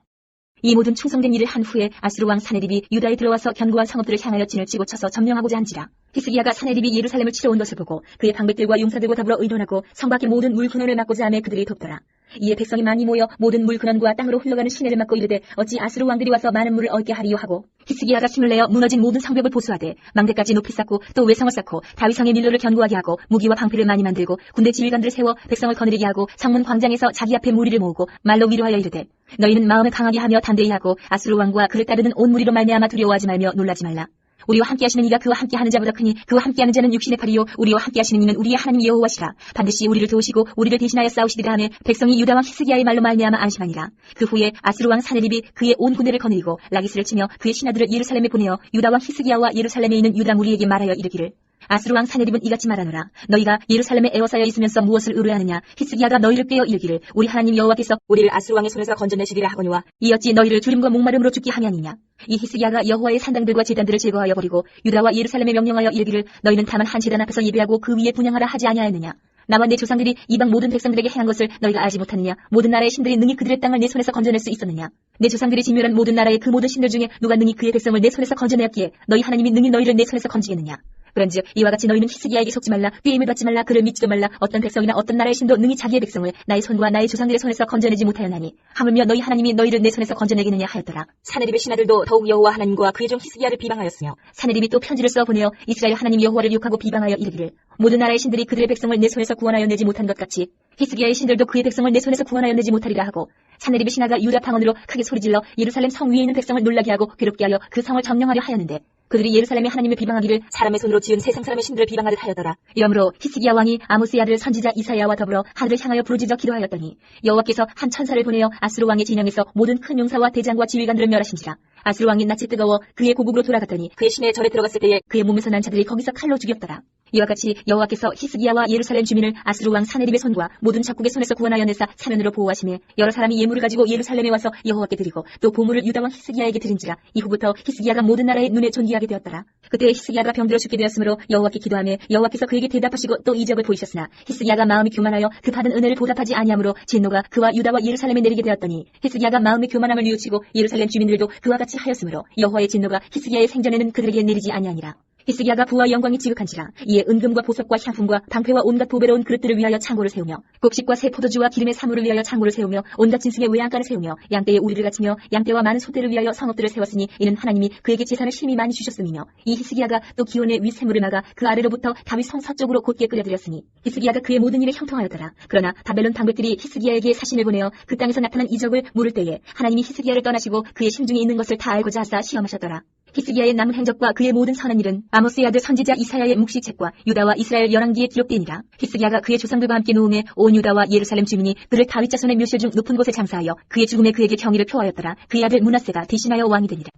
이 모든 충성된 일을 한 후에 아수르 왕 사네립이 유다에 들어와서 견고한 성읍들을 향하여 진을 치고 쳐서 점령하고자 한지라. 히스기야가 사네립이 예루살렘을 치러 온 것을 보고 그의 방백들과 용사들과 더불어 의논하고 성 밖의 모든 물 근원을 막고자 하며 그들이 돕더라. 이에 백성이 많이 모여 모든 물 근원과 땅으로 흘러가는 시내를 막고 이르되 어찌 아수르 왕들이 와서 많은 물을 얻게 하리요 하고 히스기야가 힘을 내어 무너진 모든 성벽을 보수하되 망대까지 높이 쌓고 또 외성을 쌓고 다윗성의 밀로를 견고하게 하고 무기와 방패를 많이 만들고 군대 지휘관들을 세워 백성을 거느리게 하고 성문 광장에서 자기 앞에 무리를 모으고 말로 위로하여 이르되 너희는 마음을 강하게 하며 단대히 하고 아수르 왕과 그를 따르는 온 무리로 말미암아 두려워하지 말며 놀라지 말라. 우리와 함께 하시는 이가 그와 함께 하는 자보다 크니 그와 함께 하는 자는 육신의 팔이요 우리와 함께 하시는 이는 우리의 하나님 여호와시라. 반드시 우리를 도우시고 우리를 대신하여 싸우시리라 하며 백성이 유다 왕 히스기야의 말로 말미암아 안심하니라. 그 후에 아수르 왕 사네립이 그의 온 군대를 거느리고 라기스를 치며 그의 신하들을 예루살렘에 보내어 유다 왕 히스기야와 예루살렘에 있는 유다 무리에게 말하여 이르기를 아수르 왕 사네립은 이같이 말하노라. 너희가 예루살렘에 에워싸여 있으면서 무엇을 의뢰하느냐. 히스기야가 너희를 꾀어 이르기를 우리 하나님 여호와께서 우리를 아수르 왕의 손에서 건져내시리라 하거니와 이 어찌 너희를 주림과 목마름으로 죽게 하냐니냐. 이 히스기야가 여호와의 산당들과 제단들을 제거하여 버리고 유다와 예루살렘에 명령하여 이르기를 너희는 다만 한 제단 앞에서 예배하고 그 위에 분향하라 하지 아니하였느냐. 나와 내 조상들이 이방 모든 백성들에게 행한 것을 너희가 알지 못하느냐. 모든 나라의 신들이 능히 그들의 땅을 내 손에서 건져낼 수 있었느냐. 내 조상들이 진멸한 모든 나라의 그 모든 신들 중에 누가 능히 그의 백성을 내 손에서 건져내었기에 너희 하나님이 능히 너희를 내 손에서 건지겠느냐. 그런즉 이와 같이 너희는 히스기야에게 속지 말라. 꾀임을 받지 말라. 그를 믿지도 말라. 어떤 백성이나 어떤 나라의 신도 능히 자기의 백성을 나의 손과 나의 조상들의 손에서 건져내지 못하였나니 하물며 너희 하나님이 너희를 내 손에서 건져내겠느냐 하였더라. 사네립의 신하들도 더욱 여호와 하나님과 그의 종 히스기야를 비방하였으며 사네립이 또 편지를 써 보내어 이스라엘 하나님 여호와를 욕하고 비방하여 이르기를 모든 나라의 신들이 그들의 백성을 내 손에서 구원하여 내지 못한 것 같이 히스기야의 신들도 그의 백성을 내 손에서 구원하여 내지 못하리라 하고, 산헤립의 신하가 유다 방언으로 크게 소리질러 예루살렘 성 위에 있는 백성을 놀라게 하고 괴롭게 하여 그 성을 점령하려 하였는데, 그들이 예루살렘의 하나님을 비방하기를 사람의 손으로 지은 세상 사람의 신들을 비방하듯 하였더라. 이러므로 히스기야 왕이 아모스의 아들 선지자 이사야와 더불어 하늘을 향하여 부르짖어 기도하였더니, 여호와께서 한 천사를 보내어 아스루 왕의 진영에서 모든 큰 용사와 대장과 지휘관들을 멸하신지라. 아스루 왕이 낯이 뜨거워 그의 고국으로 돌아갔더니 그의 심에 절에 들어갔을 때에 그의 몸에서 난 자들이 거기서 칼로 죽였더라. 이와 같이 여호와께서 히스기야와 예루살렘 주민을 아스루 왕 산헤립의 손과 모든 적국의 손에서 구원하여 내사 사면으로 보호하시며, 여러 사람이 예물을 가지고 예루살렘에 와서 여호와께 드리고 또 보물을 유다 왕 히스기야에게 드린지라. 이후부터 히스기야가 모든 나라의 눈에 존귀하게 되었더라. 그때 히스기야가 병들어 죽게 되었으므로 여호와께 기도하며 여호와께서 그에게 대답하시고 또 이적을 보이셨으나 히스기야가 마음이 교만하여 그 받은 은혜를 보답하지 아니하므로 진노가 그와 유다와 예루살렘에 내리게 되었더니, 히스기야가 마음의 교만함을 뉘우치고 예루살렘 주민들도 그와 같이 하였으므로 여호와의 진노가 히스기야의 생전에는 그들에게 내리지 아니하니라. 히스기야가 부와 영광이 지극한지라. 이에 은금과 보석과 향품과 방패와 온갖 보배로운 그릇들을 위하여 창고를 세우며, 곡식과 새 포도주와 기름의 사물을 위하여 창고를 세우며, 온갖 진승의 외양간을 세우며, 양떼의 우리를 갖추며 양떼와 많은 소떼를 위하여 성읍들을 세웠으니 이는 하나님이 그에게 재산을 심히 많이 주셨음이며, 이 히스기야가 또 기온의 윗샘물을 막아 그 아래로부터 다윗 성 서쪽으로 곧게 끌어들였으니 히스기야가 그의 모든 일에 형통하였더라. 그러나 바벨론 당백들이 히스기야에게 사신을 보내어 그 땅에서 나타난 이적을 물을 때에 하나님이 히스기야를 떠나시고 그의 심중에 있는 것을 다 알고자 하사 시험하셨더라. 히스기야의 남은 행적과 그의 모든 선한 일은 아모스의 아들 선지자 이사야의 묵시책과 유다와 이스라엘 열왕기에 기록되니라. 히스기야가 그의 조상들과 함께 누움에 온 유다와 예루살렘 주민이 그를 다윗 자손의 묘실 중 높은 곳에 장사하여 그의 죽음에 그에게 경의를 표하였더라. 그의 아들 므낫세가 대신하여 왕이 되니라.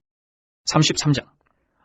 33장.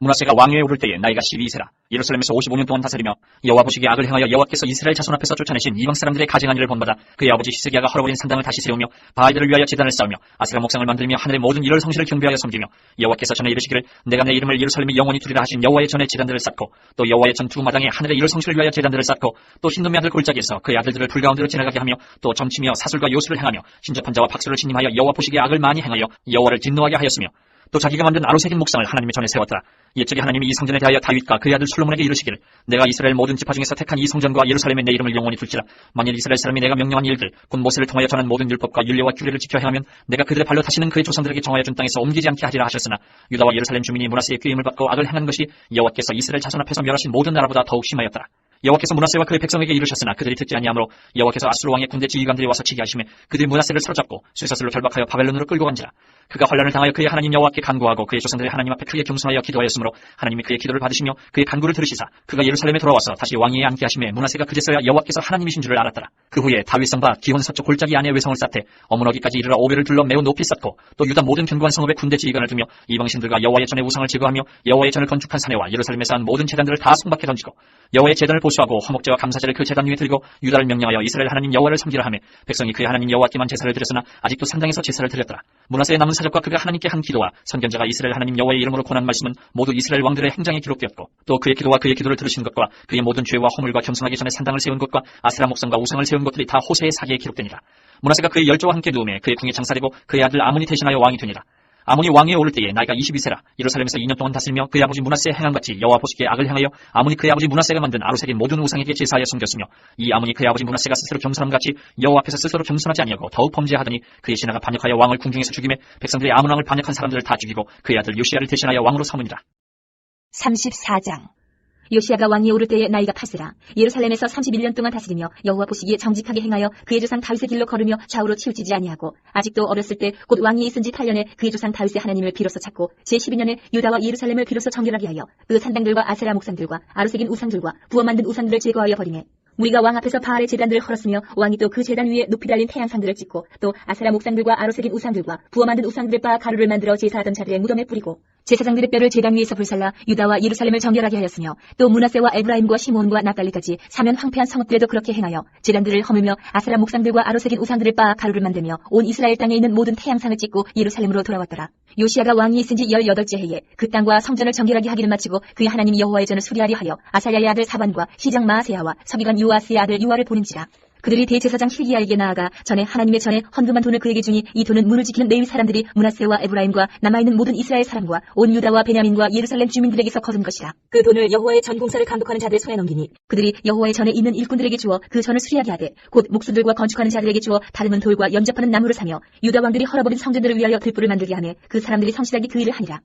므낫세가 왕위에 오를 때에 나이가 12세라. 예루살렘에서 55년 동안 다스리며 여호와 보시기에 악을 행하여 여호와께서 이스라엘 자손 앞에서 쫓아내신 이방 사람들의 가증한 일을 본받아 그의 아버지 히스기야가 헐어버린 산당을 다시 세우며 바알들을 위하여 제단을 쌓으며 아세라 목상을 만들며 하늘의 모든 일월 성실을 경배하여 섬기며, 여호와께서 전에 이르시기를 내가 내 이름을 예루살렘에 영원히 두리라 하신 여호와의 전에 제단들을 쌓고, 또 여호와의 전 두 마당에 하늘의 일월 성실을 위하여 제단들을 쌓고, 또 흰놈의 아들 골짜기에서 그의 아들들을 불 가운데로 지나가게 하며, 또 점치며 사술과 요술을 행하며 신접한 자와 박수를 신임하여 여호와 보시기에 악을 많이 행하여 여호와를 진노하게 하였으며, 또 자기가 만든 아로새긴 목상을 하나님의 전에 세웠더라. 옛적에 하나님이 이 성전에 대하여 다윗과 그의 아들 솔로몬에게 이르시기를 내가 이스라엘 모든 지파 중에서 택한 이 성전과 예루살렘에 내 이름을 영원히 둘지라. 만일 이스라엘 사람이 내가 명령한 일들 곧 모세를 통하여 전한 모든 율법과 율례와 규례를 지켜 행하면 내가 그들의 발로 다시는 그의 조상들에게 정하여 준 땅에서 옮기지 않게 하리라 하셨으나, 유다와 예루살렘 주민이 므낫세의 꾀임을 받고 악을 행한 것이 여호와께서 이스라엘 자손 앞에서 멸하신 모든 나라보다 더욱 심하였더라. 여호와께서 므낫세와 그의 백성에게 이르셨으나 그들이 듣지 아니하므로 여호와께서 아수르 왕의 군대 지휘관들이 와서 치게 하시매 그들이 므낫세를 사로잡고 쇠사슬로 결박하여 바벨론으로 끌고 간지라. 그가 환난을 당하여 그의 하나님 여호와께 간구하고 그의 조상들의 하나님 앞에 크게 겸손하여 기도하였으므로 하나님이 그의 기도를 받으시며 그의 간구를 들으시사 그가 예루살렘에 돌아와서 다시 왕위에 앉게 하시매 므낫세가 그제서야 여호와께서 하나님이신 줄을 알았더라. 그 후에 다윗성 바 기혼 서쪽 골짜기 안에 외성을 쌓되 어문어기까지 이르러 오벨을 둘러 매우 높이 쌓고, 또 유다 모든 견고한 성읍에 군대 지휘관을 두며 이방신들과 여호와의 전에 우상을 제거하며 여호와의 전을 건축한 사내와 예루살렘에서 한 모든 제단들을 다 송박해 던지고 여호와의 제단을 보수하고 화목제와 감사제를 그 제단 위에 들고 유다를 명령하여 이스라엘 하나님 여호와를 섬기라 하며, 백성이 그의 하나님 여호와께만 제사를 드렸으나 아직도 산당에서 제사를 드렸더라. 므낫세의 남은 사적과 그가 하나님께 한 기도와 선견자가 이스라엘 하나님 여호와의 이름으로 권한 말씀은 모두 이스라엘 왕들의 행장에 기록되었고, 또 그의 기도와 그의 기도를 들으신 것과 그의 모든 죄와 허물과 겸손하기 전에 산당을 세운 것과 아세라 목상과 우상을 세운 것들이 다 호세의 사기에 기록되니라. 므낫세가 그의 열조와 함께 누우매 그의 궁에 장사되고 그의 아들 아문이 대신하여 왕이 되니라. 아문이 왕위에 오를 때에 나이가 22세라. 예루살렘에서 2년 동안 다스리며 그의 아버지 므낫세의 행함같이 여호와 보시기에 악을 행하여 아문이 그의 아버지 므낫세가 만든 아로새긴 모든 우상에게 제사하여 섬겼으며, 이 아문이 그의 아버지 므낫세가 스스로 겸손함같이 여호와 앞에서 스스로 겸손하지 아니하고 더욱 범죄하더니 그의 신하가 반역하여 왕을 궁중에서 죽이매 백성들이 아문 왕을 반역한 사람들을 다 죽이고 그의 아들 요시야를 대신하여 왕으로 삼으니라. 34장. 요시야가 왕위에 오를 때에 나이가 8세라. 예루살렘에서 31년 동안 다스리며 여호와 보시기에 정직하게 행하여 그의 조상 다윗의 길로 걸으며 좌우로 치우치지 아니하고, 아직도 어렸을 때 곧 왕위에 있은 지 8년에 그의 조상 다윗의 하나님을 비로소 찾고 제12년에 유다와 예루살렘을 비로소 정결하게 하여 그 산당들과 아세라 목상들과 아로새긴 우상들과 부어 만든 우상들을 제거하여 버리매, 우리가 왕 앞에서 바알의 제단들을 헐었으며 왕이 또 그 제단 위에 높이 달린 태양상들을 찍고 또 아세라 목상들과 아로새긴 우상들과 부어 만든 우상들의 바 가루를 만들어 제사하던 자들의 무덤에 뿌리고 제사장들의 뼈를 제단 위에서 불살라 유다와 예루살렘을 정결하게 하였으며, 또 므낫세와 에브라임과 시몬과 납달리까지 사면 황폐한 성읍들에도 그렇게 행하여 제단들을 허물며 아세라 목상들과 아로새긴 우상들의 바 가루를 만들며 온 이스라엘 땅에 있는 모든 태양상을 찍고 예루살렘으로 돌아왔더라. 요시야가 왕위에 있은 지 18째 해에 그 땅과 성전을 정결하게 하기를 마치고 그의 하나님 여호와의 전을 수리하려 하여 아사야의 아들 사반과 시장 마아세야와 서기관 요아스의 아들 요아를 보낸지라. 그들이 대제사장 힐기야에게 나아가 전에 하나님의 전에 헌금한 돈을 그에게 주니 이 돈은 문을 지키는 레위 사람들이 므낫세와 에브라임과 남아있는 모든 이스라엘 사람과 온 유다와 베냐민과 예루살렘 주민들에게서 거둔 것이라. 그 돈을 여호와의 전 공사를 감독하는 자들의 손에 넘기니 그들이 여호와의 전에 있는 일꾼들에게 주어 그 전을 수리하게 하되 곧 목수들과 건축하는 자들에게 주어 다듬은 돌과 연접하는 나무를 사며 유다 왕들이 헐어버린 성전들을 위하여 들불을 만들게 하며 그 사람들이 성실하게 그 일을 하니라.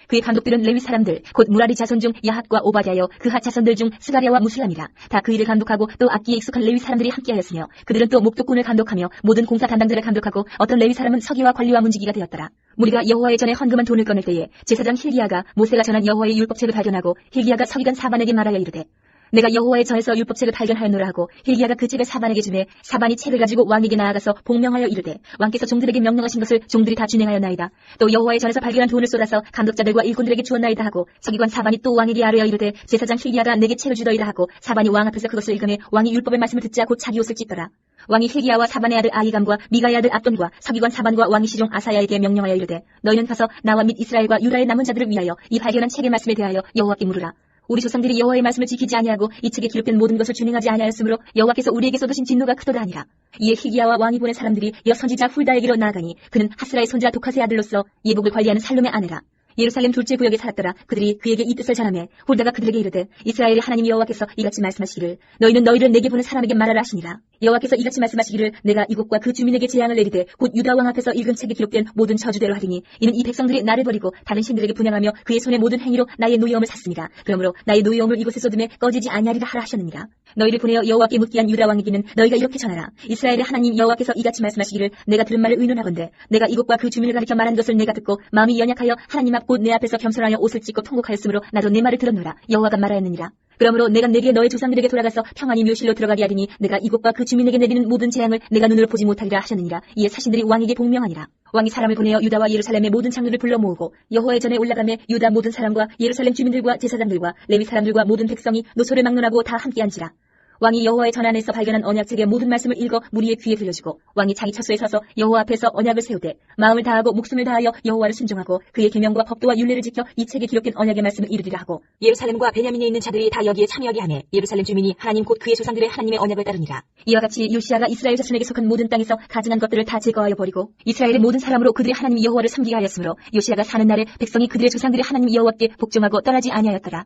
그의 감독들은 레위 사람들 곧 무라리 자손 중 야핫과 오바댜여 그핫 자손들 중 스가랴와 무술람이라. 다 그 일을 감독하고 또 악기에 익숙한 레위 사람들이 함께하였으며 그들은 또 목독군을 감독하며 모든 공사 담당자를 감독하고 어떤 레위 사람은 서기와 관리와 문지기가 되었더라. 무리가 여호와의 전에 헌금한 돈을 꺼낼 때에 제사장 힐기야가 모세가 전한 여호와의 율법책을 발견하고 힐기야가 서기관 사반에게 말하여 이르되 내가 여호와의 전에서 율법책을 발견하였노라 하고 힐기야가 그 책을 사반에게 주매 사반이 책을 가지고 왕에게 나아가서 복명하여 이르되 왕께서 종들에게 명령하신 것을 종들이 다 준행하였나이다. 또 여호와의 전에서 발견한 돈을 쏟아서 감독자들과 일꾼들에게 주었나이다 하고 서기관 사반이 또 왕에게 아뢰어 이르되 제사장 힐기야가 내게 책을 주더이다 하고 사반이 왕 앞에서 그것을 읽으매 왕이 율법의 말씀을 듣자 곧 자기 옷을 찢더라. 왕이 힐기야와 사반의 아들 아히감과 미가의 아들 압돈과 서기관 사반과 왕의 시종 아사야에게 명령하여 이르되 너희는 가서 나와 및 이스라엘과 유다의 남은 자들을 위하여 이 발견한 책의 말씀에 대하여 여호와께 물으라. 우리 조상들이 여호와의 말씀을 지키지 아니하고 이 책에 기록된 모든 것을 준행하지 아니하였으므로 여호와께서 우리에게 쏟으신 진노가 크도다 하니라. 이에 힐기야와 왕이 보낸 사람들이 여 선지자 훌다에게로 나아가니 그는 하스라의 손자 도카스의 아들로서 예복을 관리하는 살룸의 아내라. 예루살렘 둘째 구역에 살았더라. 그들이 그에게 이 뜻을 전하매 훌다가 그들에게 이르되 이스라엘의 하나님 여호와께서 이같이 말씀하시기를 너희는 너희를 내게 보는 사람에게 말하라 하시니라. 여호와께서 이같이 말씀하시기를 내가 이곳과 그 주민에게 재앙을 내리되 곧 유다 왕 앞에서 읽은 책에 기록된 모든 저주대로 하리니 이는 이 백성들이 나를 버리고 다른 신들에게 분향하며 그의 손의 모든 행위로 나의 노여움을 샀습니다. 그러므로 나의 노여움을 이곳에 쏟음에 꺼지지 아니하리라 하라 하셨느니라. 너희를 보내어 여호와께 묻게 한 유다 왕에게는 너희가 이렇게 전하라. 이스라엘의 하나님 여호와께서 이같이 말씀하시기를 내가 들은 말을 의논하건대 내가 이곳과 그 주민을 가리켜 말한 것을 내가 듣고 마음이 연약하여 하나님 앞 곧 내 앞에서 겸손하여 옷을 찢고 통곡하였으므로 나도 내 말을 들었노라. 여호와가 말하였느니라. 그러므로 내가 내게 너의 조상들에게 돌아가서 평안히 묘실로 들어가게 하리니 내가 이곳과 그 주민에게 내리는 모든 재앙을 내가 눈으로 보지 못하리라 하셨느니라. 이에 사신들이 왕에게 복명하니라. 왕이 사람을 보내어 유다와 예루살렘의 모든 장로를 불러 모으고 여호와의 전에 올라가매 유다 모든 사람과 예루살렘 주민들과 제사장들과 레위 사람들과 모든 백성이 노소를 막론하고 다 함께한지라. 왕이 여호와의 전 안에서 발견한 언약책의 모든 말씀을 읽어 무리의 귀에 들려주고 왕이 자기 처소에 서서 여호와 앞에서 언약을 세우되 마음을 다하고 목숨을 다하여 여호와를 순종하고 그의 계명과 법도와 율례를 지켜 이 책에 기록된 언약의 말씀을 이루리라 하고 예루살렘과 베냐민에 있는 자들이 다 여기에 참여하게 하매 예루살렘 주민이 하나님 곧 그의 조상들의 하나님의 언약을 따르니라. 이와 같이 요시야가 이스라엘 자손에게 속한 모든 땅에서 가증한 것들을 다 제거하여 버리고 이스라엘의 모든 사람으로 그들의 하나님 여호와를 섬기게 하였으므로 요시야가 사는 날에 백성이 그들의 조상들의 하나님 여호와께 복종하고 떠나지 아니하였더라.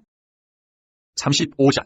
35장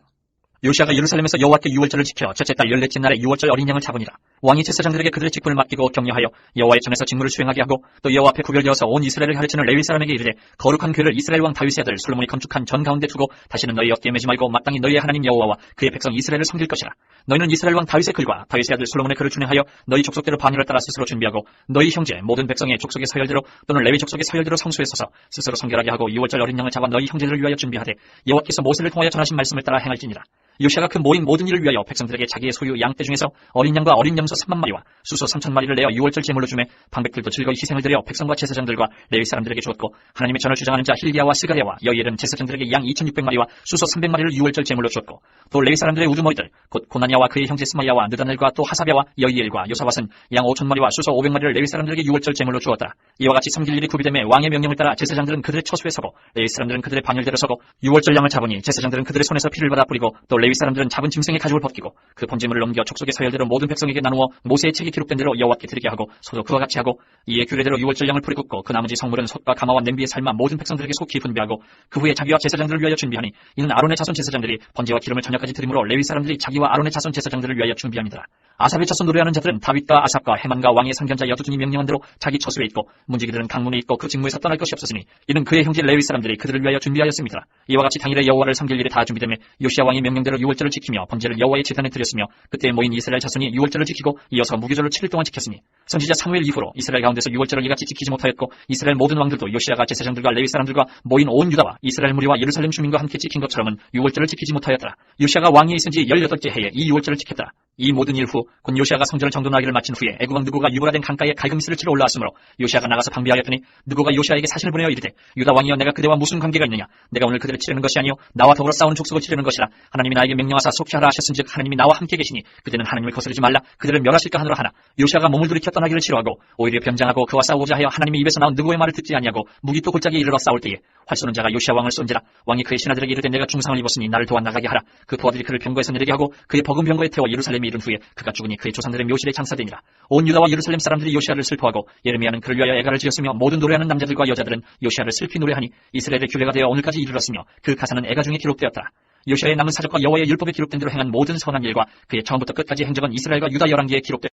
요시야가 예루살렘에서 여호와께 유월절을 지켜 첫째 달 14째 날에 유월절 어린 양을 잡으니라. 왕이 제사장들에게 그들의 직분을 맡기고 격려하여 여호와의 전에서 직무를 수행하게 하고 또 여호와 앞에 구별되어서 온 이스라엘을 가르치는 레위 사람에게 이르되 거룩한 궤를 이스라엘 왕 다윗의 아들 솔로몬이 건축한 전 가운데 두고 다시는 너희 어깨에 매지 말고 마땅히 너희의 하나님 여호와와 그의 백성 이스라엘을 섬길 것이라. 너희는 이스라엘 왕 다윗의 글과 다윗의 아들 솔로몬의 글을 준행하여 너희 족속대로 반열을 따라 스스로 준비하고 너희 형제 모든 백성의 족속의 서열대로 또는 레위 족속의 서열대로 성소에 서서 스스로 성결하게 하고 유월절 어린 양을 잡아 너희 형제들을 위하여 준비하되 여호와께서 모세를 통하여 전하신 말씀을 따라 행할지니라. 요시야가 그 모인 모든 일을 위하여 백성들에게 자기의 소유 양떼 중에서 어린 양과 어린 염소 3만 마리와 수소 3천 마리를 내어 유월절 제물로 주매 방백들도 즐거이 희생을 드려 백성과 제사장들과 레위 사람들에게 주었고 하나님의 전을 주장하는 자 힐기야와 스가랴와 여이엘은 제사장들에게 양 2,600마리와 수소 300마리를 유월절 제물로 주었고 또 레위 사람들의 우두머리들 곧 고나냐와 그의 형제 스마야와 느다넬과 또 하사랴와 여이엘과 요사밧은 양 5,000마리와 수소 500마리를 레위 사람들에게 유월절 제물로 주었다. 이와 같이 섬길 일이 구비되매 왕의 명령을 따라 제사장들은 그들의 처소에 서고 레위 사람들은 그들의 반열대로 서고 유월절 양을 잡으니 제사장들은 그들의 손에서 피를 받아 뿌리고 또 레위 사람들은 잡은 짐승의 가죽을 벗기고 그 번제물을 넘겨 족속의 서열대로 모든 백성에게 나누어 모세의 책에 기록된 대로 여호와께 드리게 하고 소도 그와 같이 하고 이에 규례대로 유월절 양을 풀이 굽고 그 나머지 성물은 솥과 가마와 냄비에 삶아 모든 백성들에게 속히 분배하고 그 후에 자기와 제사장들을 위하여 준비하니 이는 아론의 자손 제사장들이 번제와 기름을 저녁까지 드림으로 레위 사람들이 자기와 아론의 자손 제사장들을 위하여 준비함이더라. 아삽의 자손 노래하는 자들은 다윗과 아삽과 헤만과 왕의 상견자 여두둔이 명령한 대로 자기 처소에 있고 문지기들은 강문에 있고 그 직무에서 떠날 것이 없었으니 이는 그의 형제 레위 사람들이 그들을 위하여 준비하였음이더라. 이와 같이 당일에 여호와를 섬길 일이 다 준비되매 요시야 왕이 명령대로 유월절을 지키며 번제를 여호와의 제단에 드렸으며 그때 모인 이스라엘 자손이 유월절을 지키고 이어서 무교절로 7일 동안 지켰으니 선지자 사무엘 이후로 이스라엘 가운데서 유월절을 이같이 지키지 못하였고 이스라엘 모든 왕들도 요시야가 제사장들과 레위 사람들과 모인 온 유다와 이스라엘 무리와 예루살렘 주민과 함께 지킨 것처럼은 유월절을 지키지 못하였더라. 요시야가 왕위에 있은 지 18째 해에 이 유월절을 지켰더라. 이 모든 일 후 곧 요시야가 성전을 정돈하기를 마친 후에 애굽 왕 느고가 유브라 된 강가에 갈그미스를 치러 올라왔으므로 요시야가 나가서 방비하였더니 느고가 요시야에게 사신을 보내어 이르되 유다 왕이여 내가 그대와 무슨 관계가 있느냐. 내가 오늘 그들을 치르는 것이 아니요 나와 더불어 싸우는 족속을 치르는 것이라. 하나님이 나에게 명령하사 속히 하라 하셨은즉 하나님이 나와 함께 계시니 그대는 하나님을 거스르지 말라. 그들을 멸하실까 하노라 하나 요시야가 몸을 돌이켜 떠나기를 싫어하고 오히려 변장하고 그와 싸우고자 하여 하나님의 입에서 나온 느고의 말을 듣지 아니하고 무기또 골짜기에 이르러 싸울 때에 활 쏘는 자가 요시야 왕을 쏜지라. 왕이 그의 신하들에게 이르되 내가 중상을 입었으니 나를 도와 나가게 하라. 그 부하들이 그를 병거에서 내리게 하고 그의 버금 병거에 태워 예루살렘에 이른 후에 그가 죽으니 그의 조상들의 묘실에 장사되니라. 온 유다와 예루살렘 사람들이 요시야를 슬퍼하고 예레미야는 그를 위하여 애가를 지었으며 모든 노래하는 남자들과 여자들은 요시야를 슬피 노래하니 이스라엘의 규례가 되어 오늘까지 이르렀으며 그 가사는 애가 중에 기록되었더라. 요시야의 남은 사적과 여호와의 율법에 기록된 대로 행한 모든 선한 일과 그의 처음부터 끝까지 행적은 이스라엘과 유다 열왕기에 기록되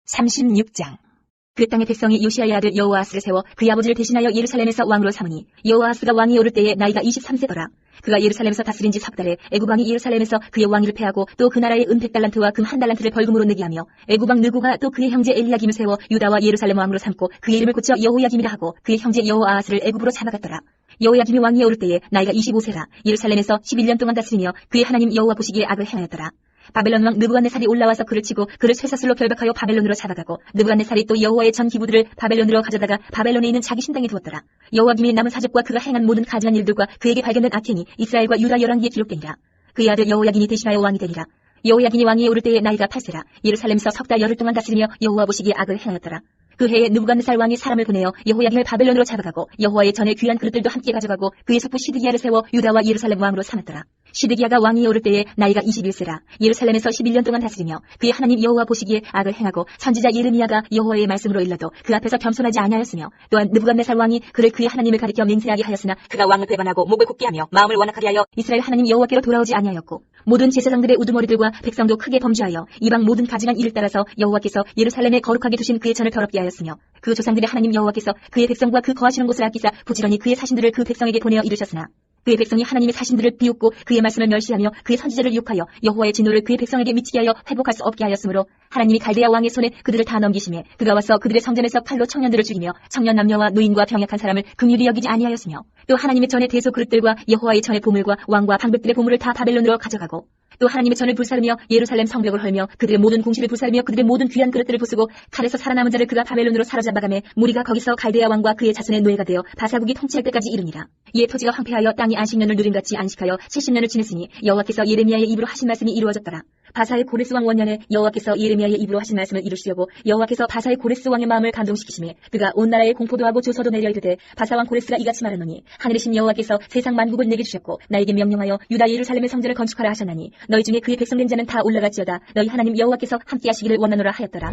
36장 그 땅의 백성이 요시아의 아들 여호아스를 세워 그의 아버지를 대신하여 예루살렘에서 왕으로 삼으니 여호아스가 왕이 오를 때에 나이가 23세더라. 그가 예루살렘에서 다스린 지 석 달에 애굽 왕이 예루살렘에서 그의 왕위를 패하고 또 그 나라의 은 100달란트와 금 1달란트를 벌금으로 내게 하며 애굽 왕 느고가 또 그의 형제 엘리야김을 세워 유다와 예루살렘 왕으로 삼고 그의 이름을 고쳐 여호야김이라 하고 그의 형제 여호아스를 애굽으로 잡아갔더라. 여호야김이 왕이 오를 때에 나이가 25세라. 예루살렘에서 11년 동안 다스리며 그의 하나님 여호와 보시기에 악을 행하였더라. 바벨론 왕 느부갓네살이 올라와서 그를 치고 그를 쇠사슬로 결박하여 바벨론으로 잡아가고 느부갓네살이 또 여호와의 전 기부들을 바벨론으로 가져다가 바벨론에 있는 자기 신당에 두었더라. 여호야김이 남은 사적과 그가 행한 모든 가증한 일들과 그에게 발견된 악행이 이스라엘과 유다 열왕기에 기록되니라. 그의 아들 여호야긴이 대신하여 왕이 되니라. 여호야긴이 왕위에 오를 때에 나이가 8세라. 예루살렘에서 석 달 열흘 동안 다스리며 여호와 보시기에 악을 행하였더라. 그 해에 느부갓네살 왕이 사람을 보내어 여호야김을 바벨론으로 잡아가고 여호와의 전에 귀한 그릇들도 함께 가져가고 그의 숙부 시드기야를 세워 유다와 예루살렘 왕으로 삼았더라. 시드기야가 왕위에 오를 때에 나이가 21세라. 예루살렘에서 11년 동안 다스리며 그의 하나님 여호와 보시기에 악을 행하고 선지자 예레미야가 여호와의 말씀으로 일러도 그 앞에서 겸손하지 아니하였으며 또한 느부갓네살 왕이 그를 그의 하나님을 가리켜 맹세하게 하였으나 그가 왕을 배반하고 목을 굽게 하며 마음을 완악하게 하여 이스라엘 하나님 여호와께로 돌아오지 아니하였고 모든 제사장들의 우두머리들과 백성도 크게 범죄하여 이방 모든 가증한 일을 따라서 여호와께서 예루살렘에 거룩하게 두신 그의 전을 더럽게 하였으며 그 조상들의 하나님 여호와께서 그의 백성과 그 거하시는 곳을 아끼사 부지런히 그의 사신들을 그 백성에게 보내어 이르셨으나 그의 백성이 하나님의 사신들을 비웃고 그의 말씀을 멸시하며 그의 선지자를 욕하여 여호와의 진노를 그의 백성에게 미치게 하여 회복할 수 없게 하였으므로 하나님이 갈대아 왕의 손에 그들을 다 넘기심에 그가 와서 그들의 성전에서 칼로 청년들을 죽이며 청년 남녀와 노인과 병약한 사람을 긍휼히 여기지 아니하였으며 또 하나님의 전의 대소 그릇들과 여호와의 전의 보물과 왕과 방백들의 보물을 다 바벨론으로 가져가고 또 하나님의 전을 불사르며 예루살렘 성벽을 헐며 그들의 모든 궁실을 불사르며 그들의 모든 귀한 그릇들을 부수고 칼에서 살아남은 자를 그가 바벨론으로 사로잡아가매 무리가 거기서 갈대아 왕과 그의 자손의 노예가 되어 바사국이 통치할 때까지 이르니라. 이에 토지가 황폐하여 땅이 안식년을 누림같이 안식하여 70년을 지냈으니 여호와께서 예레미야의 입으로 하신 말씀이 이루어졌더라. 바사의 고레스 왕 원년에 여호와께서 예레미야의 입으로 하신 말씀을 이루시려고 여호와께서 바사의 고레스 왕의 마음을 감동시키심에 그가 온 나라에 공포도 하고 조서도 내려 이르되 바사 왕 고레스가 이같이 말하노니 하늘이신 여호와께서 세상 만국을 내게 주셨고 나에게 명령하여 유다 예루살렘의 성전을 건축하라 하셨나니 너희 중에 그의 백성된 자는 다 올라갈지어다. 너희 하나님 여호와께서 함께 하시기를 원하노라 하였더라.